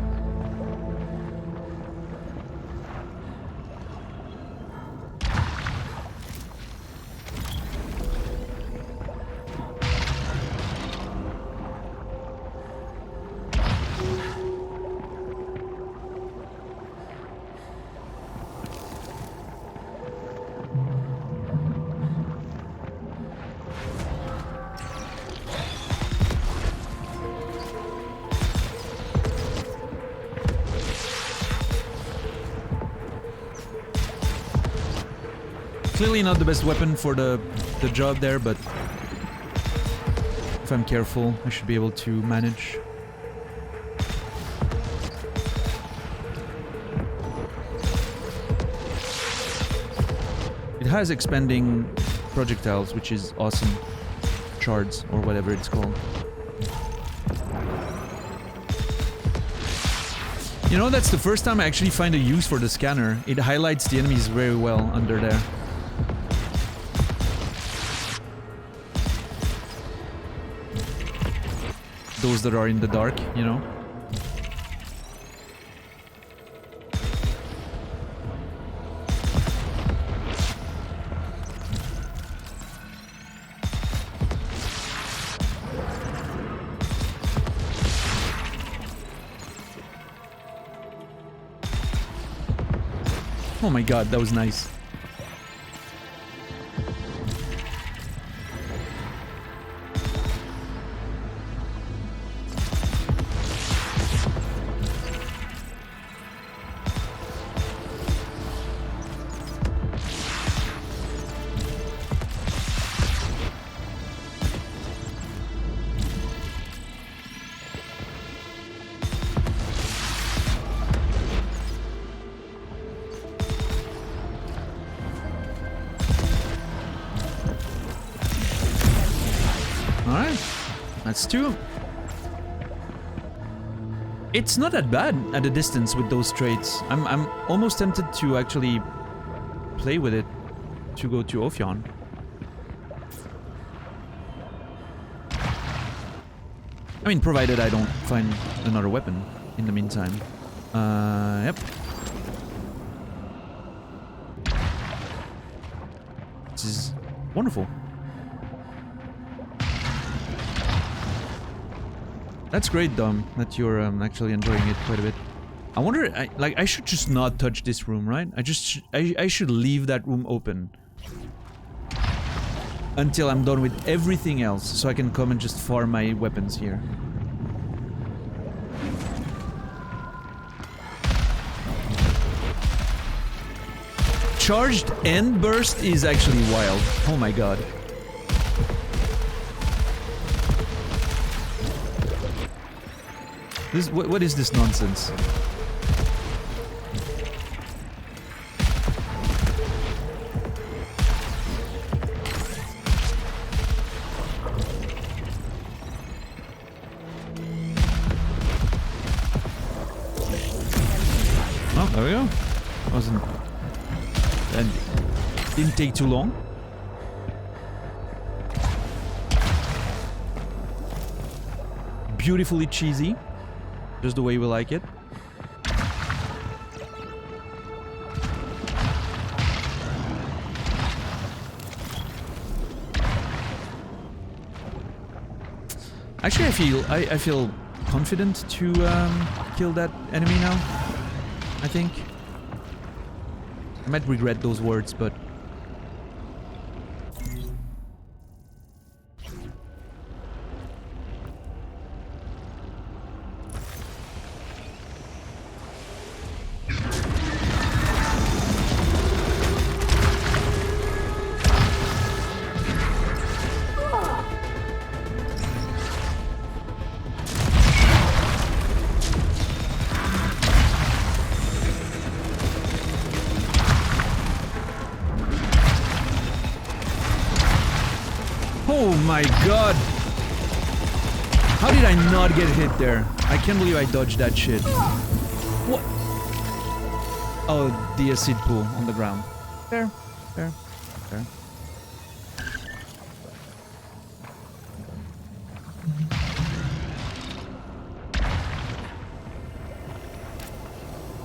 Clearly not the best weapon for the job there, but if I'm careful, I should be able to manage. It has expanding projectiles, which is awesome. Shards, or whatever it's called. You know, that's the first time I actually find a use for the scanner. It highlights the enemies very well under there. Those that are in the dark, you know? Oh my god, that was nice. That's two. It's not that bad at a distance with those traits. I'm almost tempted to actually play with it to go to Ophion. I mean, provided I don't find another weapon in the meantime. Yep. This is wonderful. That's great, Dom, that you're actually enjoying it quite a bit. I wonder, I should just not touch this room, right? I should leave that room open until I'm done with everything else, so I can come and just farm my weapons here. Charged and burst is actually wild. Oh my god. This, what is this nonsense? Oh, there we go. And didn't take too long. Beautifully cheesy. Just the way we like it. Actually, I feel confident to kill that enemy now. I think. I might regret those words, but oh my god! How did I not get hit there? I can't believe I dodged that shit. What? Oh, the acid pool on the ground. There. Fair. Fair.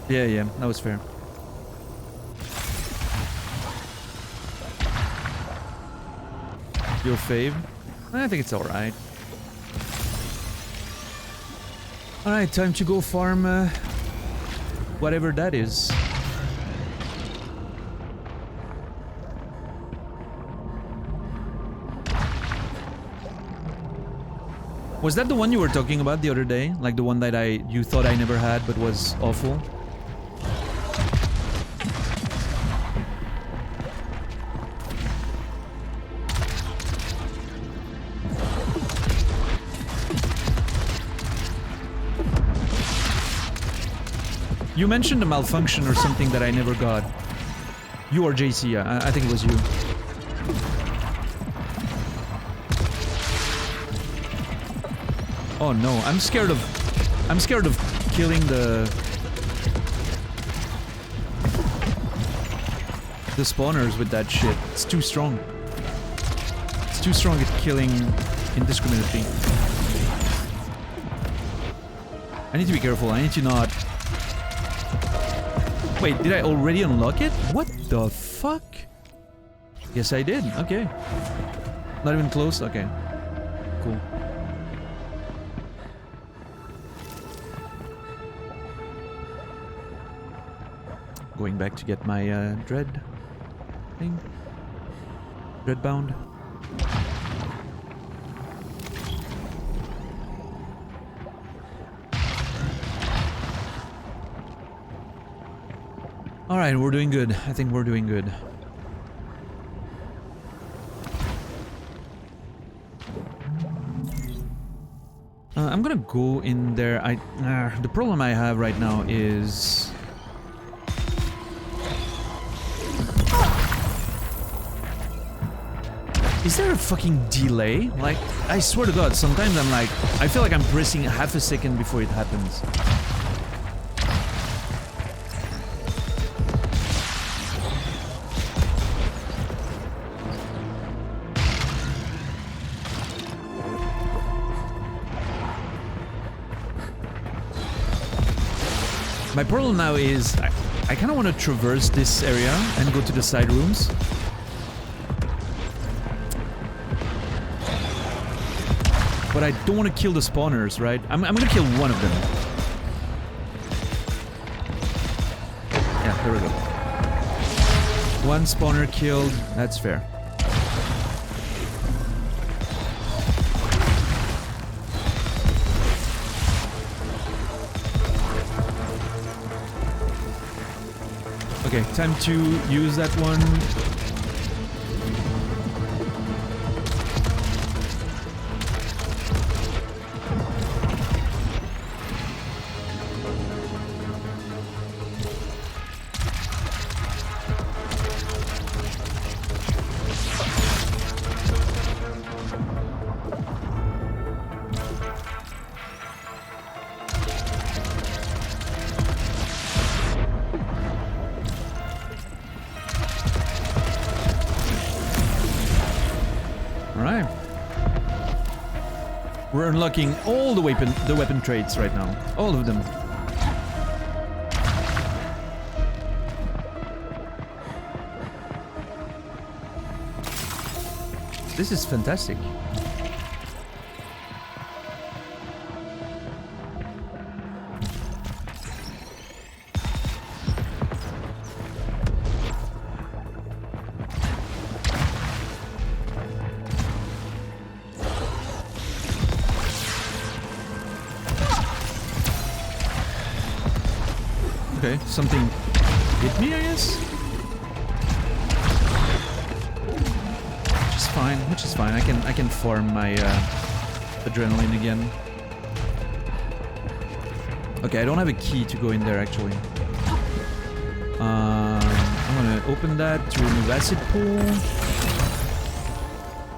Yeah, yeah, that was fair. Your fave? I think it's alright. Alright, time to go farm whatever that is. Was that the one you were talking about the other day? Like the one that you thought I never had but was awful? You mentioned a malfunction or something that I never got. You or JC, I think it was you. Oh no, I'm scared of killing the spawners with that shit. It's too strong. It's too strong at killing indiscriminately. I need to be careful. I need to not... Wait, did I already unlock it? What the fuck? Yes, I did. Okay. Not even close? Okay. Cool. Going back to get my dread thing. Dreadbound. Alright, we're doing good. I think we're doing good. I'm gonna go in there. The problem I have right now is... Is there a fucking delay? Like, I swear to God, sometimes I'm like... I feel like I'm pressing half a second before it happens. My problem now is I kind of want to traverse this area and go to the side rooms. But I don't want to kill the spawners, right? I'm gonna kill one of them. Yeah, there we go. One spawner killed. That's fair. Okay, time to use that one. We're unlocking all the weapon traits right now. All of them. This is fantastic. Okay, something hit me, I guess? Which is fine. I can farm my adrenaline again. Okay, I don't have a key to go in there actually. I'm gonna open that to remove acid pool.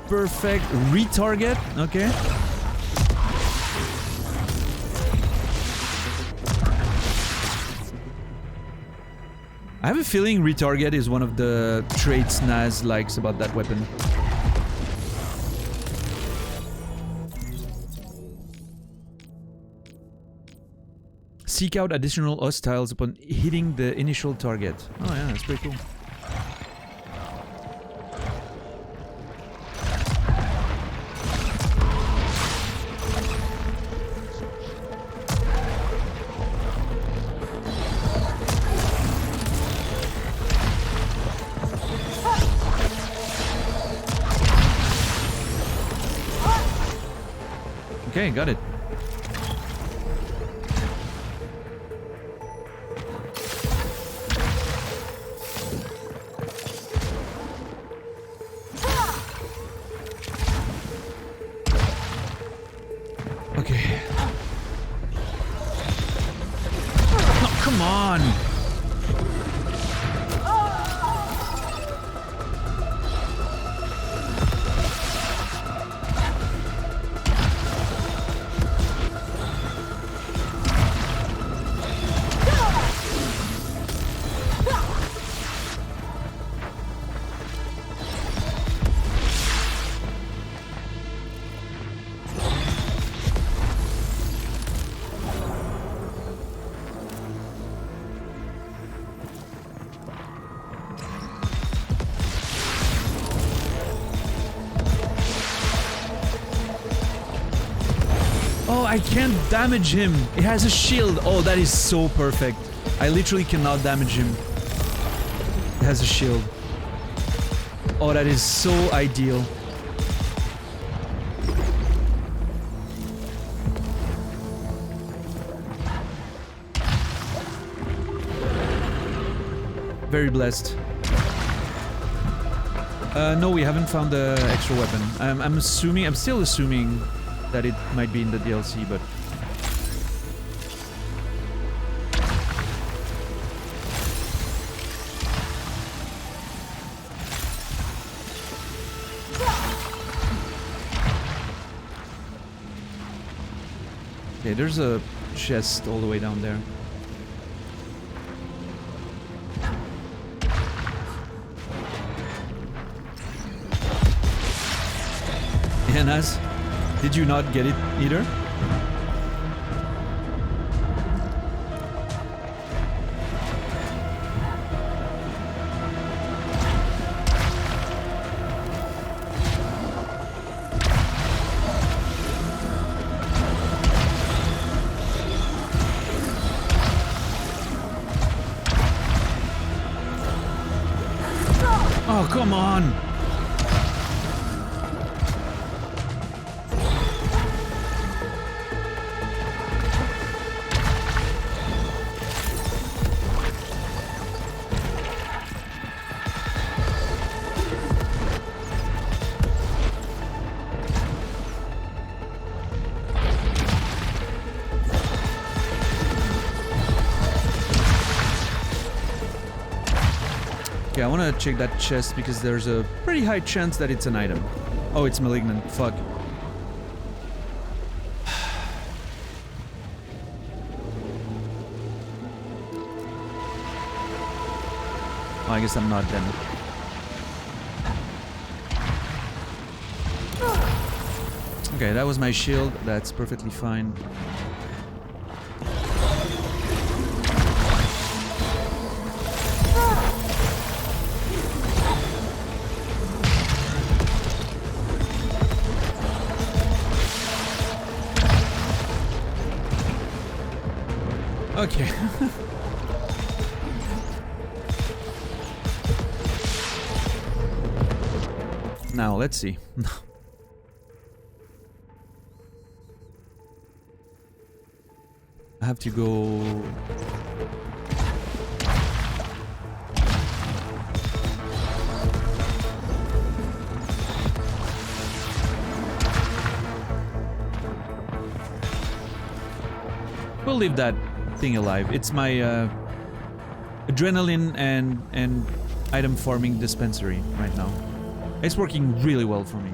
Perfect. Retarget. Okay. I have a feeling retarget is one of the traits Naz likes about that weapon. Seek out additional hostiles upon hitting the initial target. Oh yeah, that's pretty cool. Okay, got it. Okay. No, come on! I can't damage him. It has a shield. Oh, that is so perfect. I literally cannot damage him. It has a shield. Oh, that is so ideal. Very blessed. No, we haven't found the extra weapon. I'm still assuming that it might be in the DLC, but... Okay, there's a chest all the way down there. Yeah, Naz? Did you not get it either? Oh, come on! Okay, I want to check that chest because there's a pretty high chance that it's an item. Oh, it's malignant. Fuck. Oh, I guess I'm not then. Okay, that was my shield. That's perfectly fine. Okay. Now, let's see. I have to go... We'll leave that thing alive. It's my adrenaline and item farming dispensary right now. It's working really well for me.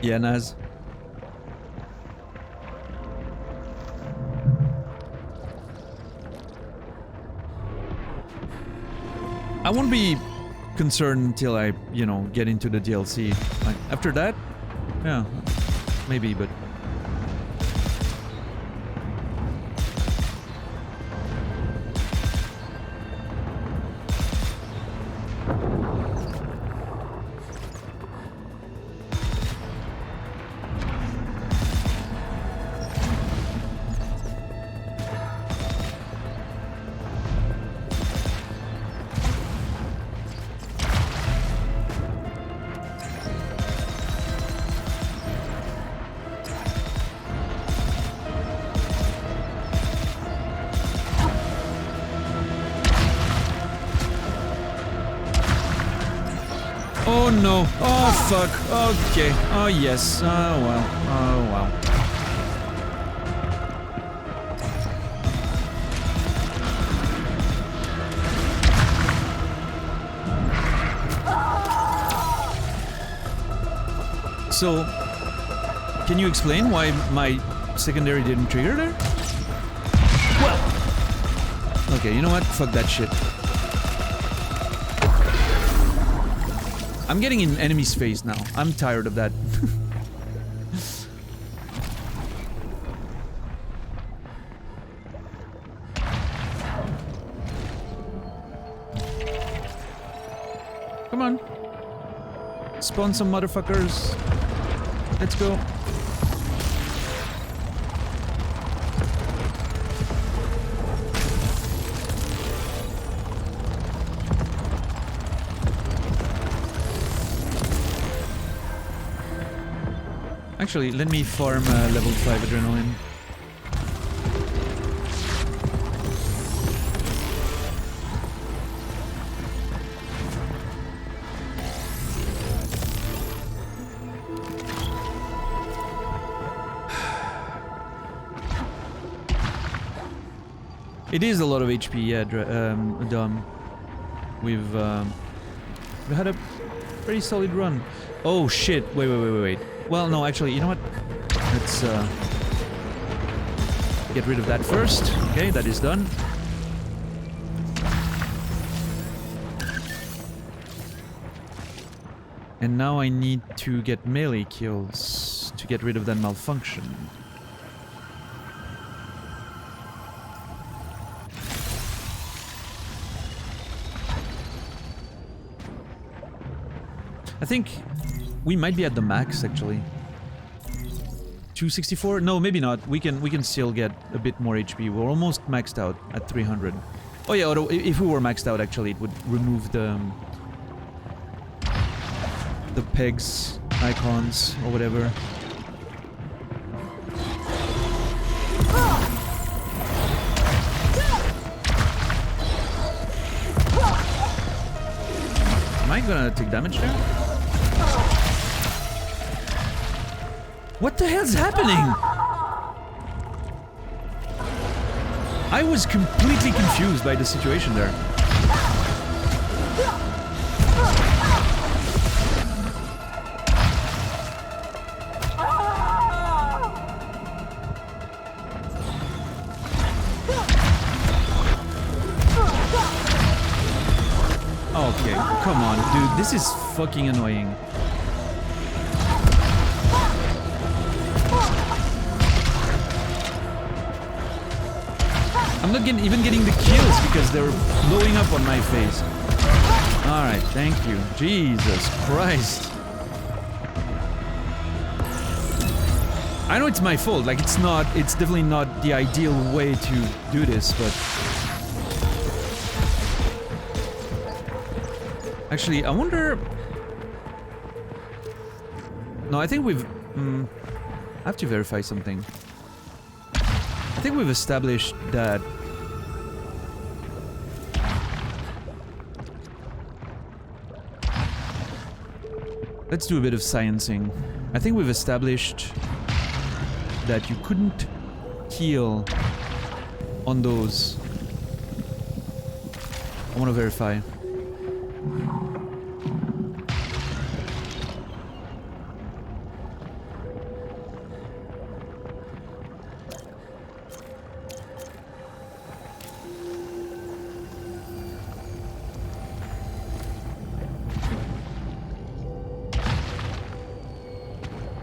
Yeah, Naz. I won't be concerned until I, you know, get into the DLC. Like, after that, yeah, maybe, but... Oh no! Oh fuck! Okay. Oh yes. Oh well. Oh wow. So, can you explain why my secondary didn't trigger there? Well... Okay, you know what? Fuck that shit. I'm getting in enemy's face now. I'm tired of that. Come on. Spawn some motherfuckers. Let's go. Actually, let me farm level 5 adrenaline. It is a lot of HP, yeah, Dom. We've had a pretty solid run. Oh shit! Wait. Well, no, actually, you know what? Let's get rid of that first. Okay, that is done. And now I need to get melee kills to get rid of that malfunction. I think we might be at the max, actually. 264? No, maybe not. We can still get a bit more HP. We're almost maxed out at 300. Oh yeah, although if we were maxed out, actually, it would remove the pegs, icons, or whatever. Am I gonna take damage there? What the hell's happening? I was completely confused by the situation there. Okay, come on, dude, this is fucking annoying. I'm not even getting the kills because they're blowing up on my face. Alright, thank you. Jesus Christ. I know it's my fault, like it's definitely not the ideal way to do this, but... Actually, I wonder... No, I think we've... I have to verify something. I think we've established that... Let's do a bit of sciencing. I think we've established that you couldn't heal on those. I want to verify.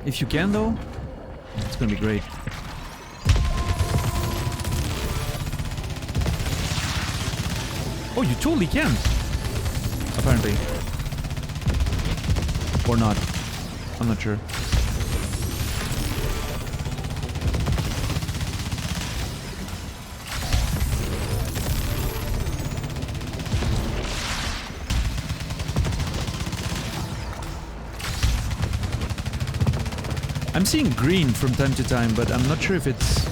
If you can, though, it's gonna be great. Oh, you totally can. Apparently. Or not. I'm not sure. I'm seeing green from time to time, but I'm not sure if it's...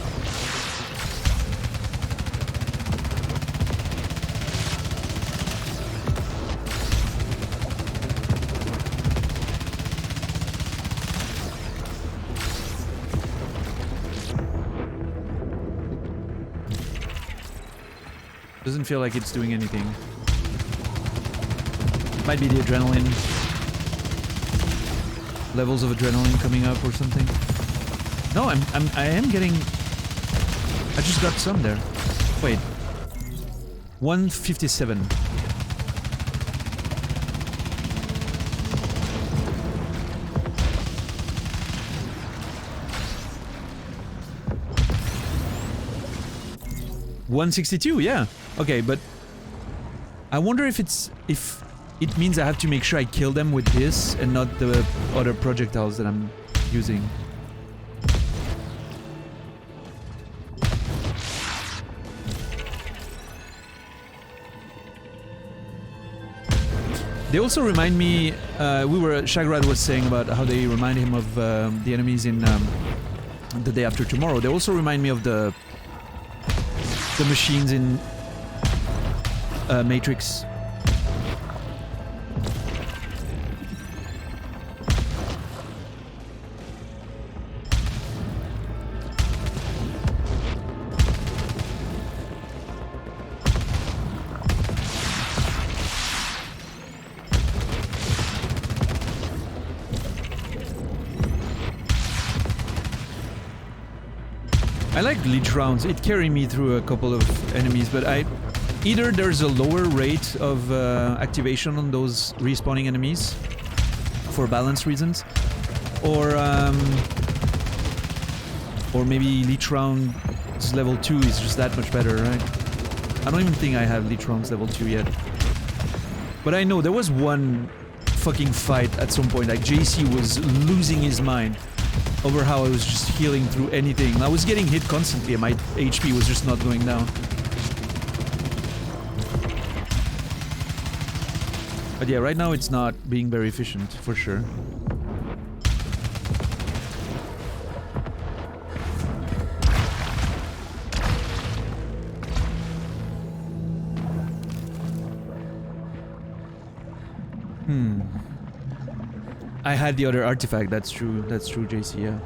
Doesn't feel like it's doing anything. Might be the adrenaline. Levels of adrenaline coming up or something. No, I am getting... I just got some there. Wait. 157. $162, yeah. Okay, but I wonder if it means I have to make sure I kill them with this and not the other projectiles that I'm using. They also remind me, Shagrad was saying about how they remind him of the enemies in The Day After Tomorrow. They also remind me of the machines in Matrix. I like leech rounds. It carried me through a couple of enemies, but either there's a lower rate of activation on those respawning enemies for balance reasons, or maybe leech rounds level 2 is just that much better, right? I don't even think I have leech rounds level 2 yet. But I know there was one fucking fight at some point, like JC was losing his mind over how I was just healing through anything. I was getting hit constantly and my HP was just not going down. But yeah, right now it's not being very efficient, for sure. I had the other artifact, that's true, JC, yeah.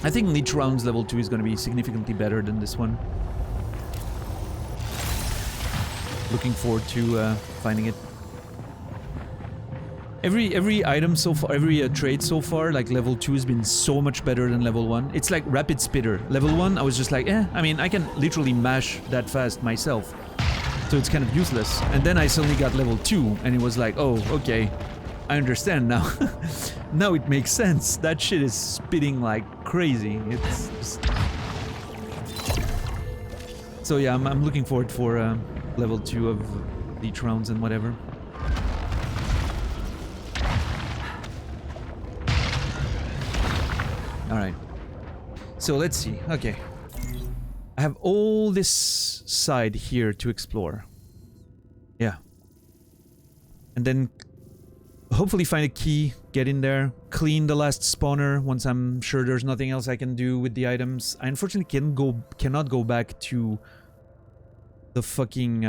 I think leech rounds level 2 is going to be significantly better than this one. Looking forward to finding it. Every item so far, every trade so far, like level 2 has been so much better than level 1. It's like rapid spitter. Level 1, I was just like, I mean, I can literally mash that fast myself. So it's kind of useless. And then I suddenly got level 2, and it was like, oh, okay, I understand now. Now it makes sense. That shit is spitting like crazy. It's just... So yeah, I'm looking forward for level 2 of leech rounds and whatever. Alright. So let's see. Okay. I have all this side here to explore. Yeah. And then hopefully find a key, get in there, clean the last spawner once I'm sure there's nothing else I can do with the items. I unfortunately cannot go back to the fucking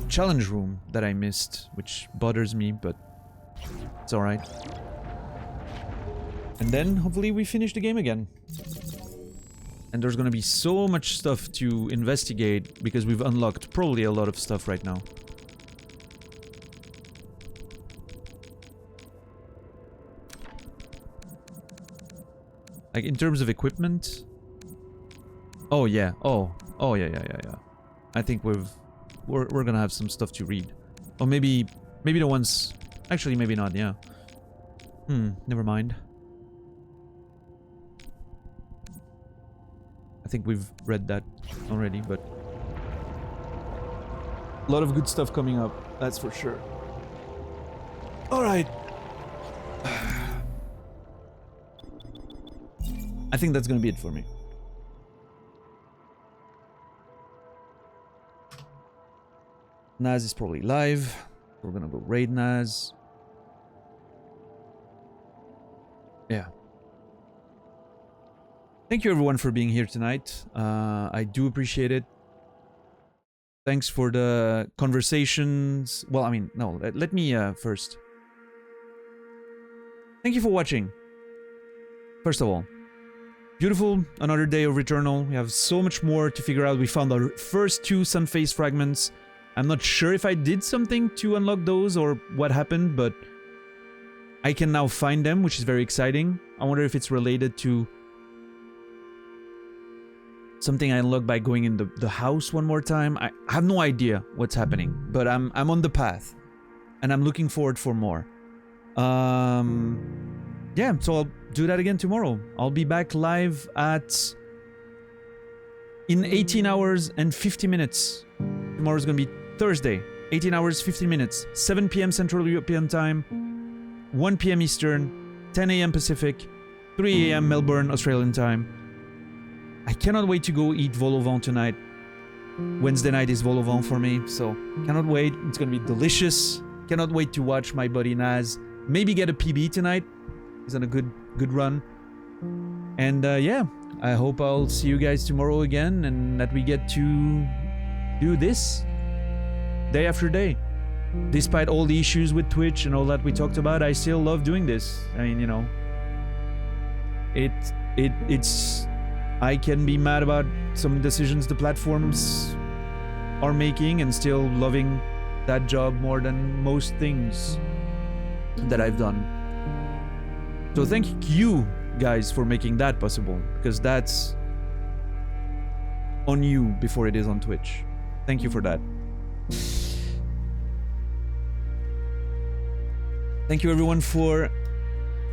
challenge room that I missed, which bothers me, but it's alright. And then hopefully we finish the game again. And there's gonna be so much stuff to investigate because we've unlocked probably a lot of stuff right now. Like in terms of equipment. Oh yeah. Oh yeah. I think we're gonna have some stuff to read. Or maybe the ones. Actually, maybe not. Yeah. Never mind. I think we've read that already, but a lot of good stuff coming up. That's for sure. All right. I think that's gonna be it for me. Naz is probably live. We're gonna go raid Naz. Yeah. Thank you everyone for being here tonight. I do appreciate it. Thanks for the conversations. Well, I mean, no, let me first. Thank you for watching. First of all. Beautiful, another day of Returnal. We have so much more to figure out. We found our first 2 Sunface fragments. I'm not sure if I did something to unlock those or what happened, but I can now find them, which is very exciting. I wonder if it's related to something I unlocked by going in the house one more time. I have no idea what's happening, but I'm on the path, and I'm looking forward for more. Yeah, so I'll do that again tomorrow. I'll be back live in 18 hours and 50 minutes. Tomorrow's gonna be Thursday, 18 hours, 15 minutes, 7 p.m. Central European Time, 1 p.m. Eastern, 10 a.m. Pacific, 3 a.m. Melbourne, Australian Time. I cannot wait to go eat vol au vent tonight. Wednesday night is vol au vent for me, so cannot wait. It's gonna be delicious. Cannot wait to watch my buddy Naz maybe get a PB tonight. He's on a good run. And yeah, I hope I'll see you guys tomorrow again and that we get to do this day after day. Despite all the issues with Twitch and all that we talked about, I still love doing this. I mean, you know, it's I can be mad about some decisions the platforms are making and still loving that job more than most things that I've done. So thank you guys for making that possible, because that's on you before it is on Twitch. Thank you for that. Thank you everyone for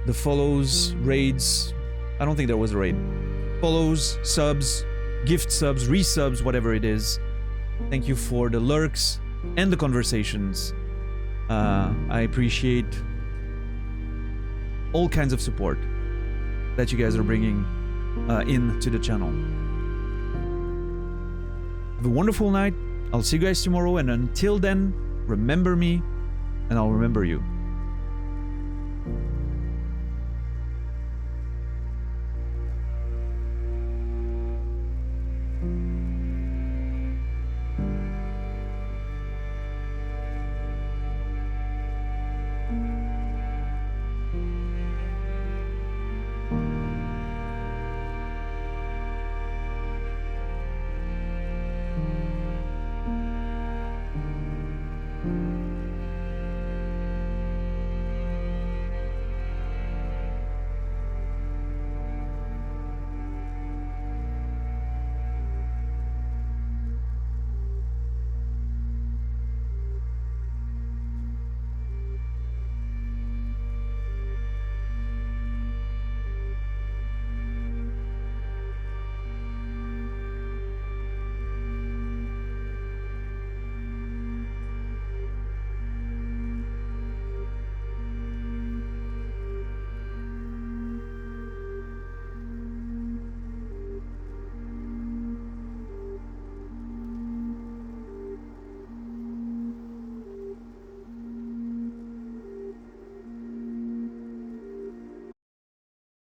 the follows, raids. I don't think there was a raid. Follows, subs, gift subs, resubs, whatever it is. Thank you for the lurks and the conversations. I appreciate all kinds of support that you guys are bringing into the channel. Have a wonderful night. I'll see you guys tomorrow, and until then, remember me, and I'll remember you.